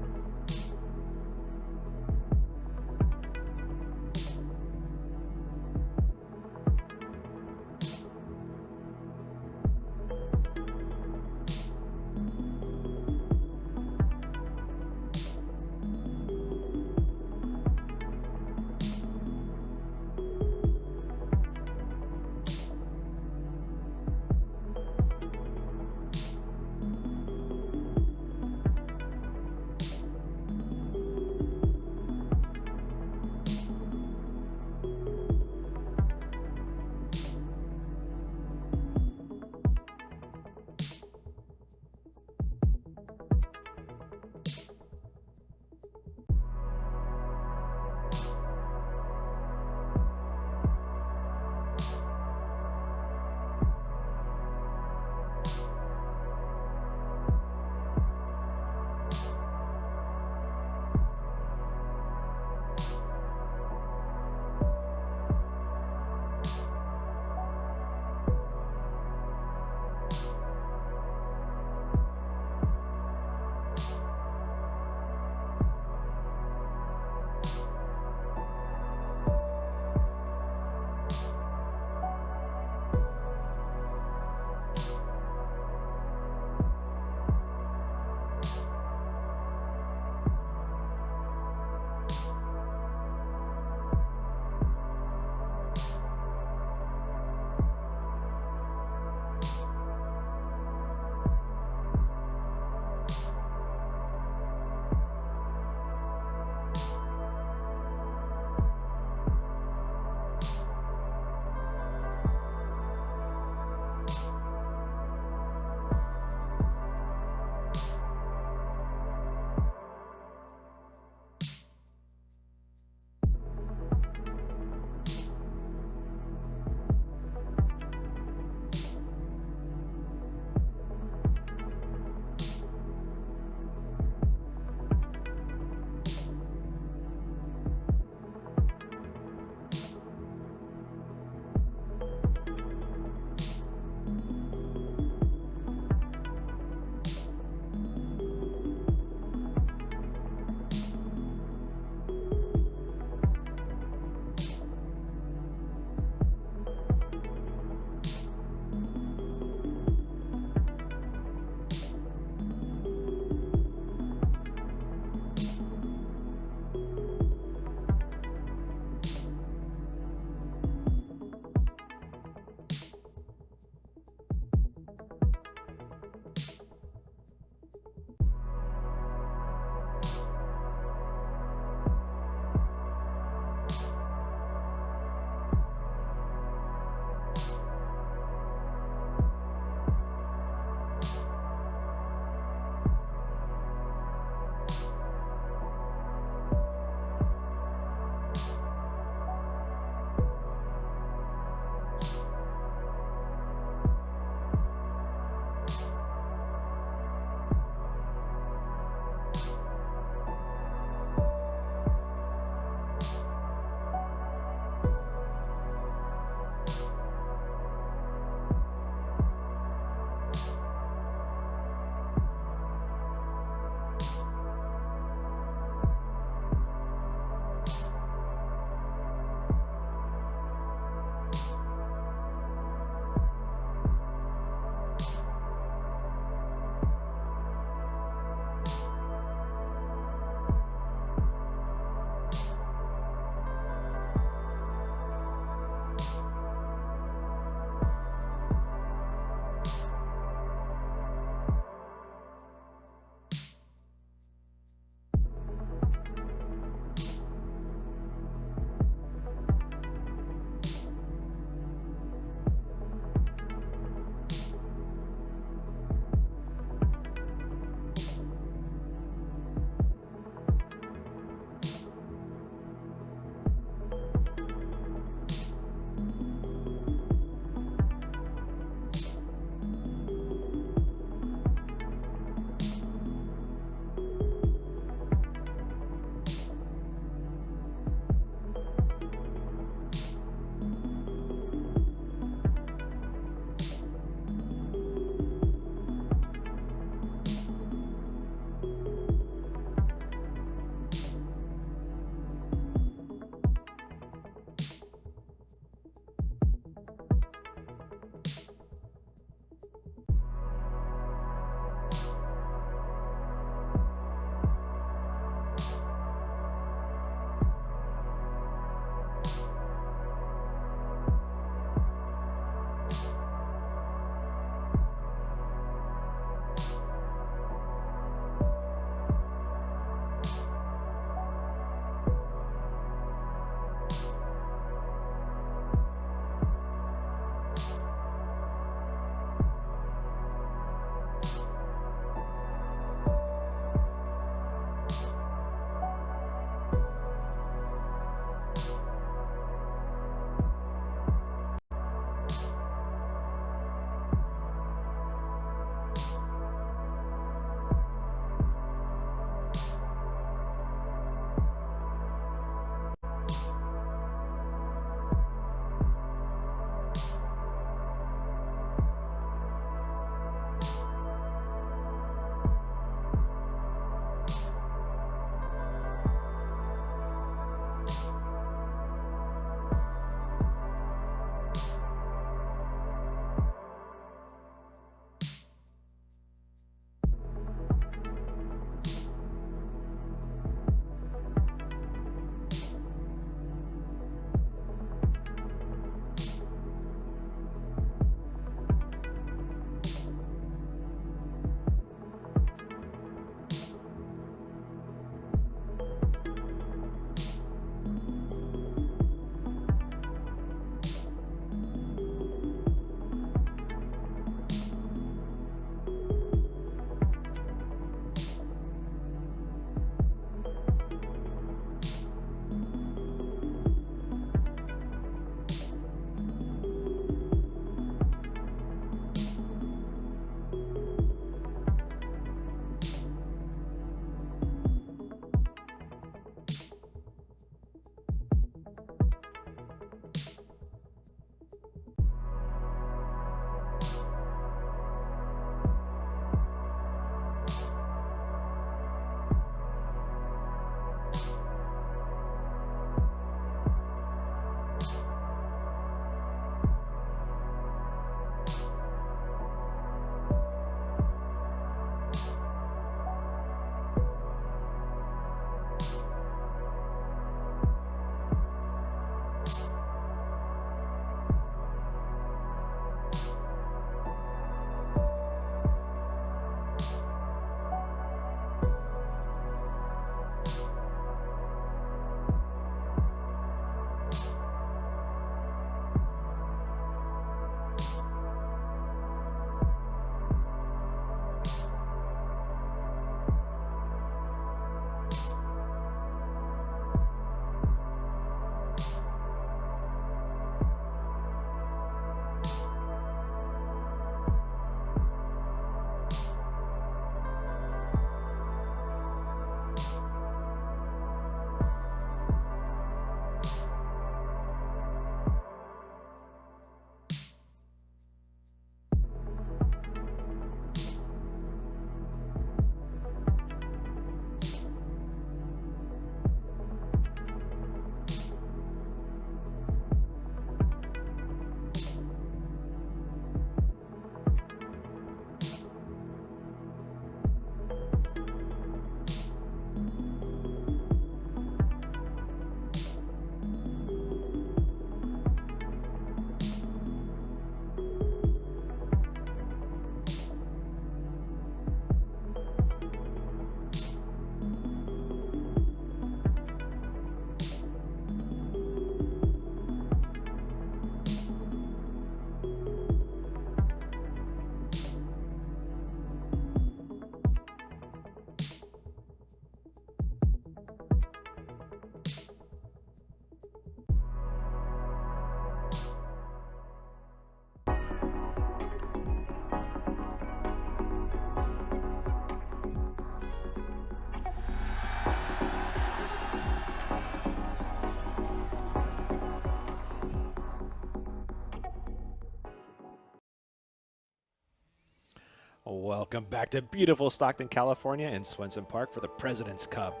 Welcome back to beautiful Stockton, California and Swenson Park for the President's Cup.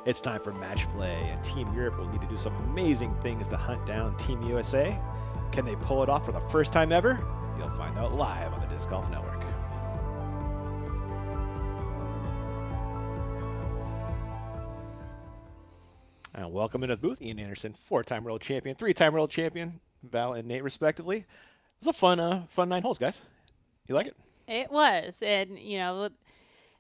It's time for match play, and Team Europe will need to do some amazing things to hunt down Team USA. Can they pull it off for the first time ever? You'll find out live on the Disc Golf Network. And welcome into the booth, Ian Anderson, 4-time world champion, 3-time world champion, Val and Nate respectively. It was a fun 9 holes, guys. You like it? It was. And, you know,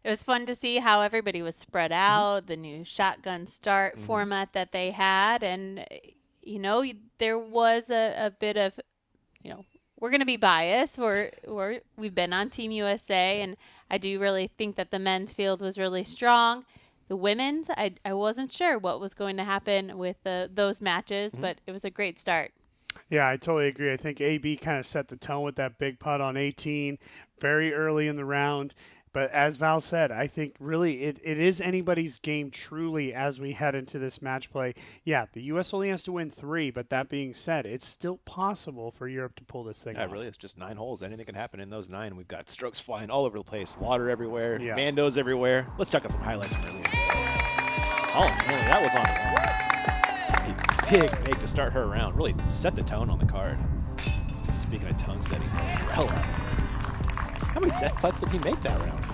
it was fun to see how everybody was spread out, the new shotgun start format that they had. And, you know, there was a bit of, you know, we're going to be biased. We've been on Team USA, and I do really think that the men's field was really strong. The women's, I wasn't sure what was going to happen with those matches, but it was a great start. Yeah, I totally agree. I think AB kind of set the tone with that big putt on 18 very early in the round. But as Val said, I think really it is anybody's game truly as we head into this match play. Yeah, the U.S. only has to win 3, but that being said, it's still possible for Europe to pull this thing off. Yeah, really, it's just 9 holes. Anything can happen in those 9. We've got strokes flying all over the place, water everywhere, Mandos everywhere. Let's check out some highlights from earlier. Oh, man, that was on a big make to start her round. Really set the tone on the card. Speaking of tone setting, how many death putts did he make that round?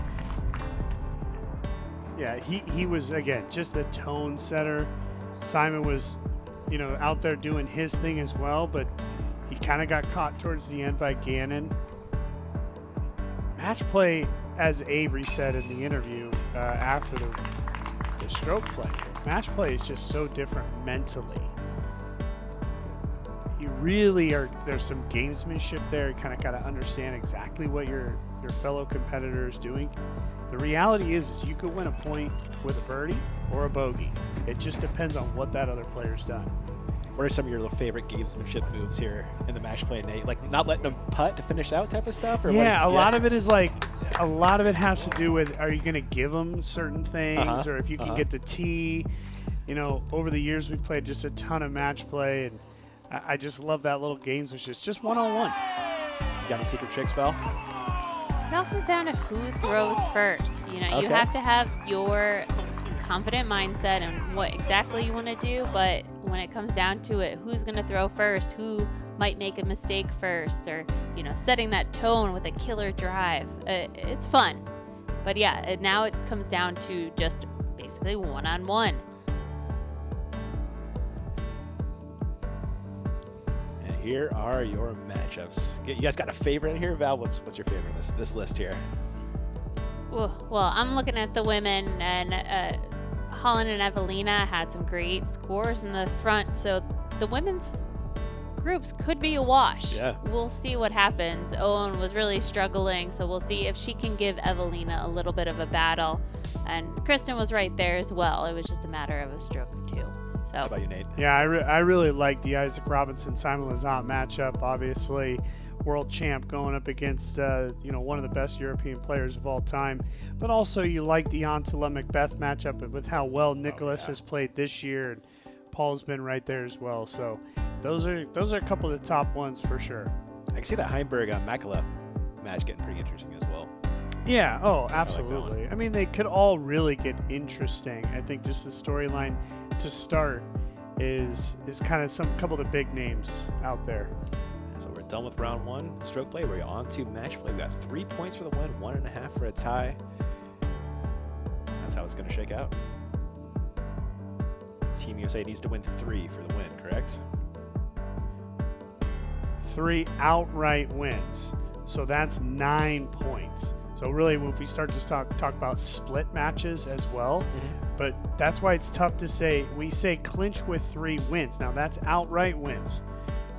Yeah, he was, again, just the tone setter. Simon was, you know, out there doing his thing as well, but he kind of got caught towards the end by Gannon. Match play, as Avery said in the interview after the stroke play, match play is just so different mentally. You really are, there's some gamesmanship there. You kind of got to understand exactly what your fellow competitor is doing. The reality is you could win a point with a birdie or a bogey. It just depends on what that other player's done. What are some of your favorite gamesmanship moves here in the match play, Nate? Like not letting them putt to finish out type of stuff? Or yeah, a lot of it is like, a lot of it has to do with, are you going to give them certain things, or if you can get the tee. You know, over the years we've played just a ton of match play, and I just love that little games, which is just one-on-one. Got any secret tricks, Val? It all comes down to who throws first. You know, you have to have your confident mindset and what exactly you want to do, but when it comes down to it, who's going to throw first, who might make a mistake first, or, you know, setting that tone with a killer drive. It's fun. But yeah, now it comes down to just basically one-on-one. Here are your matchups. You guys got a favorite in here? Val, what's your favorite in this list here? Well, I'm looking at the women, and Holland and Evelina had some great scores in the front, so the women's groups could be a wash. Yeah. We'll see what happens. Owen was really struggling, so we'll see if she can give Evelina a little bit of a battle. And Kristen was right there as well. It was just a matter of a stroke or two. So. How about you, Nate? Yeah, I really like the Isaac Robinson-Simon Lazat matchup. Obviously, world champ going up against you know, one of the best European players of all time. But also you like the Antela Macbeth matchup with how well Nicholas has played this year, and Paul's been right there as well. So those are a couple of the top ones for sure. I can see that Heimberg-Makela match getting pretty interesting as well. Yeah, oh, absolutely. I mean, they could all really get interesting. I think just the storyline to start is kind of couple of the big names out there. So we're done with round 1 stroke play. We're on to match play. We got 3 points for the win, 1.5 for a tie. That's how it's going to shake out. Team USA needs to win 3 for the win, correct? 3 outright wins. So that's 9 points. So really, if we start to talk about split matches as well, but that's why it's tough to say. We say clinch with 3 wins. Now that's outright wins.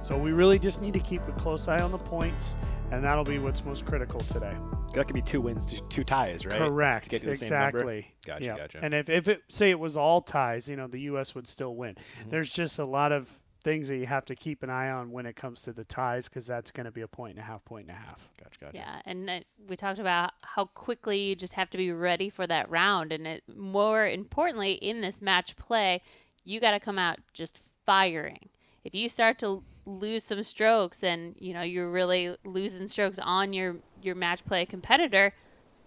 So we really just need to keep a close eye on the points, and that'll be what's most critical today. That could be 2 wins, 2 ties, right? Correct. To get to the exactly. Same number? Gotcha, yeah. gotcha. And if it say it was all ties, you know, the U.S. would still win. There's just a lot of things that you have to keep an eye on when it comes to the ties, because that's going to be a point and a half. Gotcha. Yeah, and we talked about how quickly you just have to be ready for that round, and more importantly, in this match play, you got to come out just firing. If you start to lose some strokes and, you know, you're really losing strokes on your match play competitor,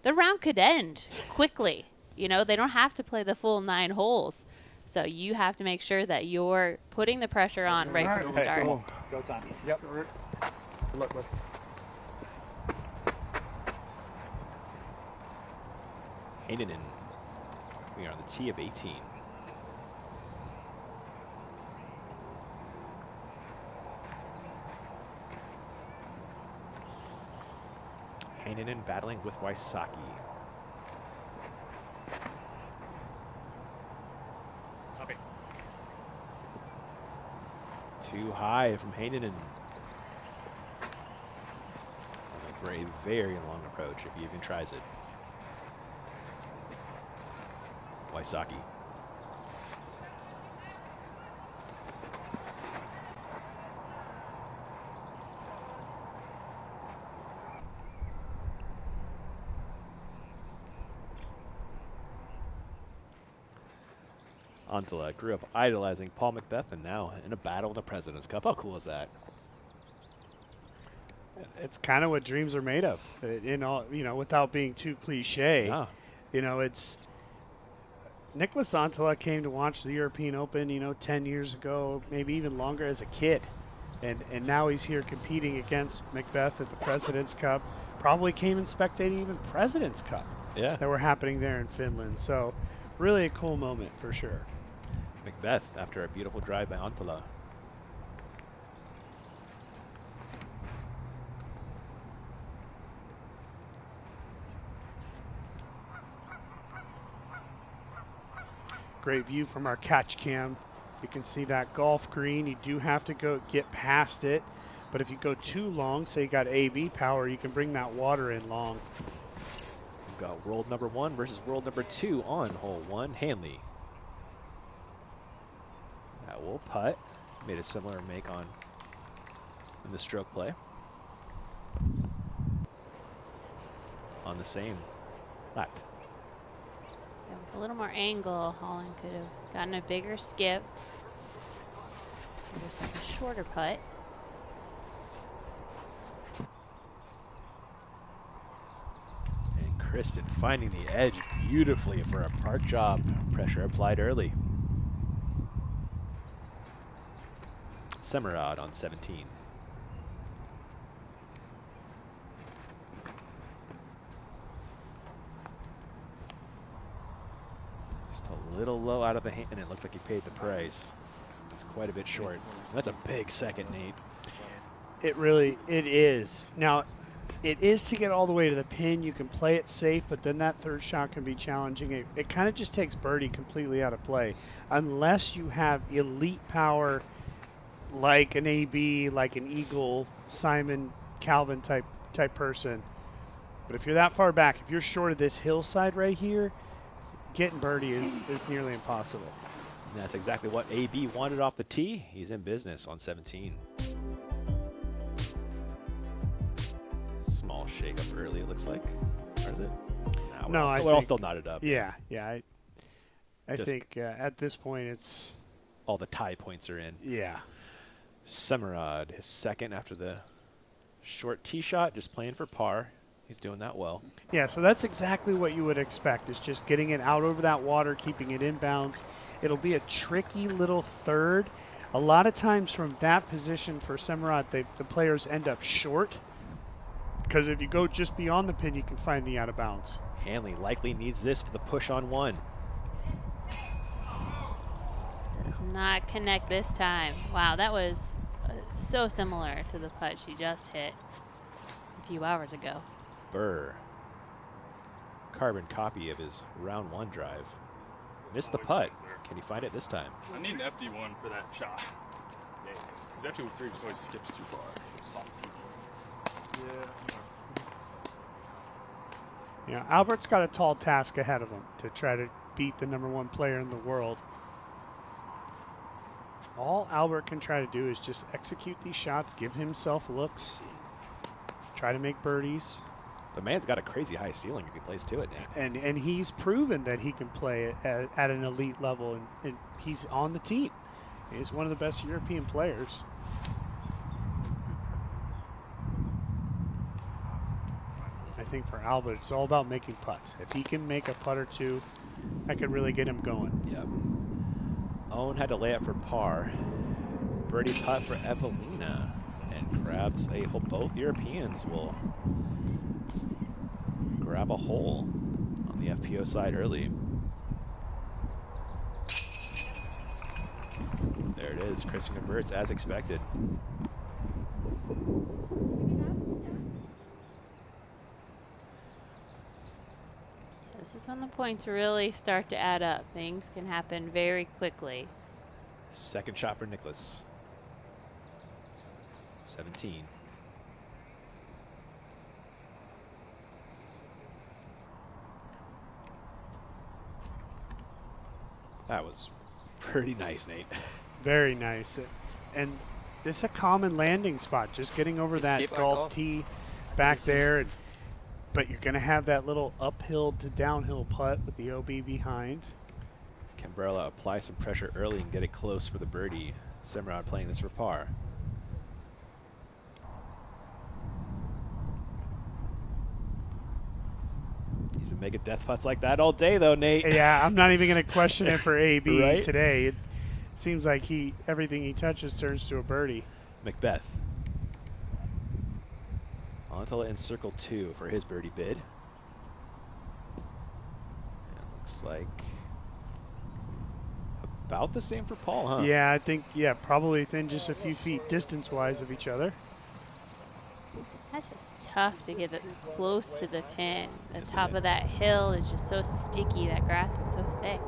the round could end quickly. You know, they don't have to play the full 9 holes. So you have to make sure that you're putting the pressure on right from the start. Go time. Yep. Look. Hayden, we are on the tee of 18. Heinonen battling with Wysocki. Okay. Too high from Heinonen. For a very long approach, if he even tries it. Wysocki. Antala grew up idolizing Paul Macbeth and now in a battle in the President's Cup. How cool is that? It's kind of what dreams are made of, in all, you know, without being too cliche. Yeah. You know, it's Nicholas Antala came to watch the European Open, you know, 10 years ago, maybe even longer as a kid. And now he's here competing against Macbeth at the President's Cup. Probably came and spectated even President's Cup that were happening there in Finland. So really a cool moment for sure. Macbeth after a beautiful drive by Antala. Great view from our catch cam. You can see that golf green. You do have to go get past it. But if you go too long, say you got AB power, you can bring that water in long. We've got world number 1 versus world number 2 on hole 1. Hanley. That will putt. Made a similar make on in the stroke play. On the same lap. Yeah, with a little more angle, Holland could have gotten a bigger skip. There's like a shorter putt. And Kristen finding the edge beautifully for a park job. Pressure applied early. Semerad on 17. Just a little low out of the hand, and it looks like he paid the price. It's quite a bit short. That's a big second, Nate. It is. Now, it is to get all the way to the pin. You can play it safe, but then that third shot can be challenging. It kind of just takes birdie completely out of play. Unless you have elite power like an AB, like an Eagle, Simon, Calvin type person. But if you're that far back, if you're short of this hillside right here, getting birdie is nearly impossible. And that's exactly what AB wanted off the tee. He's in business on 17. Small shake up early, it looks like. Or is it? No, we're all still knotted up. Yeah. I think at this point it's... all the tie points are in. Yeah. Semerad, his second after the short tee shot, just playing for par. He's doing that well. Yeah, so that's exactly what you would expect, is just getting it out over that water, keeping it inbounds. It'll be a tricky little third. A lot of times from that position for Semerad, the players end up short, because if you go just beyond the pin, you can find the out of bounds. Hanley likely needs this for the push on 1. Does not connect this time. Wow, that was so similar to the putt she just hit a few hours ago. Burr. Carbon copy of his round 1 drive. Missed the putt. Can he find it this time? I need an FD1 for that shot. Because FD3 just always skips too far. Yeah, Albert's got a tall task ahead of him to try to beat the #1 player in the world. All Albert can try to do is just execute these shots, give himself looks, try to make birdies. The man's got a crazy high ceiling if he plays to it now. And he's proven that he can play at an elite level, and he's on the team. He's one of the best European players. I think for Albert, it's all about making putts. If he can make a putt or two, that could really get him going. Yep. Owen had to lay up for par. Birdie putt for Evelina and grabs a hole. Both Europeans will grab a hole on the FPO side early. There it is. Christian converts as expected. This is when the points really start to add up. Things can happen very quickly. Second shot for Nicholas. 17. That was pretty nice, Nate. Very nice. And this is a common landing spot, just getting over that golf tee back there. But you're going to have that little uphill to downhill putt with the OB behind. Cambrella apply some pressure early and get it close for the birdie. Semrod playing this for par. He's been making death putts like that all day, though, Nate. Yeah, I'm not even going to question it for AB Right? today. It seems like everything he touches turns to a birdie. Macbeth. Antala in circle 2 for his birdie bid. It looks like about the same for Paul, huh? Yeah, I think, probably within just a few feet distance-wise of each other. That's just tough to get it close to the pin. The top of that hill is just so sticky. That grass is so thick.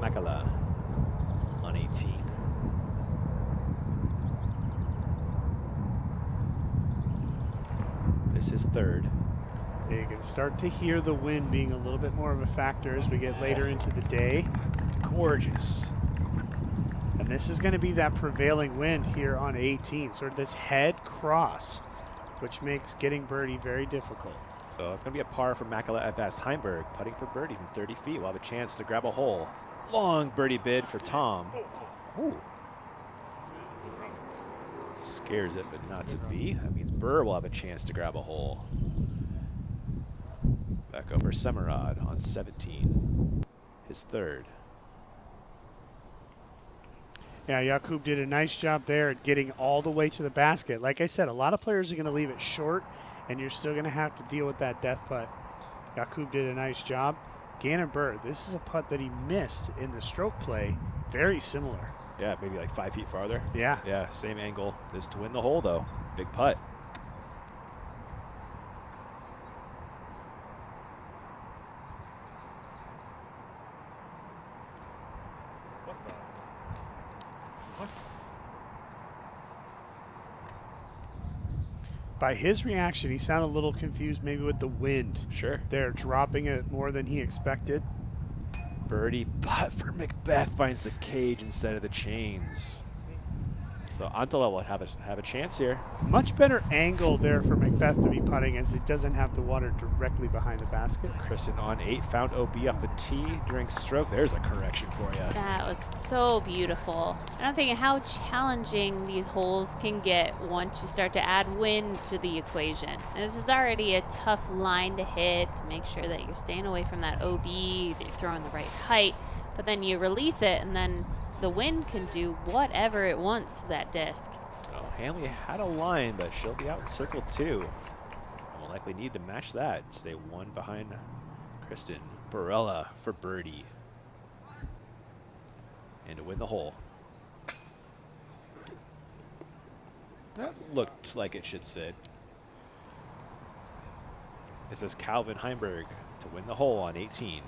Makala on 18. This is third. You can start to hear the wind being a little bit more of a factor as we get later into the day. Gorgeous. And this is going to be that prevailing wind here on 18, sort of this head cross, which makes getting birdie very difficult. So it's going to be a par for Makala at best. Heimberg putting for birdie from 30 feet. We'll have a chance to grab a hole. Long birdie bid for Tom. Ooh. Scares it, but not to be. That means Burr will have a chance to grab a hole. Back over Semerod on 17. His third. Yeah, Jakub did a nice job there at getting all the way to the basket. Like I said, a lot of players are going to leave it short, and you're still going to have to deal with that death putt. Jakub did a nice job. Gannon Burr, this is a putt that he missed in the stroke play. Very similar. Yeah, maybe like 5 feet farther. Yeah. Yeah, same angle. This to win the hole, though. Big putt. By his reaction, he sounded a little confused maybe with the wind. Sure. They're dropping it more than he expected. Birdie putt for Macbeth finds the cage instead of the chains. So Antala will have a chance here. Much better angle there for Macbeth to be putting as it doesn't have the water directly behind the basket. Kristen on 8 found OB off the tee during stroke. There's a correction for you. That was so beautiful. And I'm thinking how challenging these holes can get once you start to add wind to the equation. And this is already a tough line to hit to make sure that you're staying away from that OB, that you're throwing the right height, but then you release it and then the wind can do whatever it wants to that disc. Oh, Hanley had a line, but she'll be out in circle 2. Will likely need to match that and stay one behind Kristen. Barella for birdie. And to win the hole. That looked like it should sit. This is Calvin Heimberg to win the hole on 18.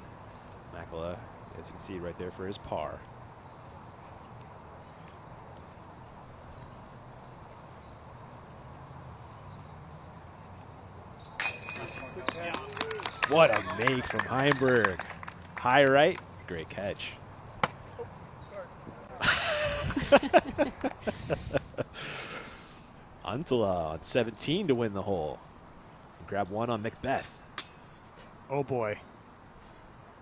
Makala, as you can see right there for his par. What a make from Heimberg. High right, great catch. Antala on 17 to win the hole. And grab one on Macbeth. Oh boy.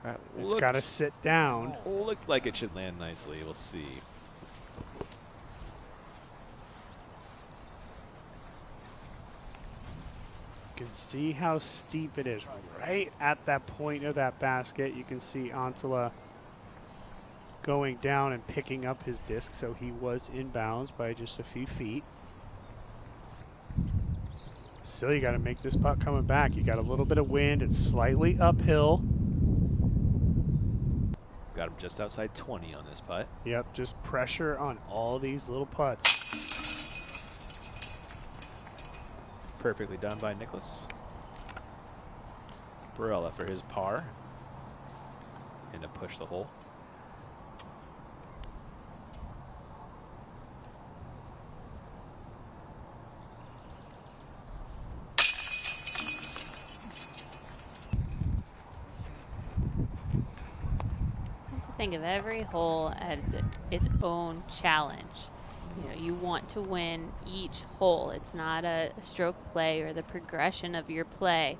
That It's got to sit down. Looked like it should land nicely. We'll see. can see how steep it is. Right at that point of that basket, you can see Antala going down and picking up his disc, so he was in bounds by just a few feet. Still, you got to make this putt coming back. You got a little bit of wind. It's slightly uphill. Got him just outside 20 on this putt. Yep, just pressure on all these little putts. Perfectly done by Nicholas. Barella for his par. And to push the hole. Think of every hole as its own challenge. You know, you want to win each hole. It's not a stroke play or the progression of your play.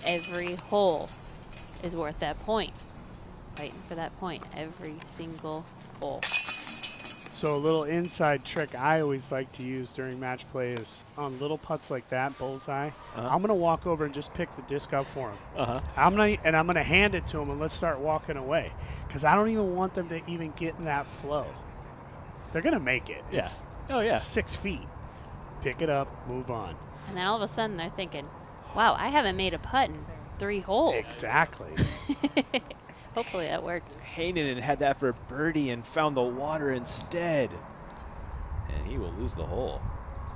Every hole is worth that point. Fighting for that point every single hole. So a little inside trick I always like to use during match play is on little putts like that, bullseye. I'm gonna walk over and just pick the disc up for him. I'm gonna hand it to him and let's start walking away, because I don't even want them to even get in that flow. They're gonna make it. Yeah. It's 6 feet. Pick it up, move on. And then all of a sudden they're thinking, "Wow, I haven't made a putt in 3 holes." Exactly. Hopefully that works. Hainen had that for birdie and found the water instead. And he will lose the hole.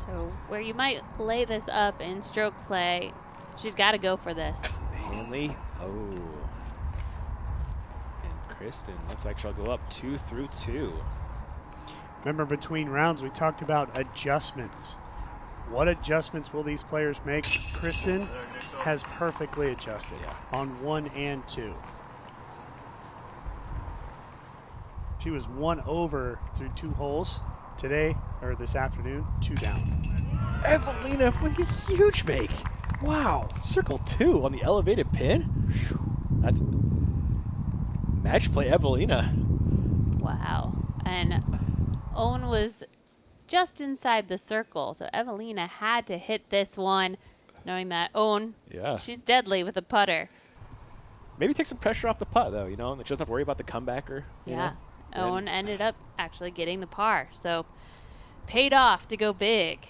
So where you might lay this up in stroke play, she's got to go for this. Hanley. Oh. And Kristen looks like she'll go up 2 through 2. Remember, between rounds, we talked about adjustments. What adjustments will these players make? Kristen has perfectly adjusted on 1 and 2. She was 1 over through 2 holes today, or this afternoon, 2 down. Evelina with a huge make. Wow, circle 2 on the elevated pin. That's match play Evelina. Wow. And Owen was just inside the circle, so Evelina had to hit this one, knowing that Owen, she's deadly with a putter. Maybe take some pressure off the putt, though, you know, she doesn't have to worry about the comeback or, you know. Owen ended up actually getting the par, so paid off to go big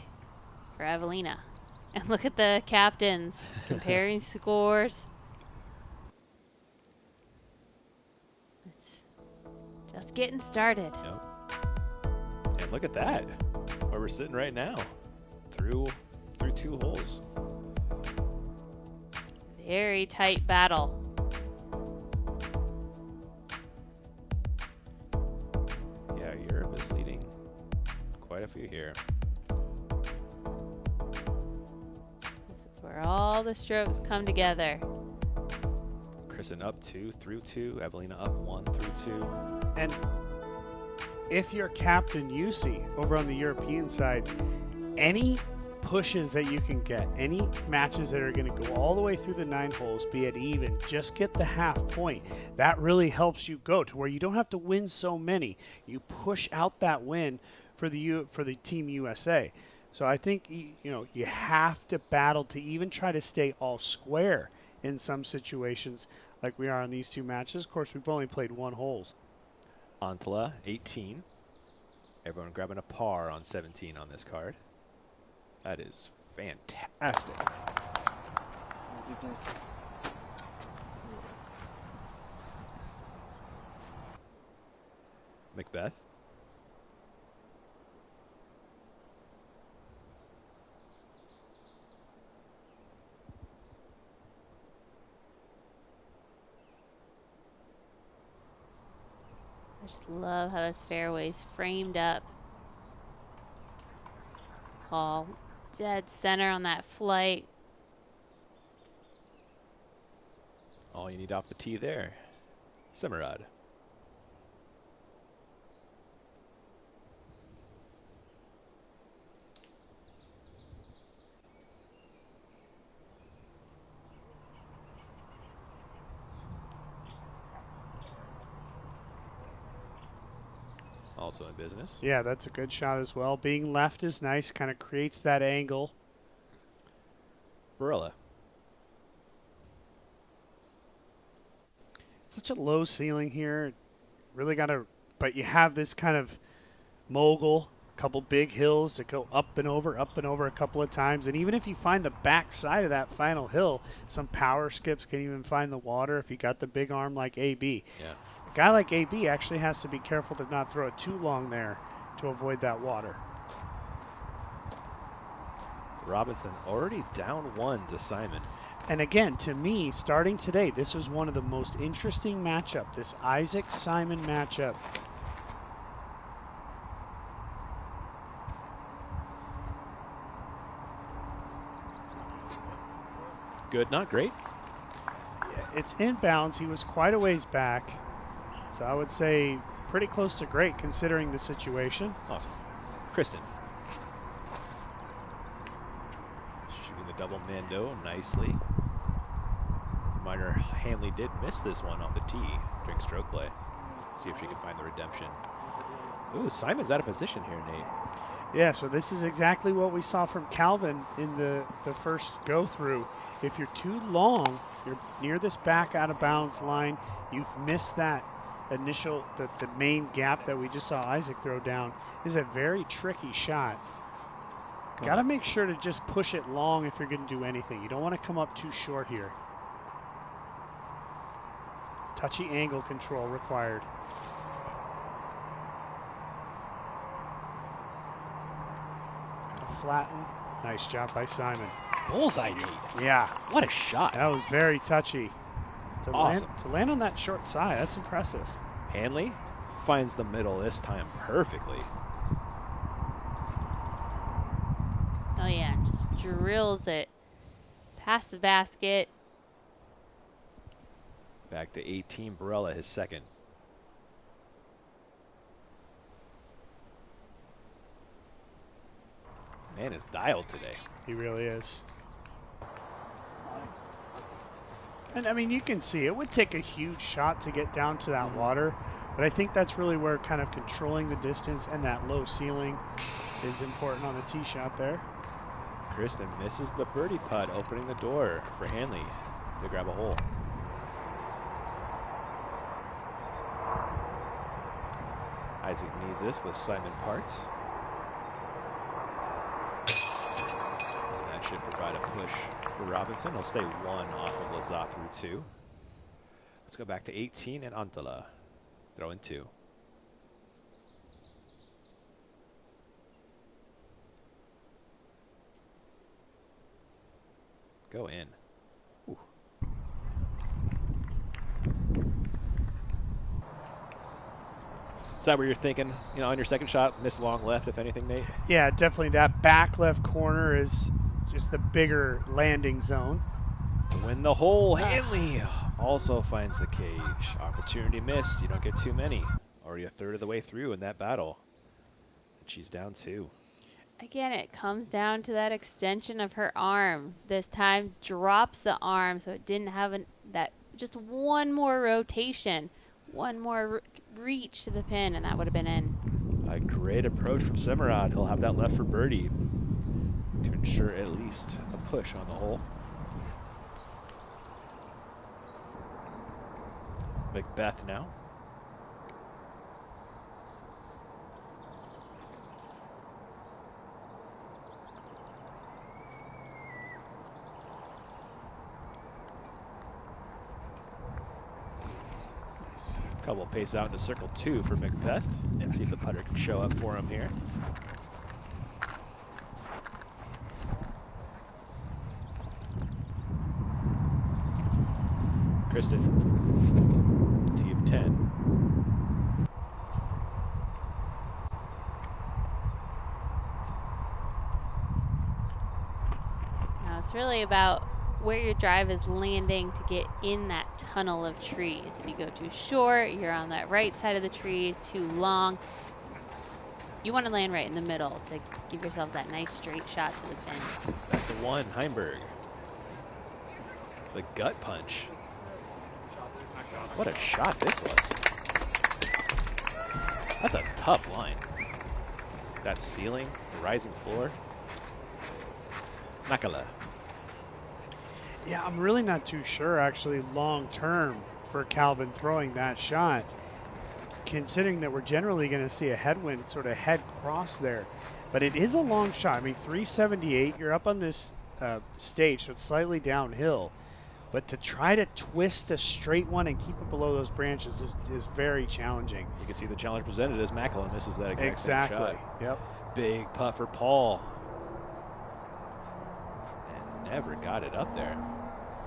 for Evelina. And look at the captains comparing scores. It's just getting started. Yep. And look at that, where we're sitting right now, through 2 holes. Very tight battle. Yeah, Europe is leading quite a few here. This is where all the strokes come together. Kristen up 2 through 2, Evelina up 1 through 2. And if you're Captain UC over on the European side, any pushes that you can get, any matches that are going to go all the way through the 9 holes, be it even, just get the half point. That really helps you go to where you don't have to win so many. You push out that win for the Team USA. So I think you have to battle to even try to stay all square in some situations, like we are on these 2 matches. Of course, we've only played 1 hole. Antala 18. Everyone grabbing a par on 17 on this card. That is fantastic. Macbeth. I just love how this fairway's framed up. Paul, dead center on that flight. All you need off the tee there. Simmerad. Also in business. Yeah, that's a good shot as well. Being left is nice, kind of creates that angle. Barella. Such a low ceiling here. Really got to, but you have this kind of mogul, couple big hills that go up and over a couple of times. And even if you find the back side of that final hill, some power skips can even find the water if you got the big arm like AB. Yeah. A guy like AB actually has to be careful to not throw it too long there to avoid that water. Robinson already down 1 to Simon. And again, to me, starting today, this was one of the most interesting matchup, this Isaac-Simon matchup. Good, not great. Yeah, it's inbounds. He was quite a ways back. So I would say pretty close to great considering the situation. Awesome. Kristen. Shooting the double Mando nicely. Reminder, Hanley did miss this one off the tee during stroke play. See if she can find the redemption. Ooh, Simon's out of position here, Nate. Yeah, so this is exactly what we saw from Calvin in the first go-through. If you're too long, you're near this back out of bounds line, you've missed that initial, the main gap that we just saw Isaac throw down. Is a very tricky shot. Got to make sure to just push it long if you're going to do anything. You don't want to come up too short here. Touchy angle control required. It's got to flatten. Nice job by Simon. Bullseye, Nate. Yeah. What a shot. That was very touchy. Awesome. To land on that short side, that's impressive. Hanley finds the middle this time perfectly. Oh yeah, just drills it past the basket. Back to 18, Barella, his second. Man is dialed today. He really is. And I mean, you can see it would take a huge shot to get down to that water, but I think that's really where kind of controlling the distance and that low ceiling is important on the tee shot there. Kristen misses the birdie putt, opening the door for Hanley to grab a hole. Isaac needs this with Simon Park. That should provide a push for Robinson. He'll stay 1 off of Lazat through 2. Let's go back to 18 and Antala. Throw in 2. Go in. Ooh. Is that where you're thinking, you know, on your second shot, miss long left, if anything, Nate? Yeah, definitely that back left corner is just the bigger landing zone. To win the hole, Hanley also finds the cage. Opportunity missed. You don't get too many. Already a third of the way through in that battle. And she's down 2. Again, it comes down to that extension of her arm. This time drops the arm, so it didn't have that just one more rotation, one more reach to the pin, and that would have been in. A great approach from Semerad. He'll have that left for birdie to ensure at least a push on the hole. Macbeth now. Couple pace out into circle 2 for Macbeth and see if the putter can show up for him here. Kristen, tee of 10. Now it's really about where your drive is landing to get in that tunnel of trees. If you go too short, you're on that right side of the trees, too long. You want to land right in the middle to give yourself that nice straight shot to the pin. Back to 1, Heimberg. The gut punch. What a shot this was. That's a tough line. That ceiling, the rising floor. Nakala. Yeah, I'm really not too sure, actually, long term for Calvin throwing that shot, considering that we're generally going to see a headwind sort of head cross there. But it is a long shot. I mean, 378, you're up on this stage, so it's slightly downhill. But to try to twist a straight one and keep it below those branches is very challenging. You can see the challenge presented as Macklin misses that exact same Exactly. shot. Yep. Big putt for Paul. And never got it up there.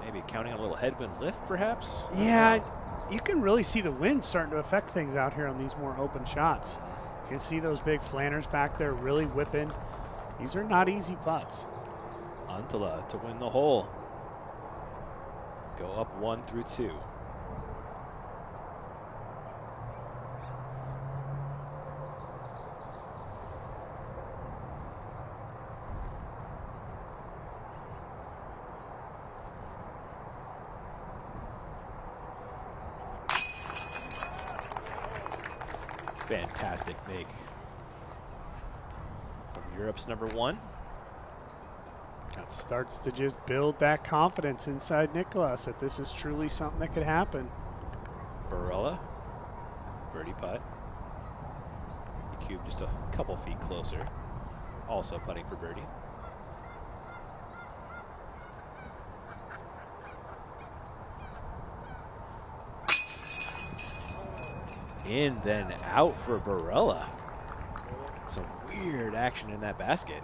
Maybe counting on a little headwind lift, perhaps? Yeah, you can really see the wind starting to affect things out here on these more open shots. You can see those big flanners back there really whipping. These are not easy putts. Antala to win the hole. Go up 1 through 2. Fantastic make from Europe's number 1. That starts to just build that confidence inside Nicholas that this is truly something that could happen. Barella, birdie putt. The cube just a couple feet closer. Also putting for birdie. In, then out for Barella. Some weird action in that basket.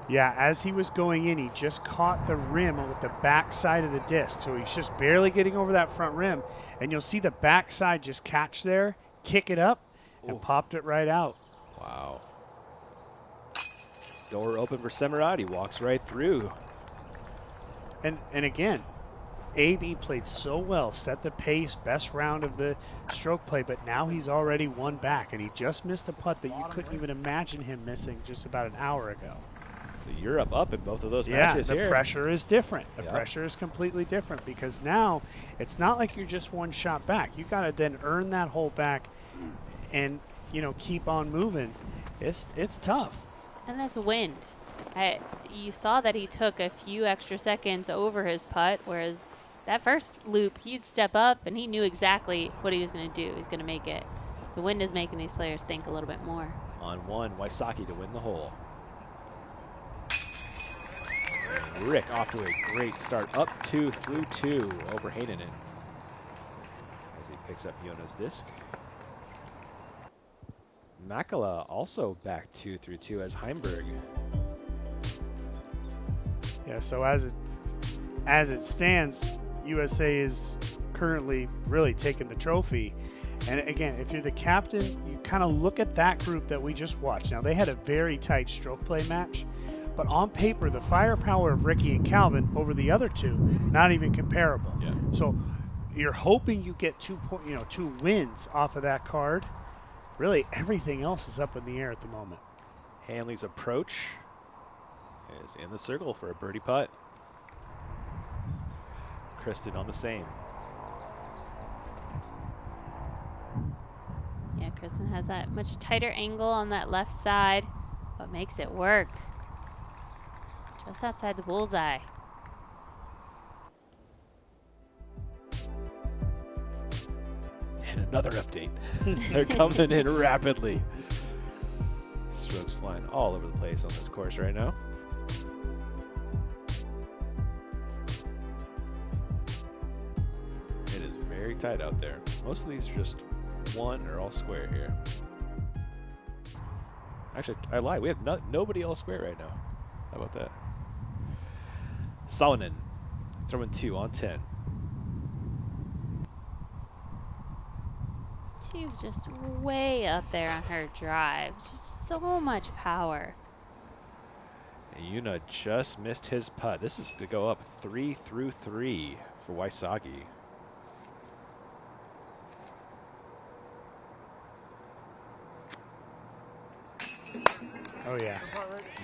Yeah, as he was going in, he just caught the rim with the back side of the disc. So he's just barely getting over that front rim. And you'll see the back side just catch there, kick it up, and popped it right out. Wow. Door open for Semirati. Walks right through. And again, AB played so well, set the pace, best round of the stroke play, but now he's already one back, and he just missed a putt that you couldn't even imagine him missing just about an hour ago. So Europe up in both of those matches here. The pressure is different. The Yep. pressure is completely different because now it's not like you're just one shot back. You got to then earn that hole back and, keep on moving. It's tough. And that's wind. You saw that he took a few extra seconds over his putt, whereas that first loop, he'd step up and he knew exactly what he was going to do. He's going to make it. The wind is making these players think a little bit more. On 1, Wysocki to win the hole. And Rick off to a great start. Up 2 through 2 over Heinonen as he picks up Jona's disc. Makala also back 2 through 2 as Heimberg. Yeah, so as it stands, USA is currently really taking the trophy. And again, if you're the captain, you kind of look at that group that we just watched. Now, they had a very tight stroke play match, but on paper, the firepower of Ricky and Calvin over the other two, not even comparable. Yeah. So you're hoping you get 2 wins off of that card. Really, everything else is up in the air at the moment. Hanley's approach is in the circle for a birdie putt. Kristen on the same. Yeah, Kristen has that much tighter angle on that left side, but makes it work. Just outside the bullseye. And another update. They're coming in rapidly. Strokes flying all over the place on this course right now. It is very tight out there. Most of these are just one or all square here. Actually, I lied. We have nobody all square right now. How about that? Salonen throwing 2 on 10. She was just way up there on her drive. Just so much power. And Yuna just missed his putt. This is to go up 3 through 3 for Wysocki. Oh, yeah.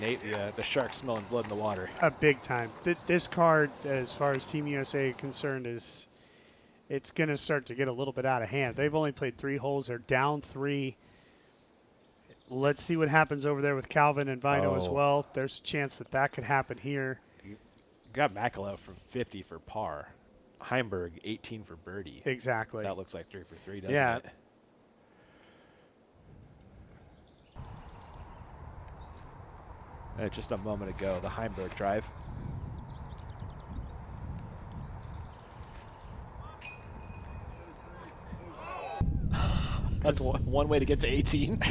Nate, the shark smelling blood in the water. Big time. This card, as far as Team USA is concerned, it's going to start to get a little bit out of hand. They've only played 3 holes. They're down 3. Let's see what happens over there with Calvin and Vino as well. There's a chance that could happen here. got Makala from 50 for par. Heimberg 18 for birdie. Exactly. That looks like 3 for 3, doesn't it? Just a moment ago, the Heimberg drive. That's one way to get to 18.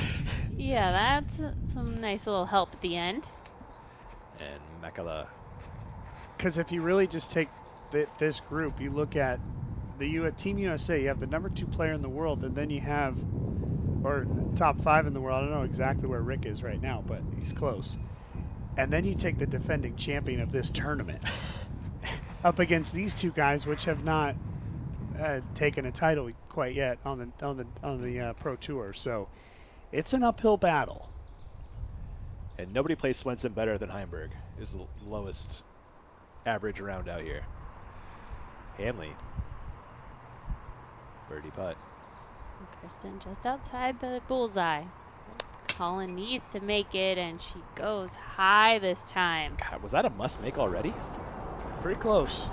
Yeah, that's some nice little help at the end. And Makala. Because if you really just take this group, you look at the Team USA, you have the #2 player in the world, and then you have, or top 5 in the world. I don't know exactly where Rick is right now, but he's close. And then you take the defending champion of this tournament up against these two guys, which have not taken a title quite yet on the Pro Tour. So it's an uphill battle. And nobody plays Swenson better than Heimberg. Is the lowest average around out here. Hanley. Birdie putt. Kristen just outside the bullseye. Colin needs to make it, and she goes high this time. God, was that a must make already? Pretty close.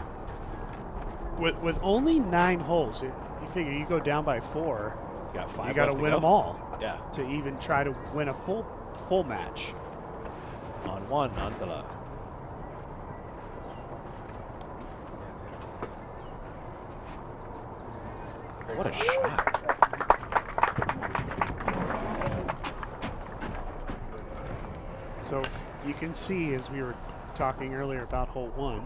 With only 9 holes, you figure you go down by 4. You got 5. You got to win them all. Yeah. To even try to win a full match. On 1, Antala. What a shot. So you can see, as we were talking earlier about hole 1,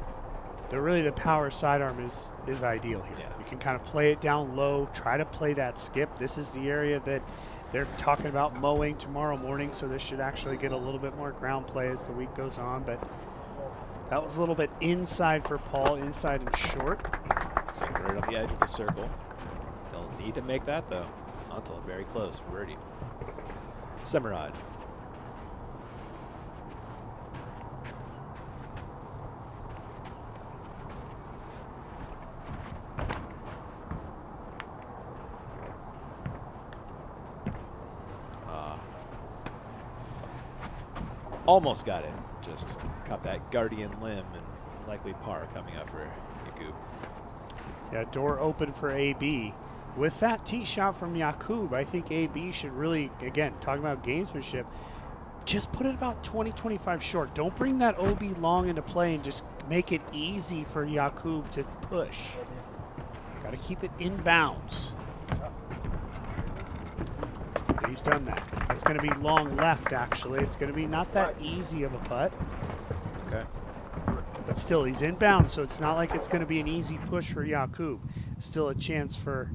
that really the power sidearm is ideal here. Yeah. You can kind of play it down low, try to play that skip. This is the area that they're talking about mowing tomorrow morning, so this should actually get a little bit more ground play as the week goes on. But that was a little bit inside for Paul, inside and short. So right on the edge of the circle. They'll need to make that, though. Antala very close. Birdie. Semerad. Almost got it. Just caught that guardian limb and likely par coming up for Yakub. Yeah, door open for AB. With that tee shot from Yakub, I think AB should really, again, talking about gamesmanship, just put it about 20, 25 short. Don't bring that OB long into play and just make it easy for Yakub to push. Got to keep it in bounds. He's done that. It's going to be long left, actually. It's going to be not that easy of a putt. Okay. But still, he's in bounds, so it's not like it's going to be an easy push for Yakub. Still a chance for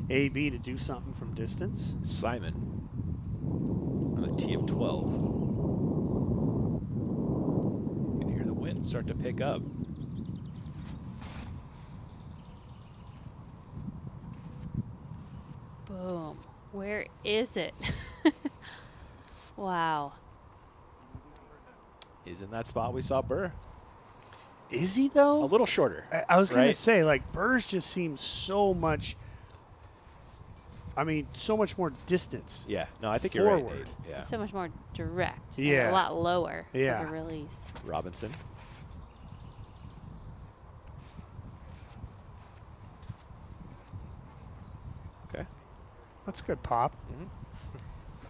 AB to do something from distance. Simon on the tee of 12. You can hear the wind start to pick up. Boom. Where is it? Wow. He's in that spot we saw Burr. Is he, though? A little shorter. I was going right? to say, like, Burr's just seems so much, so much more distance. Yeah. No, I think forward. you're right, Nate. Yeah. So much more direct. Yeah. And a lot lower Yeah. of a release. Robinson. Okay. That's good pop. Mm-hmm.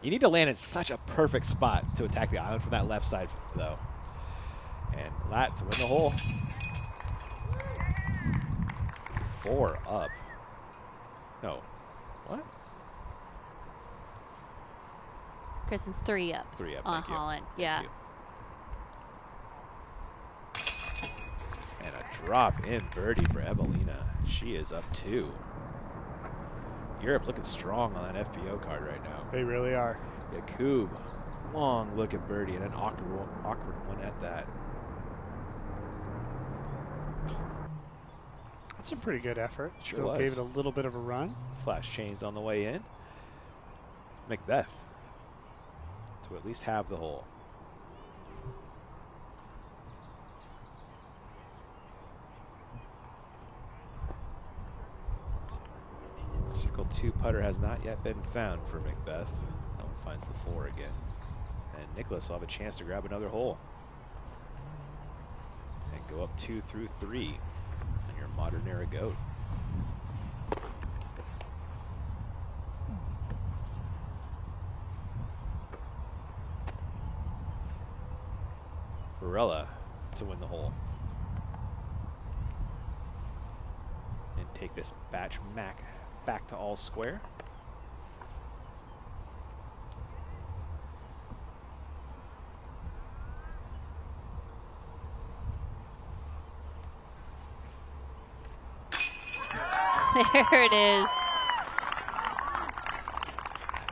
You need to land in such a perfect spot to attack the island from that left side, though. And Lat to win the hole. 4 up. No. What? Kristen's 3 up. 3 up. On Thank you. Holland. Thank Yeah. you. And a drop in birdie for Evelina. She is up 2. Europe looking strong on that FPO card right now. They really are. Yakub, long look at birdie and an awkward one at that. That's a pretty good effort. Sure Still was. gave it a little bit of a run. Flash chains on the way in. Macbeth to at least have the hole. Circle 2 putter has not yet been found for Macbeth. That one finds the 4 again. And Nicholas will have a chance to grab another hole. and go up 2 through 3 on your modern era goat. Varela to win the hole. And take this batch back to all square. There it is.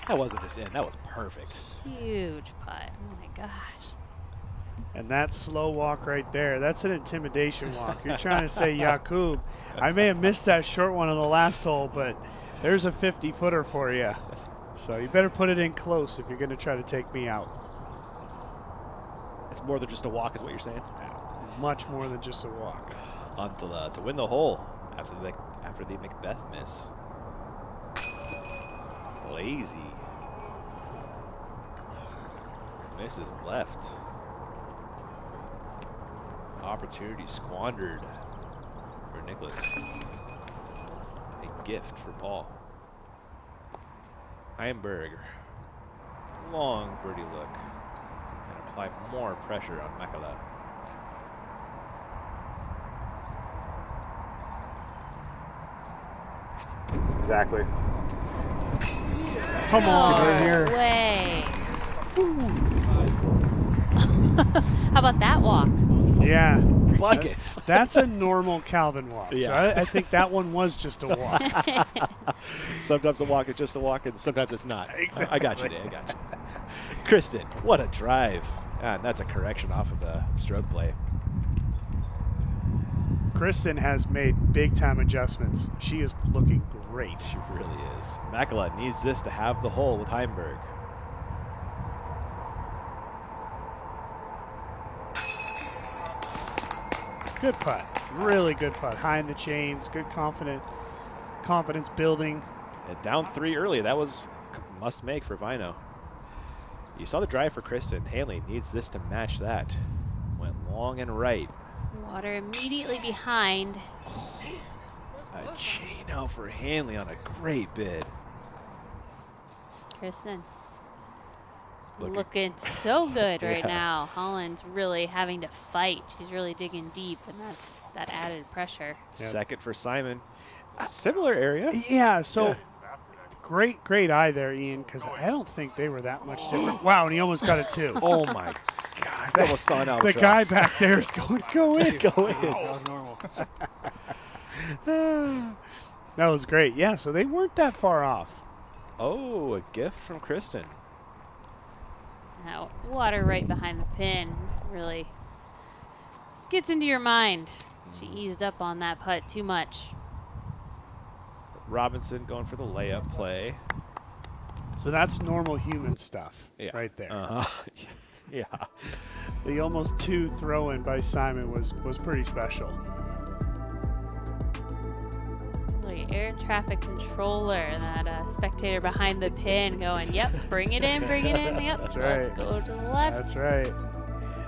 That wasn't just in, that was perfect. Huge putt. Oh my gosh. And that slow walk right there, that's an intimidation walk. You're trying to say, Yakub, I may have missed that short one on the last hole, but there's a 50-footer for you. So you better put it in close if you're going to try to take me out. It's more than just a walk is what you're saying? Yeah, much more than just a walk. On to win the hole after the Macbeth miss. Lazy. Misses left. Opportunity squandered for Nicholas. A gift for Paul. Heimberg. Long birdie look. And apply more pressure on Makala. Exactly. Come on. No Right here. way. How about that walk? Yeah. Buckets. That's a normal Calvin walk. Yeah. So I think that one was just a walk. Sometimes a walk is just a walk, and sometimes it's not. Exactly. I got you, Dave. I got you. Kristen, what a drive. And that's a correction off of the stroke play. Kristen has made big-time adjustments. She is looking great. She really is. Makala needs this to have the hole with Heimberg. Good putt. Really good putt. High in the chains. Good confidence building. And down 3 early. That was must make for Vino. You saw the drive for Kristen. Hanley needs this to match that. Went long and right. Water immediately behind. A chain out for Hanley on a great bid. Kristen. Looking so good right Yeah. now. Holland's really having to fight. She's really digging deep, and that's that added pressure. Second for Simon. Similar area. Yeah, so great eye there, Ian, because I don't think they were that much different. Wow, and he almost got it too. Oh my God. I almost saw an The albatross. guy back there is going, go in. Go in. That was normal. That was great. Yeah, so they weren't that far off. Oh, a gift from Kristen. Now, water right behind the pin really gets into your mind. She eased up on that putt too much. Robinson going for the layup play. So that's normal human stuff right there. Yeah. The almost 2 throw-in by Simon was pretty special. The air traffic controller, that spectator behind the pin going, yep, bring it in, yep, That's let's right. go to the left. That's right.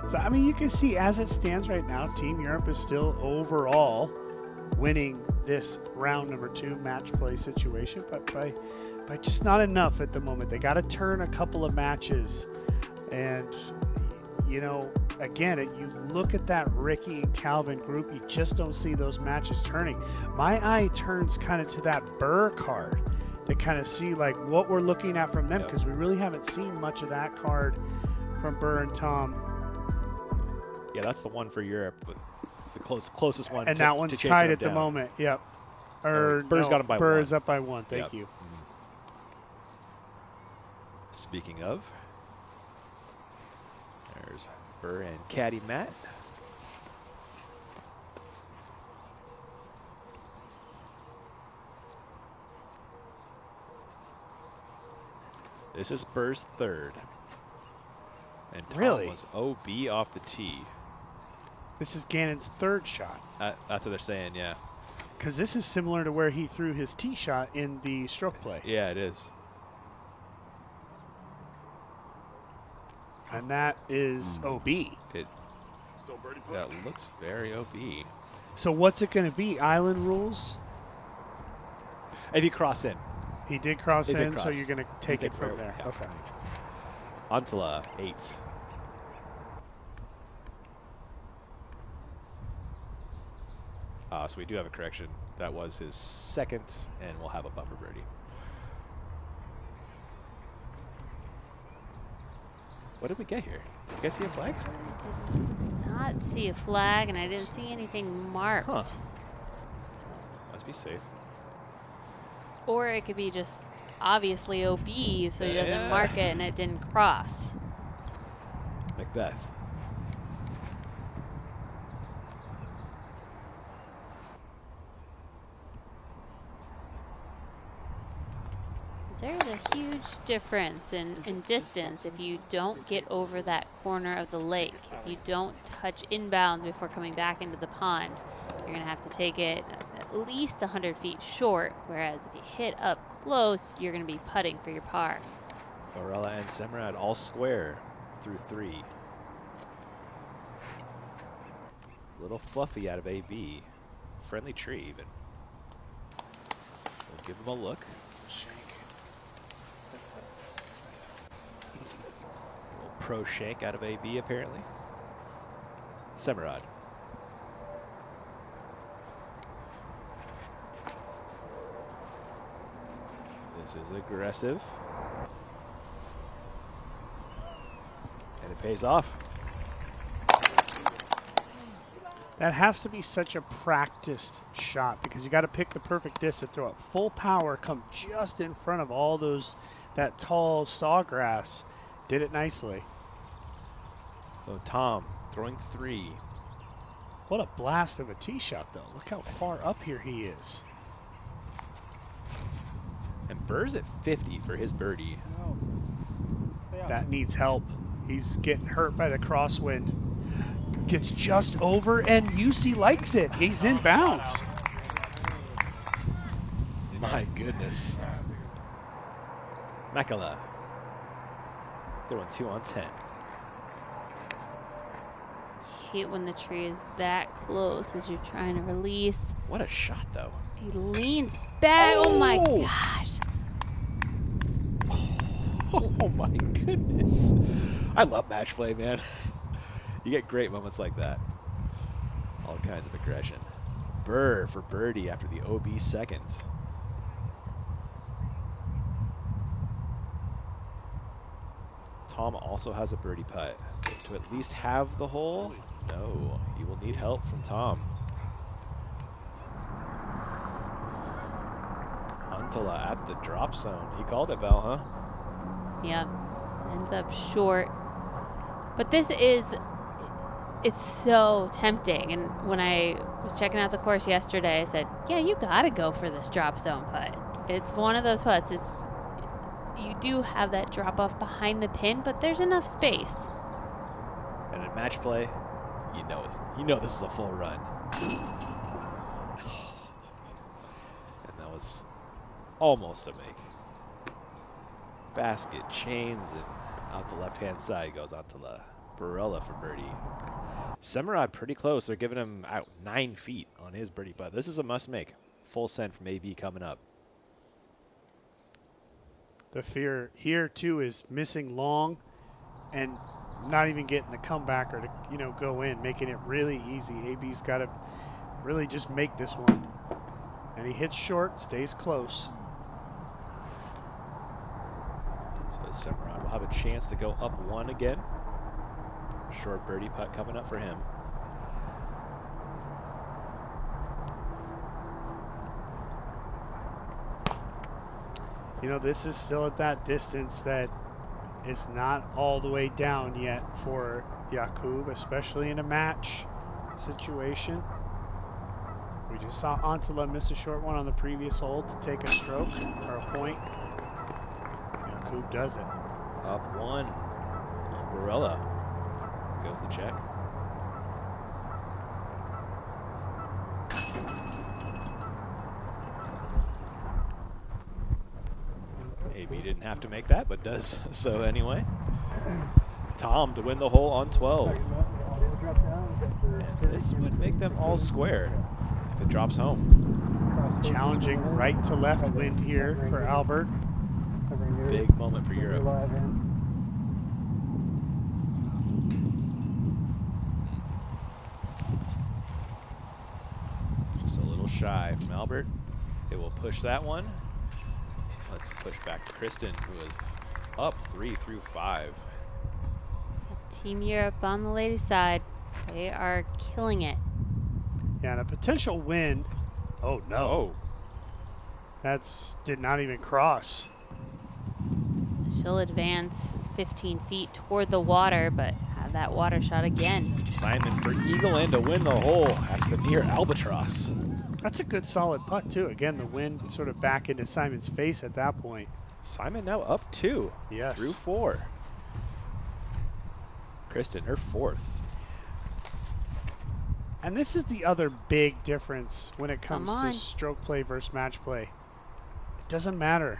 So, I mean, you can see as it stands right now, Team Europe is still overall winning this round number 2 match play situation, but by just not enough at the moment. They got to turn a couple of matches. And, you know, again, you look at that Ricky and Calvin group, you just don't see those matches turning. My eye turns kind of to that Burr card to kind of see like what we're looking at from them, because we really haven't seen much of that card from Burr and Tom. Yeah, that's the one for Europe, but the closest one. And to, that one's to chasing tied them at the down. moment. Yep. Or Burr's got him by Burr 1. is up by 1. Thank Yep. you. Speaking of, there's Burr and caddy Matt. This is Burr's 3rd. And Tom Really? was OB off the tee. This is Gannon's 3rd shot. That's what they're saying, yeah. Because this is similar to where he threw his tee shot in the stroke play. Yeah, it is. And that is OB. Still birdie putt. That looks very OB. So what's it going to be? Island rules? If you cross in. He did cross He did in, cross. so you're going to take He it did from right, there. yeah. Okay. Antala, 8. So we do have a correction. That was his second, and we'll have a buffer birdie. What did we get here? Did you guys see a flag? Did not see a flag, and I didn't see anything marked. Huh. Must be safe. Or it could be just obviously OB, so he doesn't Yeah. mark it and it didn't cross. Macbeth. There's a huge difference in distance if you don't get over that corner of the lake. If you don't touch inbounds before coming back into the pond, you're going to have to take it at least 100 feet short, whereas if you hit up close, you're going to be putting for your par. Barella and Semrad all square through 3. Little fluffy out of AB. Friendly tree even. We'll give him a look. Little pro shank out of AB apparently. Semrad. This is aggressive. And it pays off. That has to be such a practiced shot because you got to pick the perfect distance, throw it full power, come just in front of all that tall sawgrass. Did it nicely. So Tom throwing 3. What a blast of a tee shot, though. Look how far up here he is. And Burr's at 50 for his birdie. That needs help. He's getting hurt by the crosswind. Gets just over, and UC likes it. He's in bounds. My goodness. Makala. Throwing 2 on 10. Hate when the tree is that close as you're trying to release. What a shot, though. He leans back. Oh my gosh. Oh my goodness. I love match play, man. You get great moments like that. All kinds of aggression. Burr for birdie after the OB second. Tom also has a birdie putt. So to at least have the hole, no. He will need help from Tom. Huntala at the drop zone. He called it, Val, huh? Yeah, ends up short. But this is, it's so tempting. And when I was checking out the course yesterday, I said, yeah, you got to go for this drop zone putt. It's one of those putts. You do have that drop off behind the pin, but there's enough space. And in match play, you know this is a full run. And that was almost a make. Basket chains and out the left-hand side goes onto the Barella for birdie. Semrad pretty close. They're giving him out 9 feet on his birdie putt. This is a must-make. Full send from AB coming up. The fear here, too, is missing long and not even getting the comeback or to, go in, making it really easy. AB's got to really just make this one. And he hits short, stays close. So Semrad will have a chance to go up 1 again. Short birdie putt coming up for him. This is still at that distance that is not all the way down yet for Jakub, especially in a match situation. We just saw Antala miss a short one on the previous hole to take a stroke or a point. Jakub does it. Up 1 on Barella. Goes the check. AB didn't have to make that, but does so anyway. Tom to win the hole on 12. And this would make them all square if it drops home. Challenging right to left wind here for Albert. Big moment for Europe. Just a little shy from Albert. It will push that one. Let's push back to Kristen, who is up 3 through 5. Team Europe on the ladies' side. They are killing it. Yeah, and a potential win. Oh, no. Oh. That's did not even cross. She'll advance 15 feet toward the water, but have that water shot again. Simon for eagle in to win the hole after the near albatross. That's a good solid putt, too. Again, the wind sort of back into Simon's face at that point. Simon now up 2. Yes. Through 4. Kristen, her 4th. And this is the other big difference when it comes to stroke play versus match play. It doesn't matter.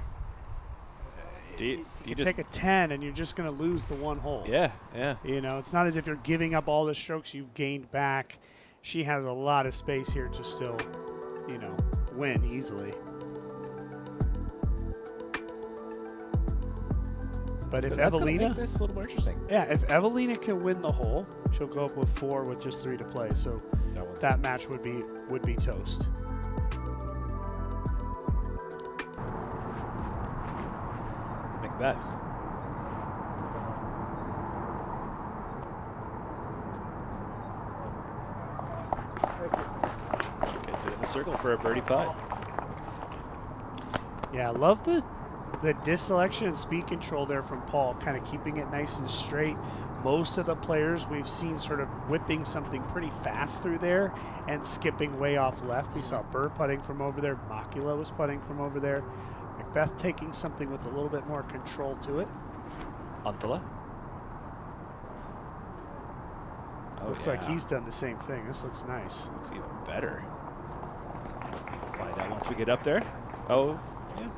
You just take a 10 and you're just going to lose the one hole. Yeah, yeah. You know, it's not as if you're giving up all the strokes you've gained back. She has a lot of space here to still, you know, win easily. But if Evelina, make this a little more interesting. Yeah, if Evelina can win the hole, she'll go up with 4 with just 3 to play. So that match would be toast. Macbeth. Gets it in the circle for a birdie putt. Yeah, I love the disc selection and speed control there from Paul, kind of keeping it nice and straight. Most of the players we've seen sort of whipping something pretty fast through there and skipping way off left. We saw Burr putting from over there. Makula was putting from over there. Macbeth taking something with a little bit more control to it. Antala. Looks like he's done the same thing. This looks nice. Looks even better. Find out once we get up there. Oh, yeah.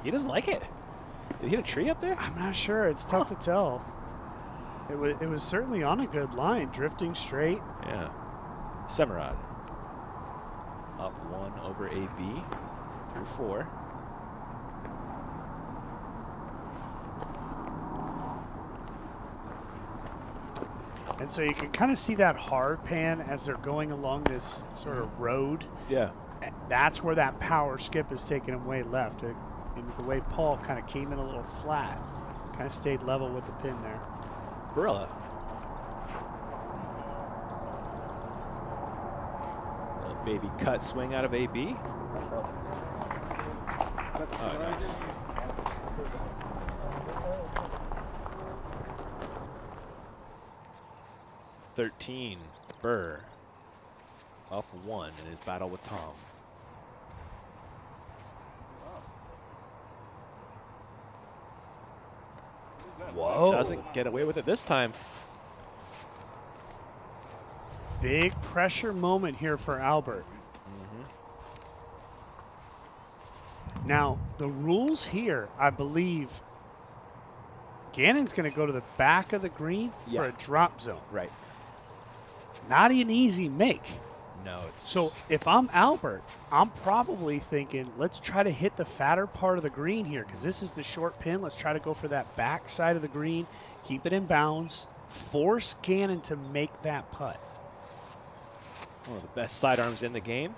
He doesn't like it. Did he hit a tree up there? I'm not sure. It's tough to tell. It was certainly on a good line, drifting straight. Yeah. Semerad. Up 1 over AB through 4. And so you can kind of see that hard pan as they're going along this sort of road. Yeah. That's where that power skip is taking them way left. And the way Paul kind of came in a little flat, kind of stayed level with the pin there. Barilla. Little baby cut swing out of AB. Oh, nice. $13, Burr, up 1 in his battle with Tom. Whoa. Doesn't get away with it this time. Big pressure moment here for Albert. Now, the rules here, I believe, Gannon's going to go to the back of the green for a drop zone. Right. Not an easy make. No, it's... So if I'm Albert, I'm probably thinking, let's try to hit the fatter part of the green here because this is the short pin. Let's try to go for that back side of the green, keep it in bounds, force Gannon to make that putt. One of the best sidearms in the game.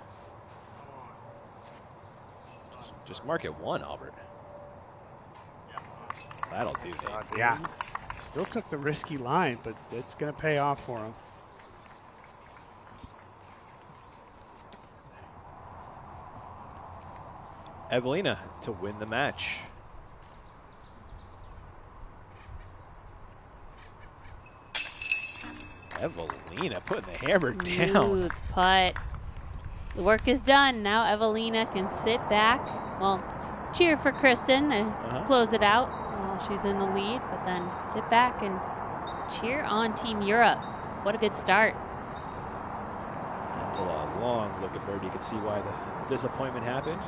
Just mark it 1, Albert. That'll do, Dave. Yeah. Still took the risky line, but it's going to pay off for him. Evelina to win the match. Evelina putting the hammer down. Smooth putt. The work is done. Now Evelina can sit back. Well, cheer for Kristen to close it out while she's in the lead, but then sit back and cheer on Team Europe. What a good start. Until a long look at Bird, you can see why the disappointment happened.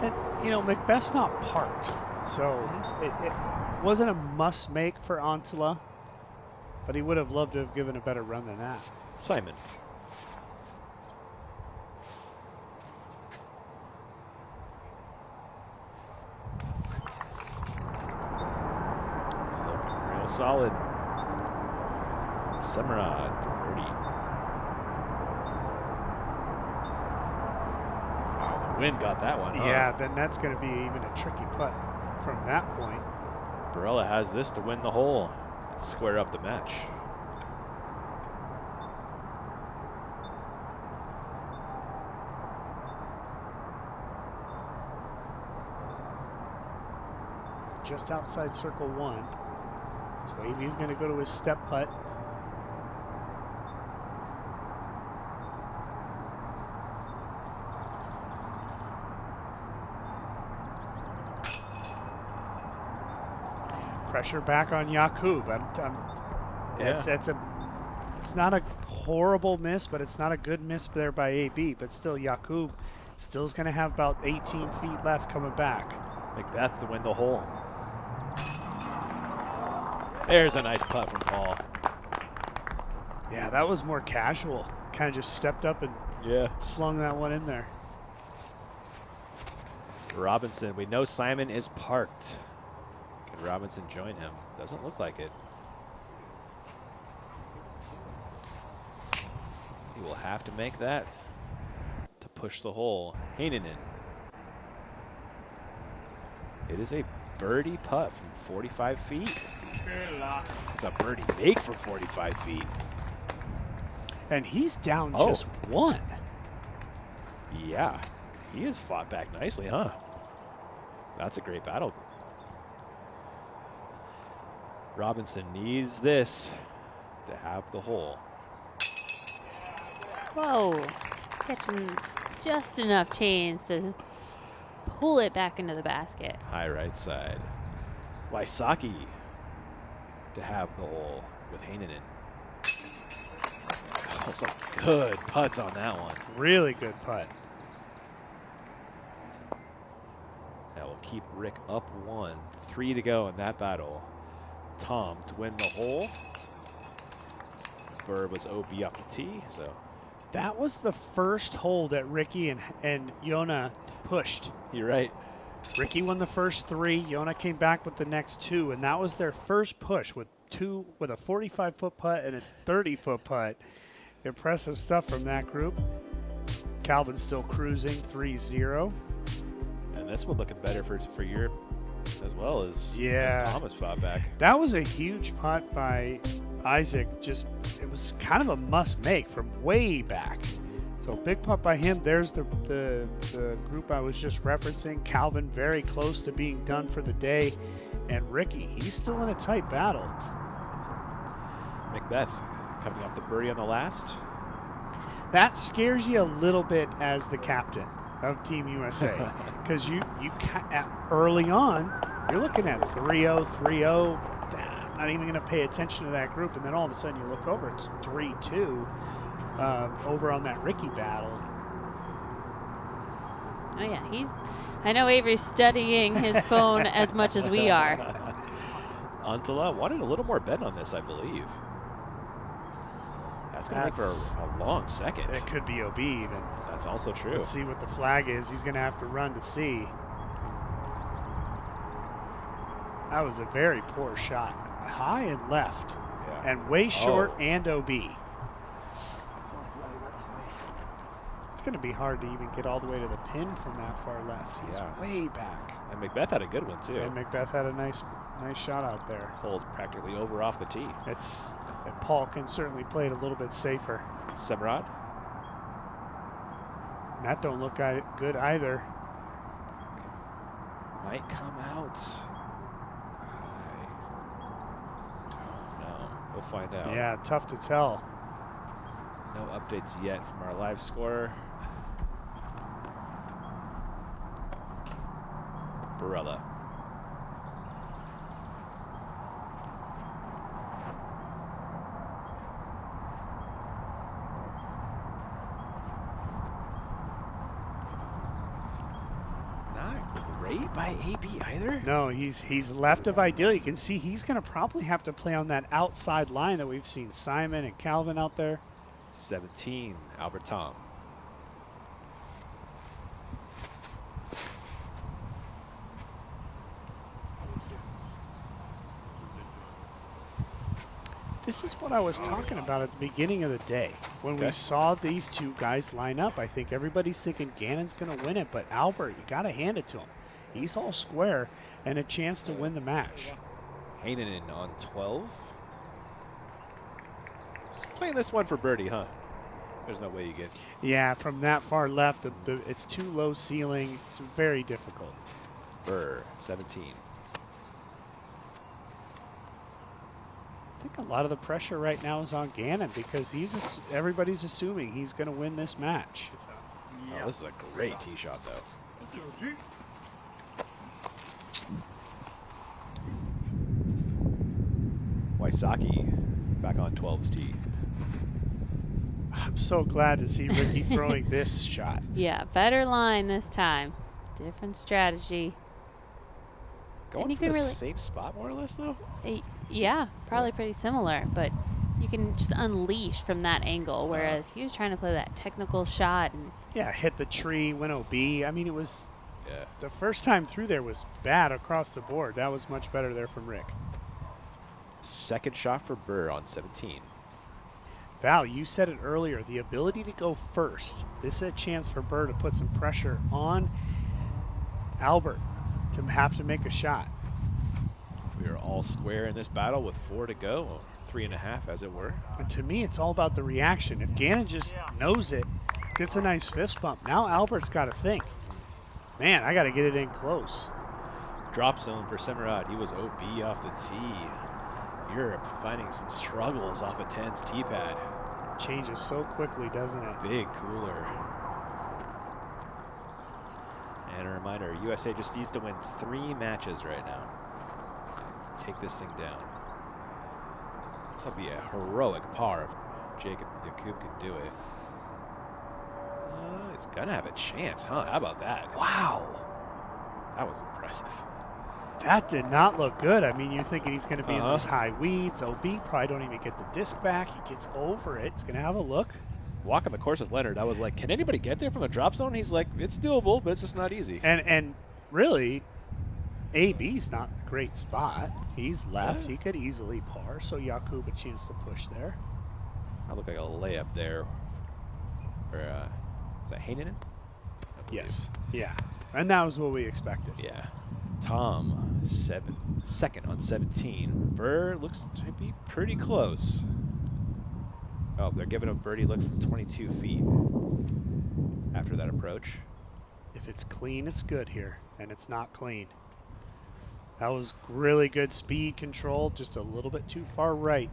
And, you know, Macbeth's not parked, so it wasn't a must-make for Antela, but he would have loved to have given a better run than that. Simon. Looking real solid. Semerad for birdie. Wow, the wind got that one, huh? Yeah, then that's going to be even a tricky putt from that point. Barella has this to win the hole and square up the match. Just outside circle 1. So Avey's going to go to his step putt. Pressure back on Yakub. It's not a horrible miss, but it's not a good miss there by AB. But still, Yakub still's going to have about 18 feet left coming back. Macbeth to win the hole. There's a nice putt from Paul. Yeah, that was more casual. Kind of just stepped up and slung that one in there. Robinson, we know Simon is parked. Can Robinson join him? Doesn't look like it. He will have to make that to push the hole. Heinonen. It is a birdie putt from 45 feet. It's a birdie make from 45 feet. And he's down just one. Yeah, he has fought back nicely, huh? That's a great battle. Robinson needs this to have the hole. Whoa, catching just enough chains to pull it back into the basket. High right side. Wysocki to have the hole with Heinonen. Oh, some good putts on that one. Really good putt. That will keep Rick up 1. 3 to go in that battle. Tom to win the hole. Burr was OB off the tee, so. That was the first hole that Ricky and Yona pushed. You're right. Ricky won the first 3. Yona came back with the next 2, and that was their first push with a 45-foot putt and a 30-foot putt. Impressive stuff from that group. Calvin's still cruising 3-0. And this one looking better for Europe as well as Thomas fought back. That was a huge putt by Isaac. It was kind of a must make from way back. So big putt by him. There's the group I was just referencing. Calvin very close to being done for the day. And Ricky, he's still in a tight battle. Macbeth coming off the birdie on the last. That scares you a little bit as the captain of Team USA. Because you early on, you're looking at 3-0, 3-0. Not even going to pay attention to that group. And then all of a sudden you look over, it's 3-2. Over on that Ricky battle. Oh yeah, I know Avery's studying his phone as much as we are. Antela wanted a little more bet on this, I believe. That's going to make for a long second. It could be OB even. That's also true. Let's see what the flag is. He's going to have to run to see. That was a very poor shot. High and left. Yeah. And way short and OB. It's going to be hard to even get all the way to the pin from that far left. He's way back. And Macbeth had a good one, too. And Macbeth had a nice shot out there. Hole's practically over off the tee. And Paul can certainly play it a little bit safer. Semerad. That don't look good either. Might come out. I don't know. We'll find out. Yeah, tough to tell. No updates yet from our live scorer. Barella. get by AB either? No, he's left of ideal. You can see he's going to probably have to play on that outside line that we've seen Simon and Calvin out there. 17, Albert Tom. This is what I was talking about at the beginning of the day. When we saw these two guys line up, I think everybody's thinking Gannon's going to win it, but Albert, you got to hand it to him. He's all square and a chance to win the match. Heinonen on 12. Just playing this one for birdie, huh? There's no way you get. Yeah, from that far left, it's too low ceiling. It's very difficult. Burr, 17. I think a lot of the pressure right now is on Gannon because everybody's assuming he's going to win this match. Oh, this is a great tee shot, though. Wysocki back on 12's tee. I'm so glad to see Ricky throwing this shot. Yeah, better line this time. Different strategy. Going for the same spot, more or less, though? Yeah, probably pretty similar, but you can just unleash from that angle, whereas he was trying to play that technical shot. And yeah, hit the tree, went OB. I mean, it was the first time through there was bad across the board. That was much better there from Rick. Second shot for Burr on 17. Val, you said it earlier, the ability to go first. This is a chance for Burr to put some pressure on Albert to have to make a shot. We are all square in this battle with 4 to go, well, 3.5 as it were. And to me, it's all about the reaction. If Gannon just knows it, gets a nice fist bump, now Albert's got to think, man, I got to get it in close. Drop zone for Semerad. He was OB off the tee. Europe finding some struggles off a 10's tee pad. Changes so quickly, doesn't it? Big cooler. And a reminder, USA just needs to win 3 matches right now to take this thing down. This will be a heroic par if Jacob Yakub can do it. He's gonna have a chance, huh? How about that? Wow. That was impressive. That did not look good. I mean, you're thinking he's going to be in those high weeds. OB probably don't even get the disc back. He gets over it. He's going to have a look. Walking the course with Leonard, I was like, can anybody get there from the drop zone? He's like, it's doable, but it's just not easy. And really, AB's not a great spot. He's left. He could easily par, so Yakub a chance to push there. That looked like a layup there. Or, is that Heinonen? Yes. Yeah. And that was what we expected. Yeah. Tom, second on 17. Burr looks to be pretty close. Oh, they're giving a birdie look from 22 feet after that approach. If it's clean, it's good here, and it's not clean. That was really good speed control, just a little bit too far right.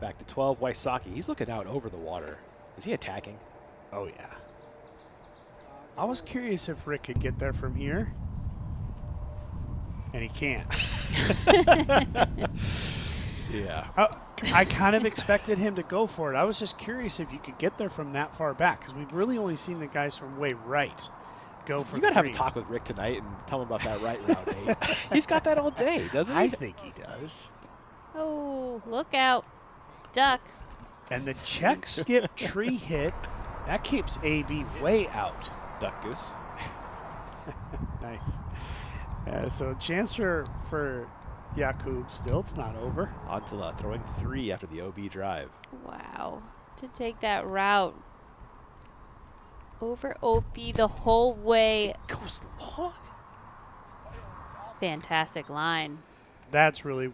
Back to 12, Wysocki. He's looking out over the water. Is he attacking? Oh, yeah. I was curious if Rick could get there from here. And he can't. Yeah. I kind of expected him to go for it. I was just curious if you could get there from that far back, because we've really only seen the guys from way right go for You got to have a talk with Rick tonight and tell him about that right route, Nate. He's got that all day, doesn't he? I think he does. oh, look out. Duck. And the check skip tree hit, that keeps AB way out. Duck goose. Nice. So chance for Yakub still. It's not over. Antila throwing 3 after the OB drive. Wow. To take that route over OP the whole way. It goes long. Fantastic line. That's really,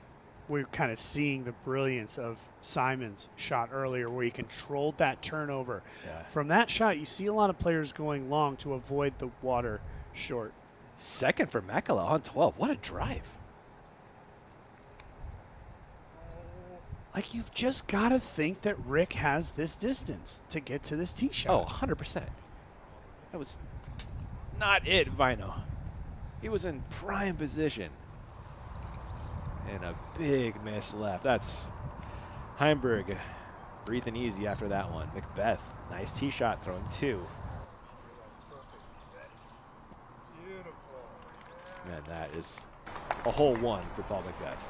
we're kind of seeing the brilliance of Simon's shot earlier where he controlled that turnover. Yeah. From that shot, you see a lot of players going long to avoid the water short. Second for Makala on 12. What a drive. Like, you've just got to think that Rick has this distance to get to this tee shot. Oh, 100%. That was not it, Vino. He was in prime position. And a big miss left. That's Heimberg breathing easy after that one. Macbeth, nice tee shot, throwing 2. Beautiful. Man, that is a hole one for Paul Macbeth.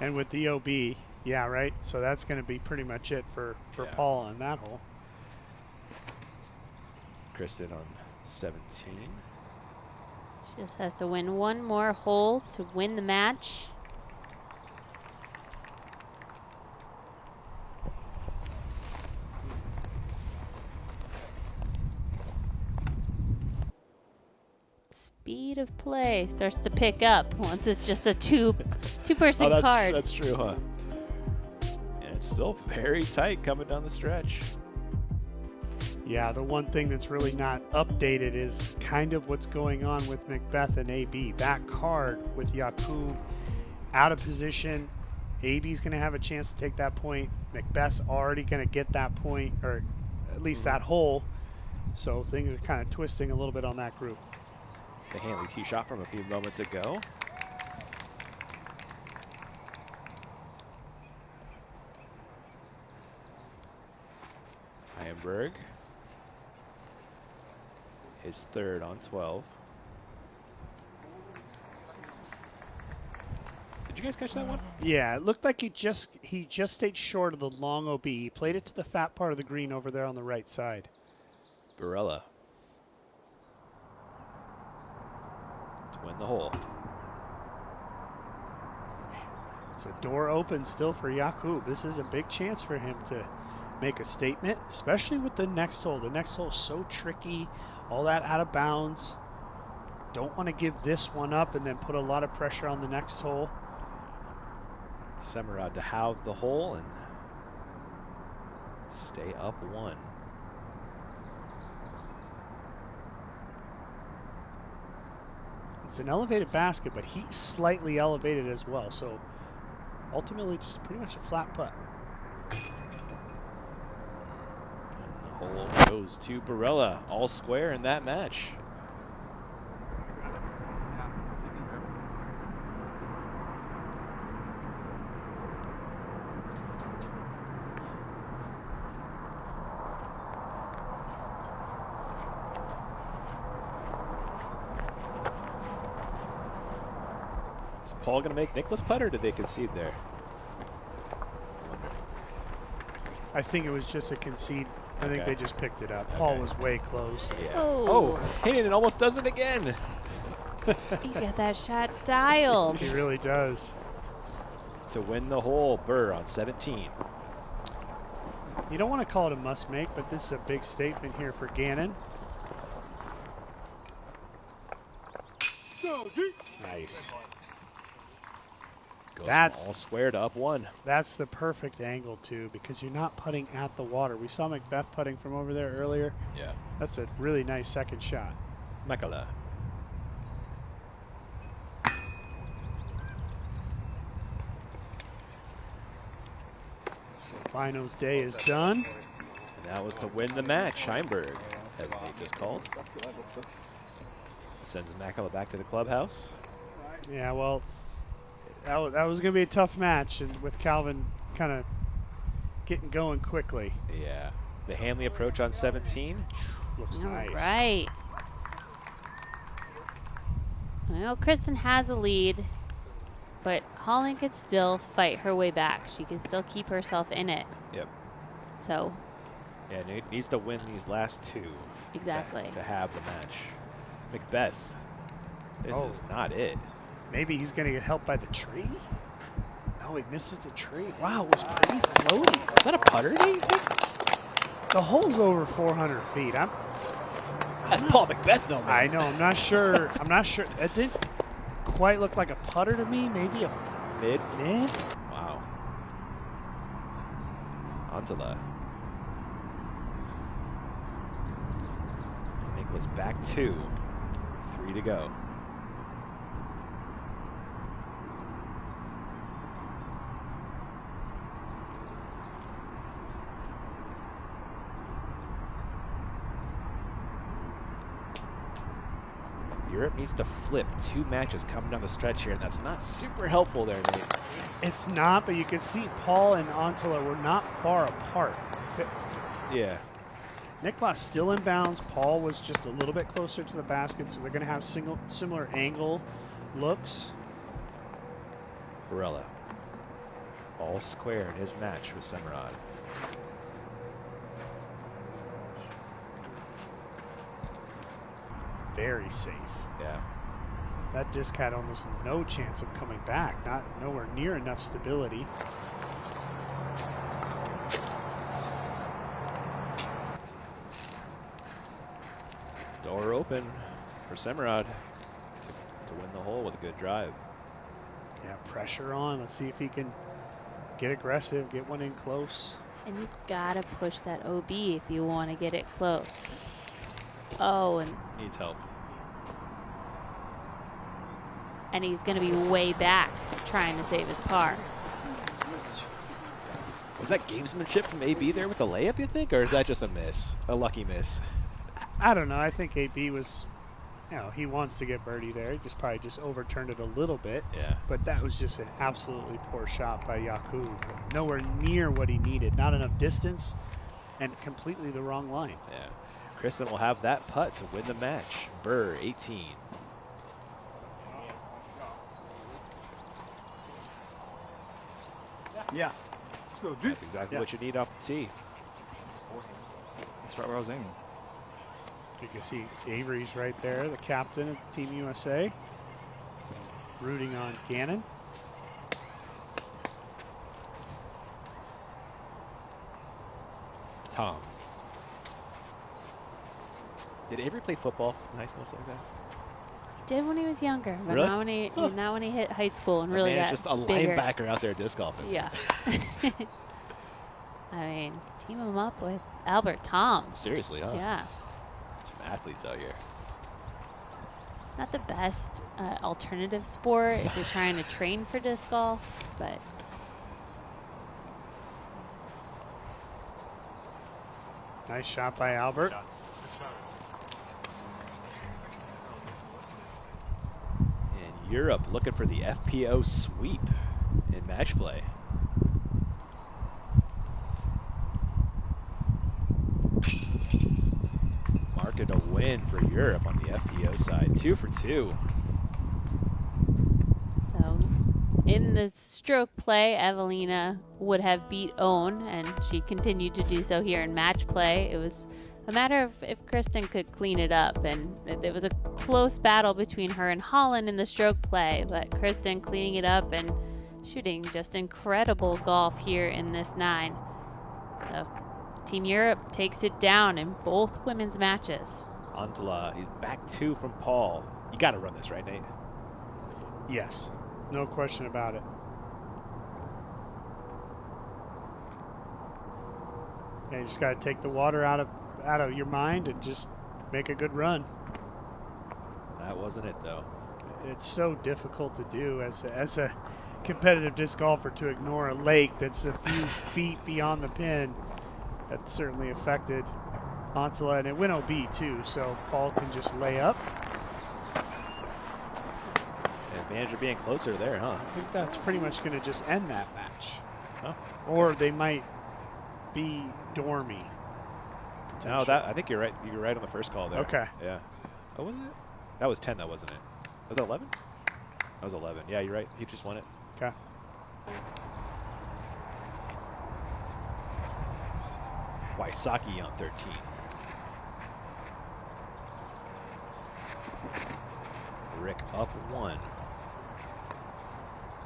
And with the OB, yeah, right? So that's going to be pretty much it for Paul on that hole. Kristen on 17. She just has to win one more hole to win the match. Speed of play starts to pick up once it's just a two-person card. That's true, huh? And it's still very tight coming down the stretch. Yeah, the one thing that's really not updated is kind of what's going on with Macbeth and AB. That card with Yakub out of position. AB's going to have a chance to take that point. Macbeth's already going to get that point, or at least that hole. So things are kind of twisting a little bit on that group. The Hanley tee shot from a few moments ago. Heimberg. His third on 12. Did you guys catch that one? Yeah, it looked like he just stayed short of the long OB. He played it to the fat part of the green over there on the right side. Barella to win the hole. So door open still for Yakub. This is a big chance for him to make a statement, especially with the next hole. The next hole is so tricky, all that out of bounds. Don't want to give this one up and then put a lot of pressure on the next hole. Semerad to have the hole and stay up one. It's an elevated basket, but he's slightly elevated as well. So ultimately just pretty much a flat putt. The hole goes to Barella, all square in that match. Is Paul going to make Nicholas putt, or did they concede there? I think it was just a concede. I think Okay. they just picked it up. Paul Okay. was way close. Yeah. Oh. Hayden almost does it again. He's got that shot dialed. He really does. To win the hole, Burr on 17. You don't want to call it a must make, but this is a big statement here for Gannon. Nice. Goes That's all squared up one. That's the perfect angle too, because you're not putting at the water. We saw Macbeth putting from over there earlier. Yeah. That's a really nice second shot. Mekala. So Bino's day is done. And that was to win the match. Heimberg, as Nate just called. Sends Makala back to the clubhouse. Yeah, well, that was going to be a tough match, and with Calvin kind of getting going quickly. Yeah. The Hanley approach on 17. Looks nice. Right. Well, Kristen has a lead, but Holland could still fight her way back. She can still keep herself in it. Yep. So. Yeah, needs to win these last two. Exactly. To have the match. Macbeth. This is not it. Maybe he's going to get helped by the tree? No, he misses the tree. Wow, it was pretty floaty. Is that a putter, Nate? The hole's over 400 feet. That's Paul Macbeth, though, man. I know. I'm not sure. I'm not sure. It didn't quite look like a putter to me. Maybe a mid. Mid? Wow. Antala. Nicholas back 2. 3 to go. Europe needs to flip 2 matches coming down the stretch here, and that's not super helpful there, Nate. It's not, but you can see Paul and Antala were not far apart. Yeah. Nicklas still in bounds. Paul was just a little bit closer to the basket, so they're going to have similar angle looks. Barella. All square in his match with Semrad. Very safe. Yeah. That disc had almost no chance of coming back. Nowhere near enough stability. Door open for Semrad to win the hole with a good drive. Yeah, pressure on. Let's see if he can get aggressive, get one in close. And you've got to push that OB if you want to get it close. Oh, and Needs help. he's going to be way back trying to save his par. Was that gamesmanship from AB there with the layup, you think? Or is that just a miss? A lucky miss? I don't know. I think AB was, he wants to get birdie there. He probably just overturned it a little bit. Yeah. But that was just an absolutely poor shot by Jakub. Nowhere near what he needed. Not enough distance and completely the wrong line. Yeah. Kristen will have that putt to win the match. Burr, 18. Yeah. That's exactly what you need off the tee. That's right where I was aiming. You can see Avery's right there, the captain of Team USA, rooting on Gannon. Tom. Did Avery play football in high school, something like that? He did when he was younger, but Really? not when he hit high school and That really man got is just a bigger. linebacker out there disc golfing. Yeah. I mean, team him up with Albert Tom. Seriously, huh? Yeah. Some athletes out here. Not the best alternative sport if you're trying to train for disc golf, but Nice shot by Albert. And Europe looking for the FPO sweep in match play. Marking a win for Europe on the FPO side. 2 for 2. so in the stroke play, Evelina would have beat Owen, and she continued to do so here in match play. It was a matter of if Kristen could clean it up, and it was a close battle between her and Holland in the stroke play, but Kristen cleaning it up and shooting just incredible golf here in this 9. So Team Europe takes it down in both women's matches. Antala, he's back 2 from Paul. You got to run this, right, Nate? Yes, no question about it. Yeah, you just got to take the water out of your mind and just make a good run. That wasn't it, though. It's so difficult to do as a competitive disc golfer to ignore a lake that's a few feet beyond the pin. That certainly affected Antala, and it went OB too, so Paul can just lay up. Advantage of being closer there, huh? I think that's pretty much going to just end that match. Huh? Or they might be dormy. No, I think you're right. You're right on the first call there. Okay. Yeah. Oh, was it? That was 10, though, wasn't it? Was that 11? That was 11. Yeah, you're right. He just won it. Okay. Wysocki on 13. Rick up 1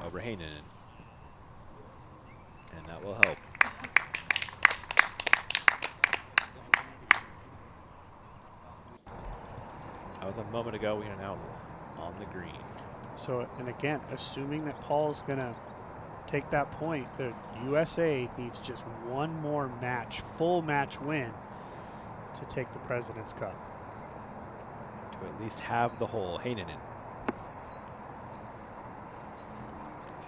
over Heinonen. And that will help. That was a moment ago. We are now on the green. So, and again, assuming that Paul's going to take that point, the USA needs just one more match, full match win to take the President's Cup. To at least have the hole. Heinonen.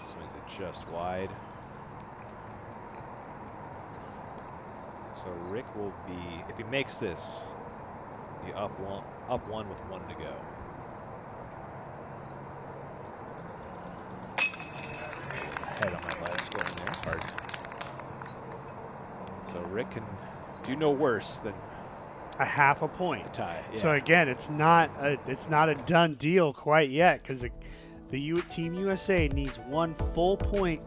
Swings it just wide. So Rick will be, if he makes this, be up one with 1 to go. Head on my live scoring there. Hard. So Rick can do no worse than a half a point. A tie. Yeah. So again, it's not a done deal quite yet because Team USA needs 1 full point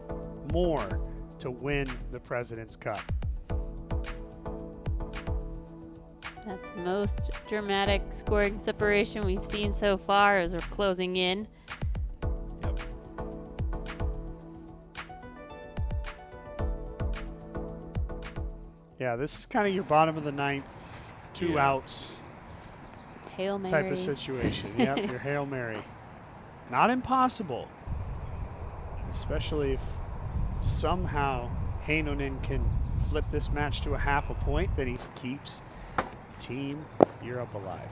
more to win the President's Cup. That's the most dramatic scoring separation we've seen so far as we're closing in. Yep. Yeah, this is kind of your bottom of the ninth, 2 outs Hail Mary type of situation. Yep, your Hail Mary. Not impossible, especially if somehow Heinonen can flip this match to a half a point, then he keeps Team Europe alive.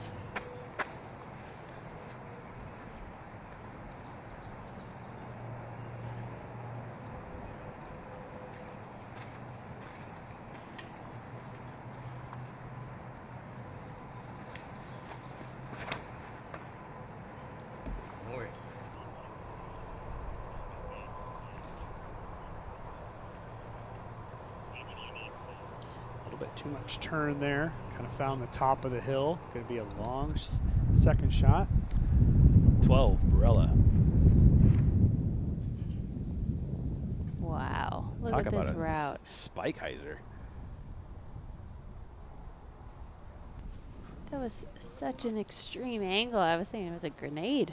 Too much turn there. Kind of found the top of the hill. Going to be a long second shot. 12, Barella. Wow. Look Talk at about this a route. Spikeiser. That was such an extreme angle. I was thinking it was a grenade.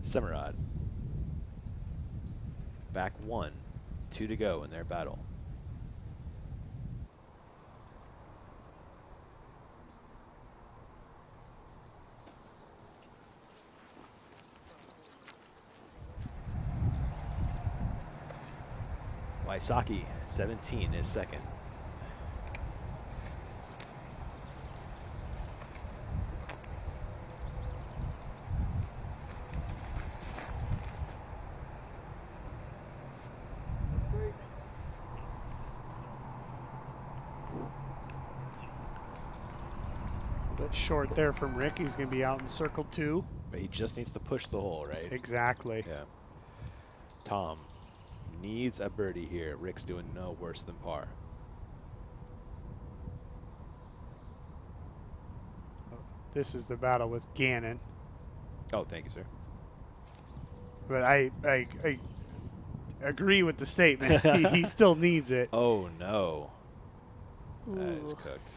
Semerad. Back 1. 2 to go in their battle. Wysocki, 17 is second. A bit short there from Rick. He's going to be out in circle 2. But he just needs to push the hole, right? Exactly. Yeah. Tom needs a birdie here. Rick's doing no worse than par. This is the battle with Gannon. Oh, thank you, sir. But I agree with the statement. he still needs it. Oh, no. That is Ooh. cooked.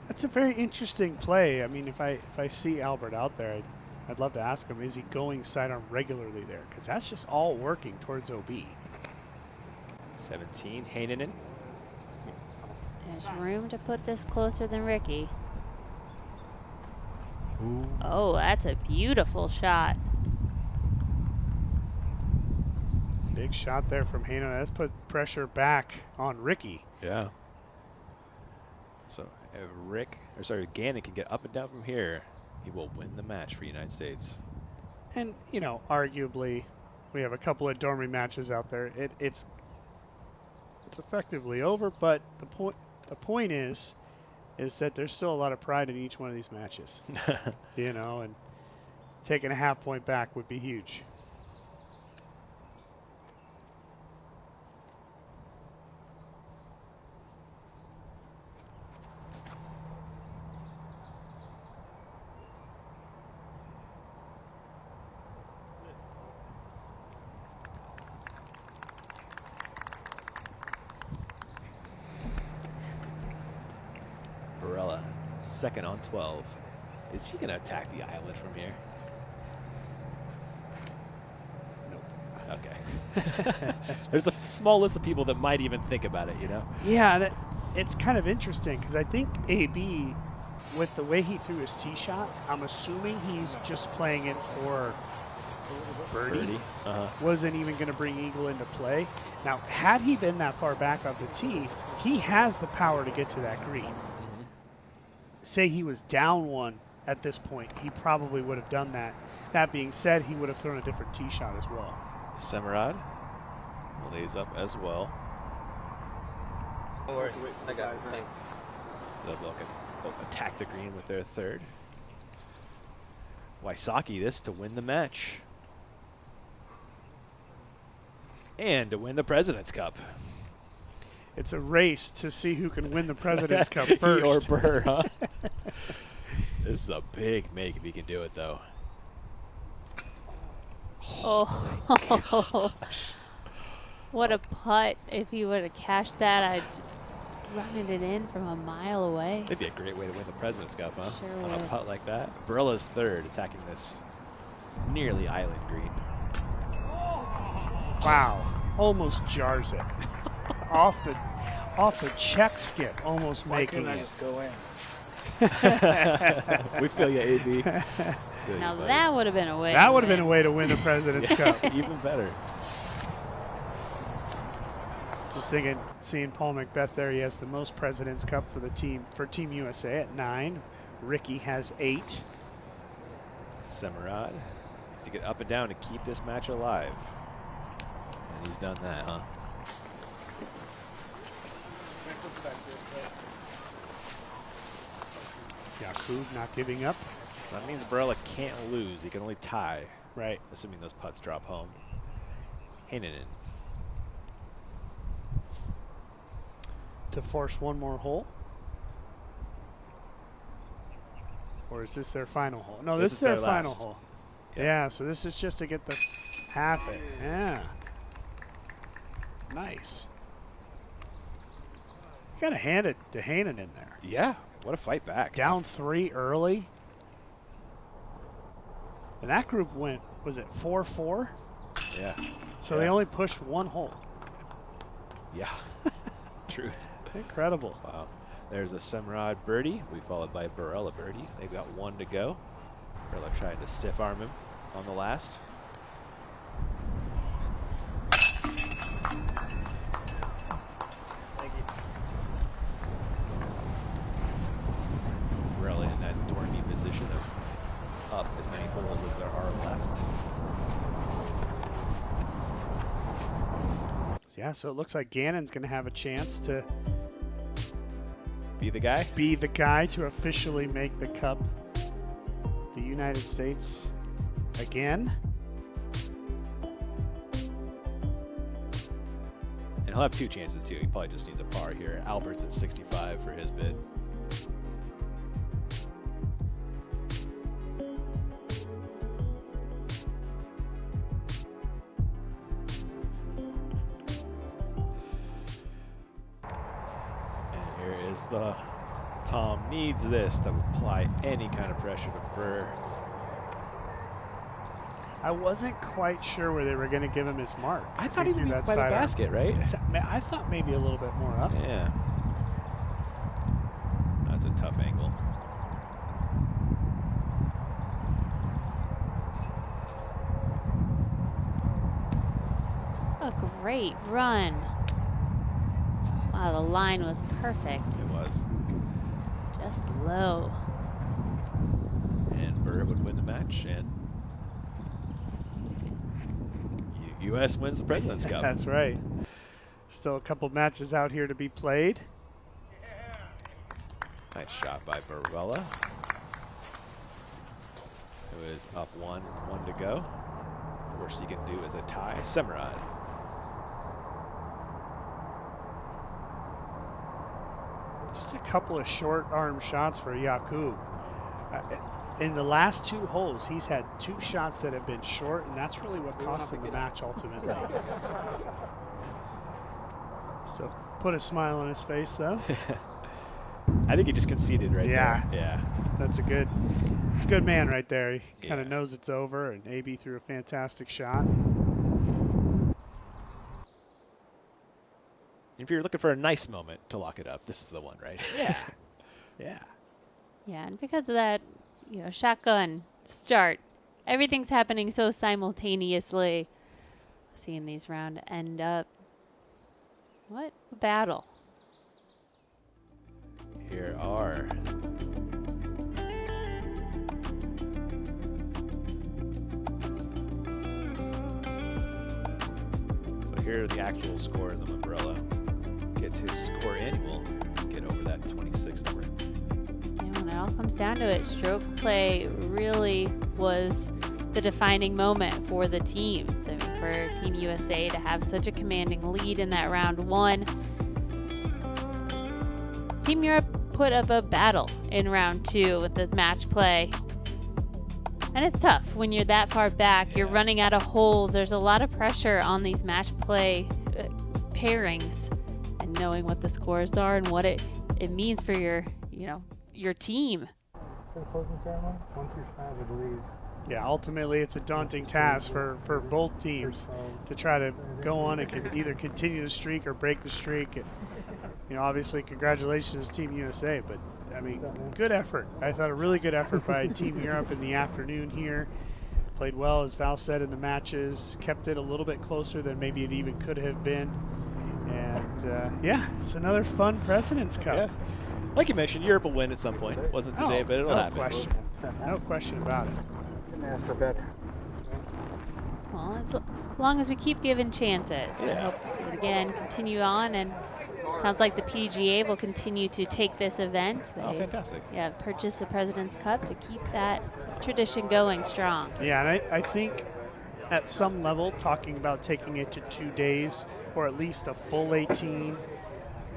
That's a very interesting play. I mean, if I see Albert out there, I'd love to ask him, is he going sidearm regularly there? Because that's just all working towards OB. 17, Heinonen. There's room to put this closer than Ricky. Ooh. Oh, that's a beautiful shot. Big shot there from Heinonen. That's put pressure back on Ricky. Yeah. So if Gannon can get up and down from here, he will win the match for the United States. And, you know, arguably, we have a couple of Dormy matches out there. It's effectively over, but the point is that there's still a lot of pride in each one of these matches. You know, and taking a half point back would be huge. Barella, second on 12. Is he going to attack the island from here? Nope. Okay. There's a small list of people that might even think about it, you know? Yeah, it's kind of interesting because I think AB, with the way he threw his tee shot, I'm assuming he's just playing it for birdie. Wasn't even going to bring eagle into play. Now, had he been that far back off the tee, he has the power to get to that green. Say he was down 1 at this point, he probably would have done that. That being said, he would have thrown a different tee shot as well. Semerad lays up as well. No worries. I got it. Thanks. They'll both attack the green with their third. Wysocki this to win the match. And to win the President's Cup. It's a race to see who can win the President's Cup He first. or Burr, huh? This is a big make if he can do it, though. Oh, what a putt. If he would have cashed that, I'd just running it in from a mile away. That'd be a great way to win the President's Cup, huh? Sure On a would. putt like that. Barella's third, attacking this nearly island green. Wow, almost jars it. off the check skip, almost making Why it. couldn't I just go in? We feel you, AB. Now that would have been a way. That to would have been a win. way to win the President's Cup. Even better. Just thinking, seeing Paul Macbeth there, he has the most President's Cup for Team USA at 9. Ricky has 8. Semerad needs to get up and down to keep this match alive. And he's done that, huh? Yakub not giving up. So that means Barella can't lose. He can only tie. Right. Assuming those putts drop home. Heinonen. To force one more hole? Or is this their final hole? No, this is their final hole. Yeah, so this is just to get the half it. Yeah. Nice. You gotta hand it to Heinonen in there. Yeah, what a fight back. Down 3 early. And that group went, was it 4-4? Yeah. So they only pushed 1 hole. Yeah. Truth. Incredible. Wow. There's a Semerad birdie. We followed by Barella birdie. They've got 1 to go. Barella trying to stiff arm him on the last. Thank you. Barella in that dormy position of up as many holes as there are left. Yeah, so it looks like Gannon's going to have a chance to be the guy? Be the guy to officially make the Cup the United States again. And he'll have 2 chances, too. He probably just needs a par here. Albert's at 65 for his bid. The Tom needs this to apply any kind of pressure to Burr. I wasn't quite sure where they were going to give him his mark. I thought he'd be by the basket, right? I thought maybe a little bit more up. Yeah. That's a tough angle. A great run. Wow, the line was perfect. It was. Just low. And Burr would win the match, and U.S. wins the President's Cup. That's right. Still a couple matches out here to be played. Nice shot by Barella. It was up 1 with 1 to go. The worst you can do is a tie. Semerad. Just a couple of short arm shots for Yakub. In the last 2 holes, he's had 2 shots that have been short, and that's really what cost him the match ultimately. Still put a smile on his face, though. I think he just conceded right there. Yeah. It's a good man right there. He kind of knows it's over, and AB threw a fantastic shot. If you're looking for a nice moment to lock it up, this is the one, right? Yeah. Yeah. Yeah, and because of that, shotgun start, everything's happening so simultaneously. Seeing these round end up. What a battle. Here are here are the actual scores on Umbrella. Gets his score in, we'll get over that 26 number. Yeah, when it all comes down to it, stroke play really was the defining moment for the teams. I mean, for Team USA to have such a commanding lead in that round one. Team Europe put up a battle in round two with this match play. And it's tough when you're that far back, you're running out of holes. There's a lot of pressure on these match play pairings, and knowing what the scores are and what it means for your team. For the closing ceremony, 1 through 5, I believe. Yeah, ultimately it's a daunting task for both teams to try to go on and either continue the streak or break the streak. And, obviously congratulations Team USA, but I mean, good effort. I thought a really good effort by Team Europe in the afternoon here. Played well, as Val said, in the matches, kept it a little bit closer than maybe it even could have been. And yeah, it's another fun President's Cup. Yeah. Like you mentioned, Europe will win at some point. It wasn't today, but it'll happen. Question. No question about it. Couldn't ask for better. Well, as long as we keep giving chances, I hope to see it again, continue on, and sounds like the PGA will continue to take this event. Oh, fantastic. Yeah, purchase the President's Cup to keep that tradition going strong. Yeah, and I think at some level, talking about taking it to 2 days or at least a full 18,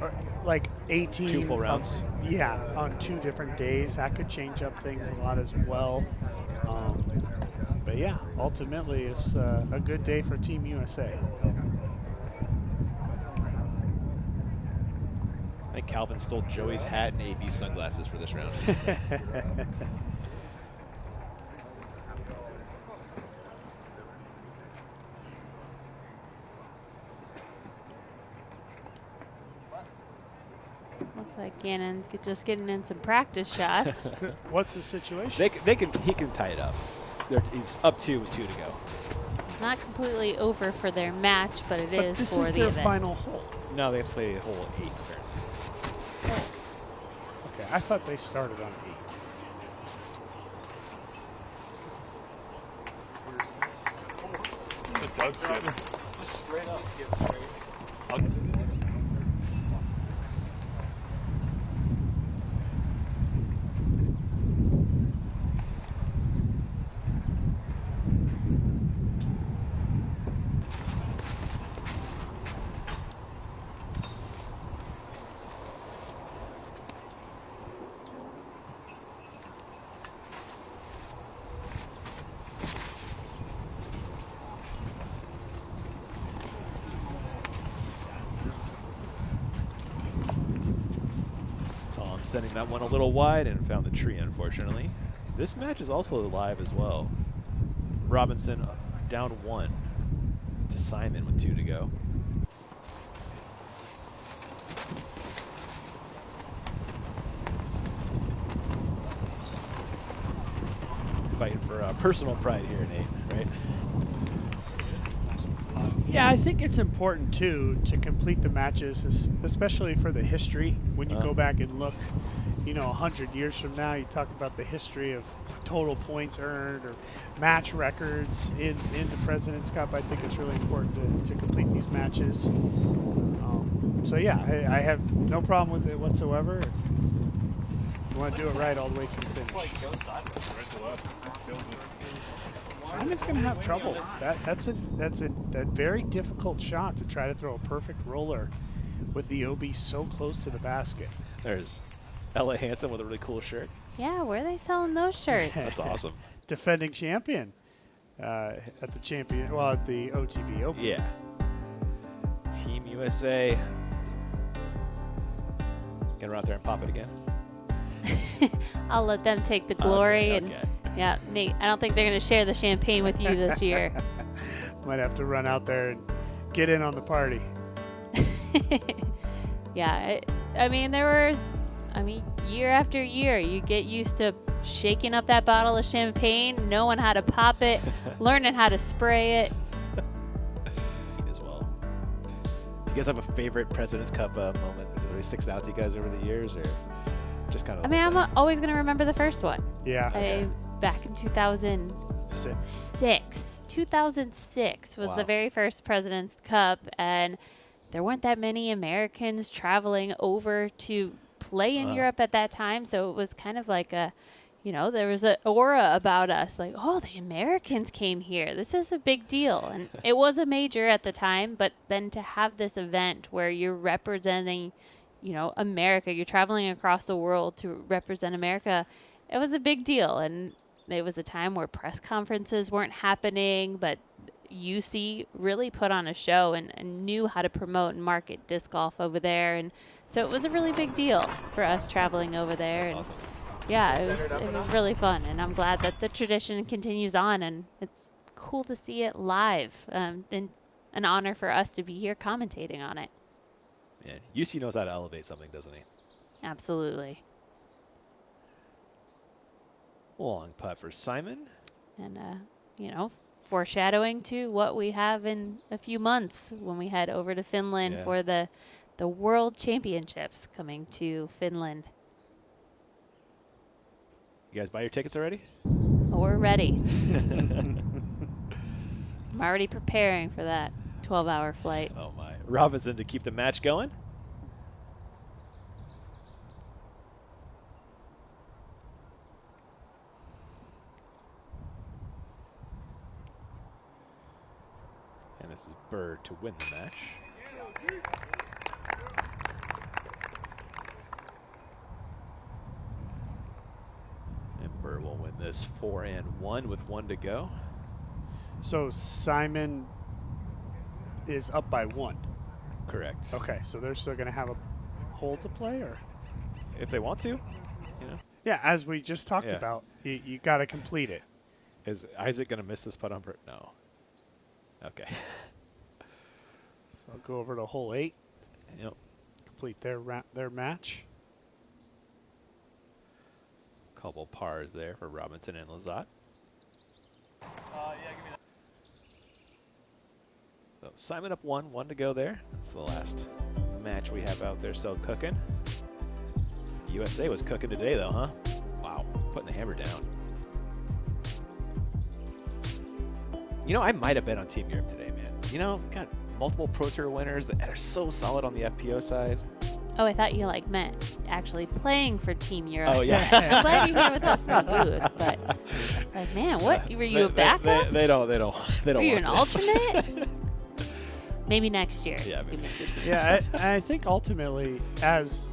or like 18. 2 full rounds. Yeah, on 2 different days. That could change up things a lot as well. But yeah, ultimately it's a good day for Team USA. I think Calvin stole Joey's hat and AB's sunglasses for this round. Looks like Gannon's just getting in some practice shots. What's the situation? He can tie it up. He's up 2 with 2 to go. Not completely over for their match, but it is this for is the their event. final hole. No, they have to play hole 8. Okay, I thought they started on 8. It does skip. Just straight up. Skip straight. Sending that one a little wide and found the tree, unfortunately. This match is also live as well. Robinson down 1 to Simon with 2 to go. Fighting for personal pride here, Nate, right? Yeah, I think it's important too to complete the matches, especially for the history. When you go back and look, 100 years from now, you talk about the history of total points earned or match records in the President's Cup. I think it's really important to complete these matches. So yeah, I have no problem with it whatsoever. You want to do it right all the way to the finish. Simon's going to have trouble. That's a very difficult shot to try to throw a perfect roller with the OB so close to the basket. There's Ella Hansen with a really cool shirt. Yeah, where are they selling those shirts? That's awesome. Defending champion at the OTB Open. Yeah. Team USA. Gonna run out there and pop it again. I'll let them take the glory. Okay. Yeah, Nate, I don't think they're going to share the champagne with you this year. Might have to run out there and get in on the party. Yeah, year after year, you get used to shaking up that bottle of champagne, knowing how to pop it, learning how to spray it. As well. Do you guys have a favorite President's Cup moment that really sticks out to you guys over the years, or just kind of? I'm always going to remember the first one. Yeah. Back in 2006. 2006 was the very first President's Cup, and there weren't that many Americans traveling over to play in Europe at that time, so it was kind of like a there was an aura about us, like, oh, the Americans came here. This is a big deal. And it was a major at the time, but then to have this event where you're representing, America, you're traveling across the world to represent America, it was a big deal. And it was a time where press conferences weren't happening, but UC really put on a show and knew how to promote and market disc golf over there. And so it was a really big deal for us traveling over there. That's awesome. Yeah, it was really fun, and I'm glad that the tradition continues on, and it's cool to see it live, and an honor for us to be here commentating on it. Yeah, UC knows how to elevate something, doesn't he? Absolutely. Long putt for Simon. And, foreshadowing to what we have in a few months when we head over to Finland for the World Championships coming to Finland. You guys buy your tickets already? Oh, we're ready. I'm already preparing for that 12-hour flight. Oh, my. Robinson to keep the match going. And this is Bird to win the match. Bird will win this 4-1 with 1 to go. So Simon is up by 1. Correct. Okay, so they're still going to have a hole to play, or if they want to, Yeah, as we just talked about, you got to complete it. Is Isaac going to miss this putt on Bird? No. Okay. So I'll go over to hole 8. Yep. Complete their match. Couple pars there for Robinson and Lazat. Yeah, give me that. So Simon up 1 to go there. That's the last match we have out there still cooking. USA was cooking today though, huh? Wow, putting the hammer down. I might have been on Team Europe today, man. Got multiple Pro Tour winners that are so solid on the FPO side. Oh, I thought you meant actually playing for Team Europe. Oh, yeah. I'm glad you're here with us in the booth, but it's like, man, what? Were you a backup? They don't Were you an want this. alternate? Maybe next year. Yeah, maybe. Yeah, I think ultimately, as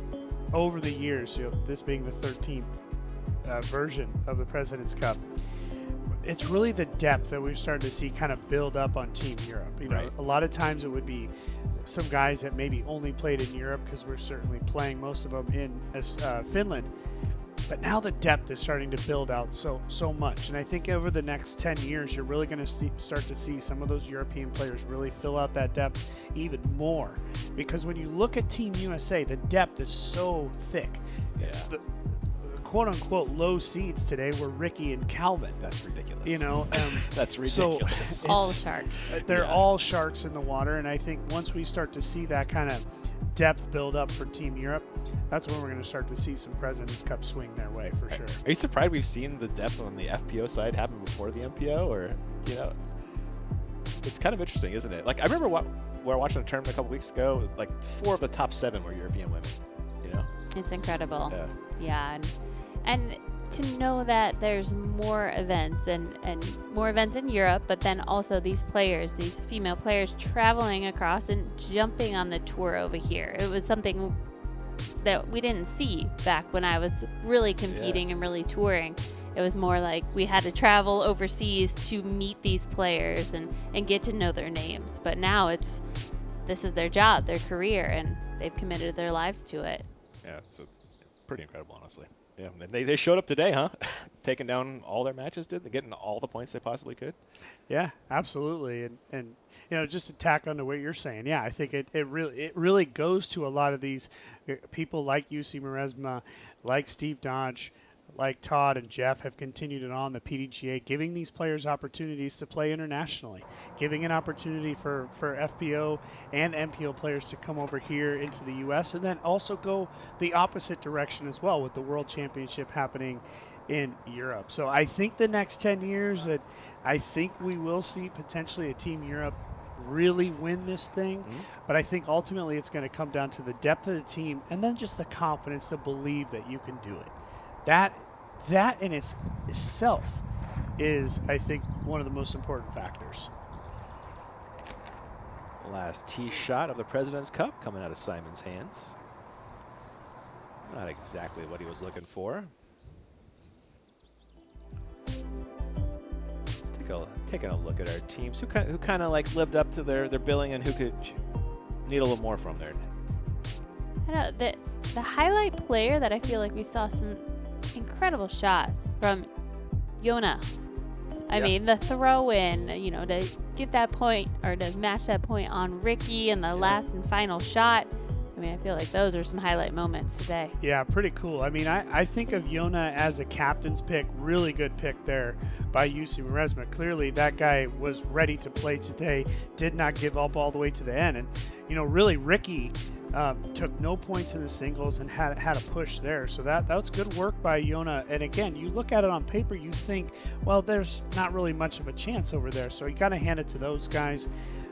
over the years, this being the 13th version of the President's Cup, it's really the depth that we're starting to see kind of build up on Team Europe. Right. A lot of times it would be some guys that maybe only played in Europe, because we're certainly playing most of them in Finland. But now the depth is starting to build out so much. And I think over the next 10 years, you're really going to start to see some of those European players really fill out that depth even more. Because when you look at Team USA, the depth is so thick. Yeah. The quote-unquote low seeds today were Ricky and Calvin. That's ridiculous. So That's ridiculous. All sharks. They're all sharks in the water, and I think once we start to see that kind of depth build up for Team Europe, that's when we're going to start to see some President's Cup swing their way for sure. Are you surprised we've seen the depth on the FPO side happen before the MPO, or it's kind of interesting, isn't it? Like I remember we were watching a tournament a couple weeks ago. Like 4 of the top 7 were European women. It's incredible. Yeah. And to know that there's more events and more events in Europe, but then also these female players traveling across and jumping on the tour over here. It was something that we didn't see back when I was really competing and really touring. It was more like we had to travel overseas to meet these players and get to know their names. But now this is their job, their career, and they've committed their lives to it. Yeah, it's pretty incredible, honestly. Yeah, and they showed up today, huh? Taking down all their matches, did they? Getting all the points they possibly could. Yeah, absolutely. And just to tack onto what you're saying, yeah, I think it really goes to a lot of these people like UC Maresma, like Steve Dodge, like Todd and Jeff have continued it on the PDGA, giving these players opportunities to play internationally, giving an opportunity for FPO and MPO players to come over here into the U.S. and then also go the opposite direction as well with the World Championship happening in Europe. So I think the next 10 years that I think we will see potentially a Team Europe really win this thing, but I think ultimately it's going to come down to the depth of the team and then just the confidence to believe that you can do it. That that in itself is, I think, one of the most important factors. Last tee shot of the President's Cup coming out of Simon's hands. Not exactly what he was looking for. Let's taking a look at our teams. Who kind of like lived up to their billing, and who could need a little more from there? I know the highlight player that I feel like we saw some incredible shots from Yona. I mean, the throw in, you know, to get that point or to match that point on Ricky and the last and final shot. I mean, I feel like those are some highlight moments today. Yeah, pretty cool. I mean, I think of Yona as a captain's pick. Really good pick there by UC Maresma. Clearly, that guy was ready to play today, did not give up all the way to the end. And, you know, really, Ricky took no points in the singles and had a push there. So that was good work by Yona. And again, you look at it on paper, you think, well, there's not really much of a chance over there. So you got to hand it to those guys.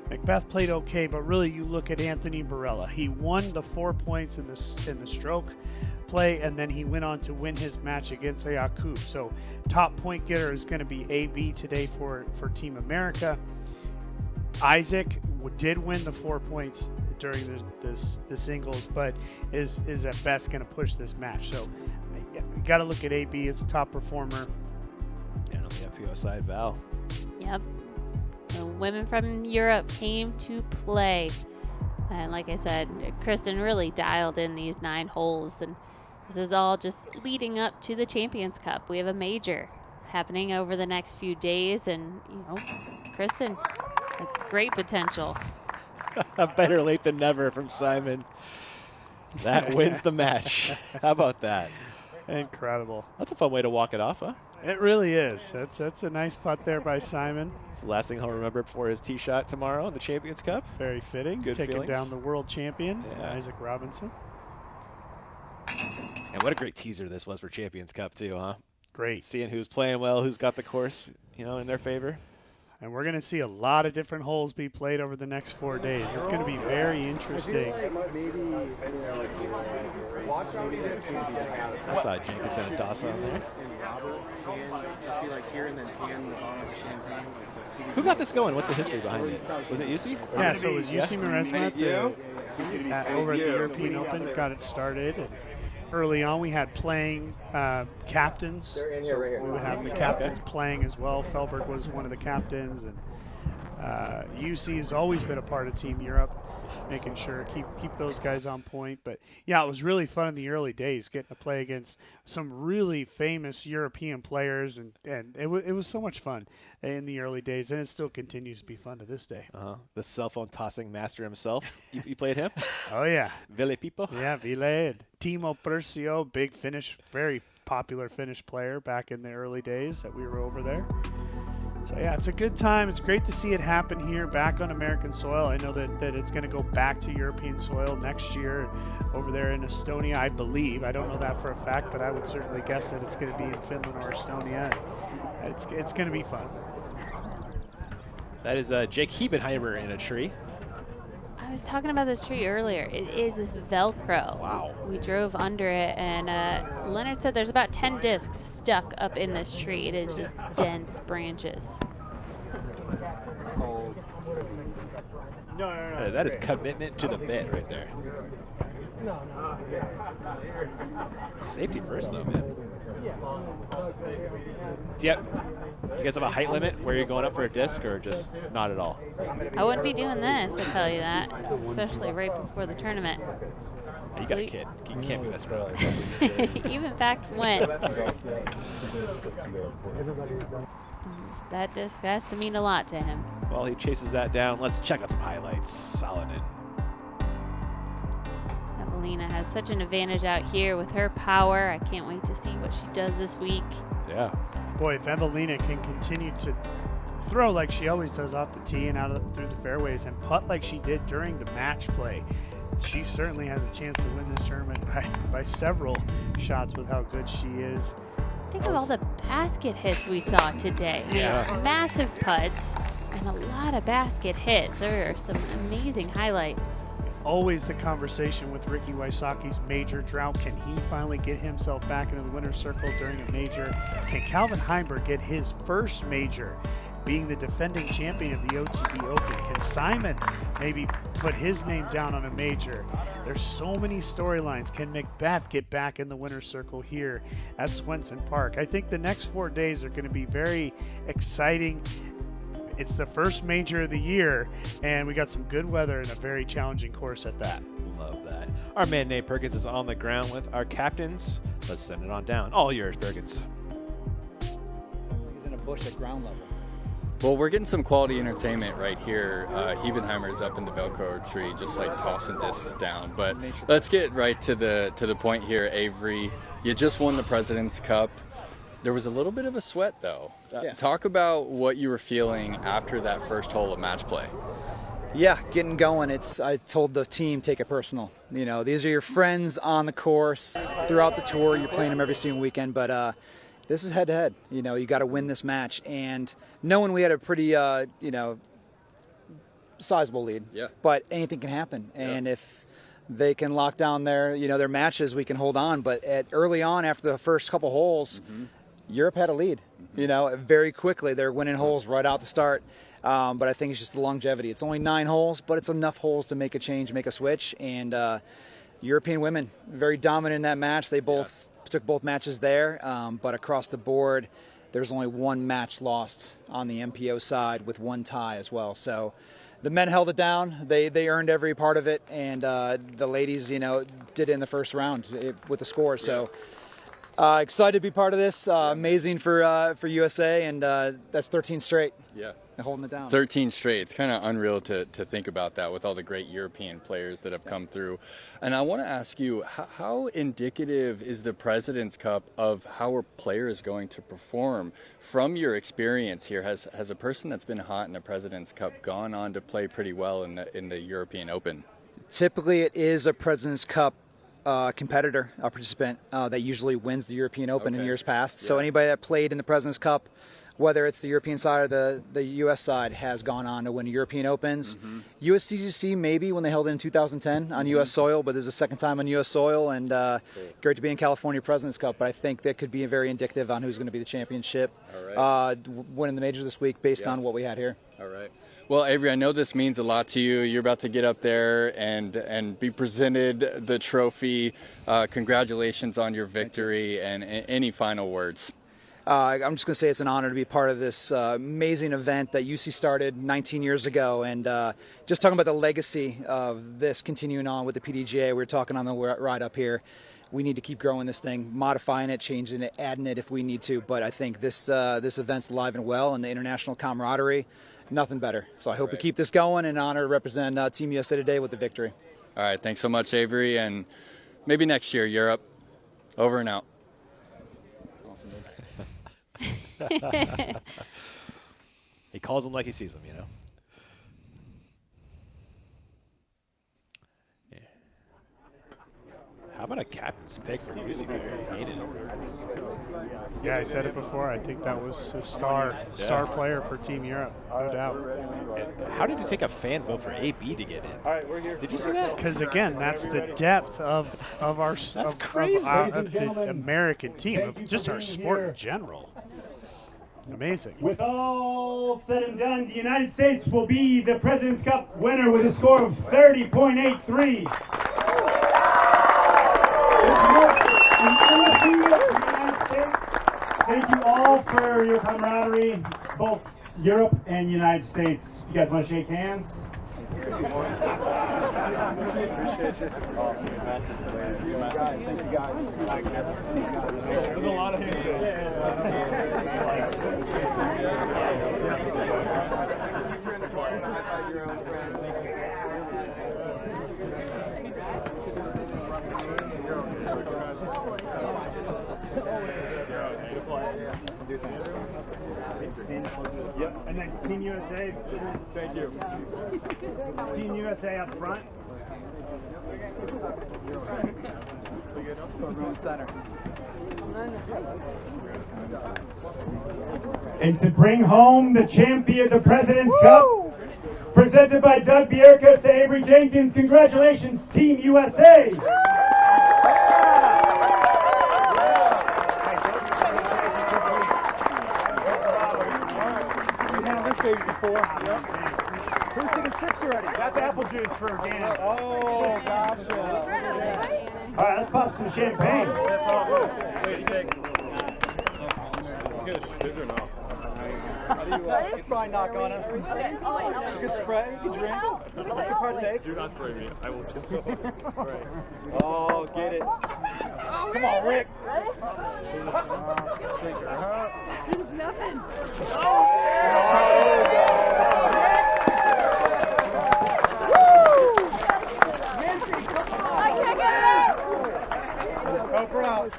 Macbeth played okay, but really you look at Anthony Barella. He won the 4 points in the stroke play, and then he went on to win his match against Ayakub. So top point getter is going to be AB today for Team America. Isaac did win the 4 points during the singles, but is at best going to push this match. So you got to look at AB as a top performer. And on the FPO side, Val. Yep. The women from Europe came to play. And like I said, Kristen really dialed in these 9 holes. And this is all just leading up to the Champions Cup. We have a major happening over the next few days. And, you know, Kristen, that's great potential. Better late than never from Simon. That wins the match. How about that? Incredible. That's a fun way to walk it off, huh? It really is. That's a nice putt there by Simon. It's the last thing he'll remember before his tee shot tomorrow in the Champions Cup. Very fitting. Good Taking feelings. down the world champion, Isaac Robinson. And what a great teaser this was for Champions Cup too, huh? Great. Seeing who's playing well, who's got the course, you know, in their favor. And we're going to see a lot of different holes be played over the next 4 days. It's going to be very interesting. I saw Jenkins and a Dawson on there. Who got this going? What's the history behind it? Was it UC? Yeah, so it was UC Maresma over at the European Open. Got it started. And early on, we had playing captains. So we would have the captains playing as well. Felberg was one of the captains, and UC has always been a part of Team Europe, making sure keep those guys on point. But yeah, it was really fun in the early days getting to play against some really famous European players, and it was so much fun in the early days, and it still continues to be fun to this day. The cell phone tossing master himself. You played him? Oh yeah, Ville Pipo. Yeah, Ville and Timo Percio, big Finnish, very popular Finnish player back in the early days that we were over there. So yeah, it's a good time. It's great to see it happen here back on American soil. I know that it's going to go back to European soil next year over there in Estonia, I believe. I don't know that for a fact, but I would certainly guess that it's going to be in Finland or Estonia. It's going to be fun. That is Jake Hebenheimer in a tree. I was talking about this tree earlier. It is Velcro. Wow. We drove under it, and Leonard said there's about 10 discs stuck up in this tree. It is just dense branches. No. That is commitment to the bit right there. Safety first, though, man. Yep. You guys have a height limit where you're going up for a disc, or just not at all? I wouldn't be doing this, I'll tell you that, especially right before the tournament. You got a kid. You can't be this early. Even back when. That disc has to mean a lot to him. While he chases that down, let's check out some highlights. Salonen. Evelina has such an advantage out here with her power. I can't wait to see what she does this week. Yeah. Boy, if Evelina can continue to throw like she always does off the tee and out through the fairways and putt like she did during the match play, she certainly has a chance to win this tournament by several shots with how good she is. Think of all the basket hits we saw today. Yeah. Massive putts and a lot of basket hits. There are some amazing highlights. always the conversation with Ricky Wysocki's major drought. Can he finally get himself back into the winner's circle during a major? Can Calvin Heimberg get his first major, being the defending champion of the OTB Open? Can Simon maybe put his name down on a major? There's so many storylines. Can Macbeth get back in the winner's circle here at Swenson Park? I think the next 4 days are going to be very exciting. It's the first major of the year, and we got some good weather and a very challenging course at that. Love that. Our man Nate Perkins is on the ground with our captains. Let's send it on down. All yours, Perkins. He's in a bush at ground level. Well, we're getting some quality entertainment right here. Hebenheimer's up in the Velcro tree, just like tossing discs down. But let's get right to the point here, Avery. You just won the President's Cup. There was a little bit of a sweat, though. Talk about what you were feeling after that first hole of match play. Yeah, getting going. I told the team, take it personal. You know, these are your friends on the course throughout the tour. You're playing them every single weekend, but this is head-to-head. You know, you got to win this match. And knowing we had a pretty, sizable lead, but anything can happen. And if they can lock down their matches, we can hold on. But early on, after the first couple holes, Europe had a lead. You know, very quickly. They're winning holes right out the start. But I think it's just the longevity. It's only 9 holes, but it's enough holes to make a change, make a switch. And European women, very dominant in that match. They both took both matches there. But across the board, there's only 1 match lost on the MPO side with 1 tie as well. So the men held it down. They earned every part of it. And the ladies, did it in the first round with the score. So excited to be part of this. Amazing for USA. And that's 13 straight. Yeah. Holding it down. 13 straight. It's kind of unreal to think about that with all the great European players that have come through. And I want to ask you, how indicative is the President's Cup of how a player is going to perform? From your experience here, has a person that's been hot in the President's Cup gone on to play pretty well in the European Open? Typically, it is a President's Cup competitor, a participant that usually wins the European Open in years past. So anybody that played in the President's Cup, whether it's the European side or the U.S. side, has gone on to win European Opens. USCGC maybe when they held it in 2010 on U.S. soil, but this is the second time on U.S. soil, and great to be in California President's Cup. But I think that could be very indicative on who's going to be the championship, winning the major this week based on what we had here. All right. Well, Avery, I know this means a lot to you. You're about to get up there and be presented the trophy. Congratulations on your victory, and any final words? I'm just going to say it's an honor to be part of this amazing event that UC started 19 years ago. And just talking about the legacy of this continuing on with the PDGA, we were talking on the ride up here. We need to keep growing this thing, modifying it, changing it, adding it if we need to. But I think this event's alive and well, and the international camaraderie, nothing better. So I hope we keep this going, and honor to represent Team USA today with the victory. All right. Thanks so much, Avery. And maybe next year, Europe. Over and out. Awesome, dude. He calls them like he sees them, Yeah. How about a captain's pick for UCB? Hayden. Yeah, I said it before. I think that was a star player for Team Europe, no doubt. How did it take a fan vote for AB to get in? All right, we're here. Did you see that? Because again, that's the depth of our the American team, of just our sport in general. Amazing. With all said and done, the United States will be the President's Cup winner with a score of 30.83. Thank you all for your camaraderie, both Europe and United States. You guys want to shake hands? Appreciate you. Awesome, man. Thank you, guys. Thank you, guys. There's a lot of handshakes. Yep, and then Team USA. Thank you. Team USA up front. Center. And to bring home the champion, the President's Cup Presented by Doug Bierkes to Avery Jenkins. Congratulations, Team USA. This baby before. Yep. Who's taking sips already? That's apple juice for Dana. Oh, gotcha. All right, let's pop some champagne. It's probably not gonna. You can spray, you can drink, you can partake. Do not spray me. I will spray. Oh, get it. Come on, Rick. There's nothing. I can't get it out. Go for out.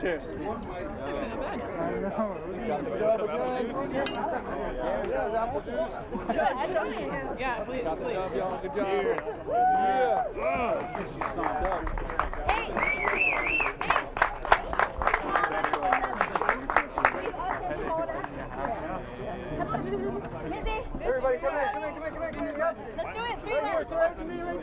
Cheers. Apple juice. Yeah, please, Got the please. W, y'all. Good job. Yeah. She signed up. Everybody, come in. Let's do it. 3 minutes.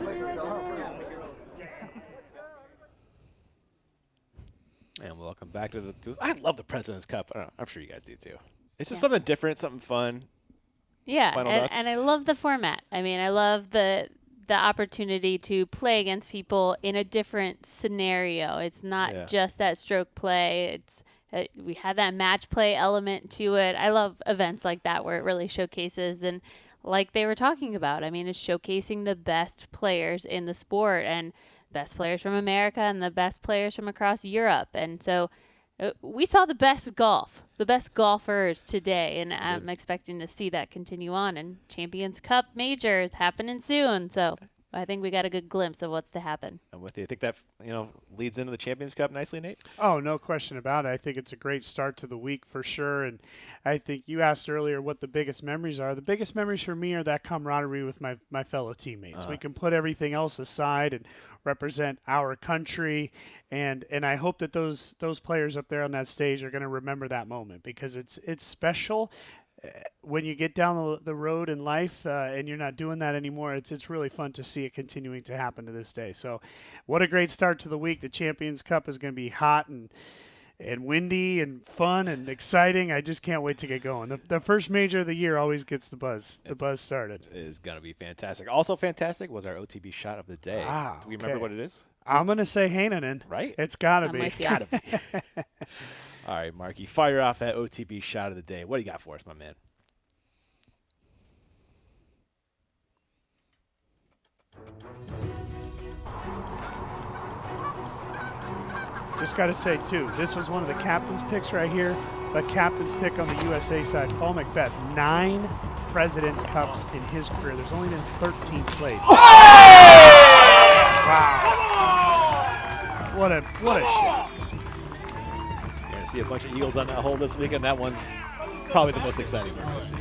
And welcome back to the. I love the President's Cup. I don't know, I'm sure you guys do too. It's just something different, something fun. Yeah, Final thoughts? and I love the format. I mean, I love the opportunity to play against people in a different scenario. It's not just that stroke play. It's we had that match play element to it. I love events like that where it really showcases, and like they were talking about, I mean, it's showcasing the best players in the sport and best players from America and the best players from across Europe. And so we saw the best golfers today, and I'm expecting to see that continue on. And Champions Cup Major is happening soon, so I think we got a good glimpse of what's to happen. I'm with you. I think that leads into the Champions Cup nicely, Nate. Oh, no question about it. I think it's a great start to the week for sure. And I think you asked earlier what the biggest memories are. The biggest memories for me are that camaraderie with my fellow teammates. We can put everything else aside and represent our country. And I hope that those players up there on that stage are going to remember that moment, because it's special. When you get down the road in life and you're not doing that anymore, it's really fun to see it continuing to happen to this day. So what a great start to the week. The Champions Cup is going to be hot and windy and fun and exciting. I just can't wait to get going. The first major of the year always gets the buzz started. It is going to be fantastic. Also fantastic was our OTB shot of the day. Do we remember what it is? I'm going to say Heinonen. Right? It's got to be. It's got to be. All right, Marky, fire off that OTB shot of the day. What do you got for us, my man? Just got to say, too, this was one of the captain's picks right here. The captain's pick on the USA side, Paul Macbeth, 9 President's Cups in his career. There's only been 13 played. Wow. What a shot. You're going to see a bunch of Eagles on that hole this weekend. That one's probably the most exciting we're going to see.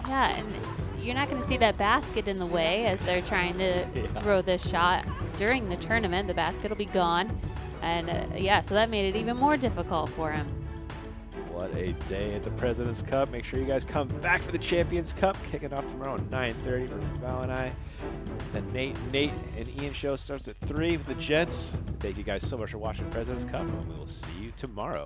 Yeah, and you're not going to see that basket in the way as they're trying to throw this shot during the tournament. The basket will be gone. And, so that made it even more difficult for him. What a day at the President's Cup. Make sure you guys come back for the Champions Cup, kicking off tomorrow at 9:30 for Val and I. The Nate and Ian show starts at 3 with the gents. Thank you guys so much for watching President's Cup, and we will see you tomorrow.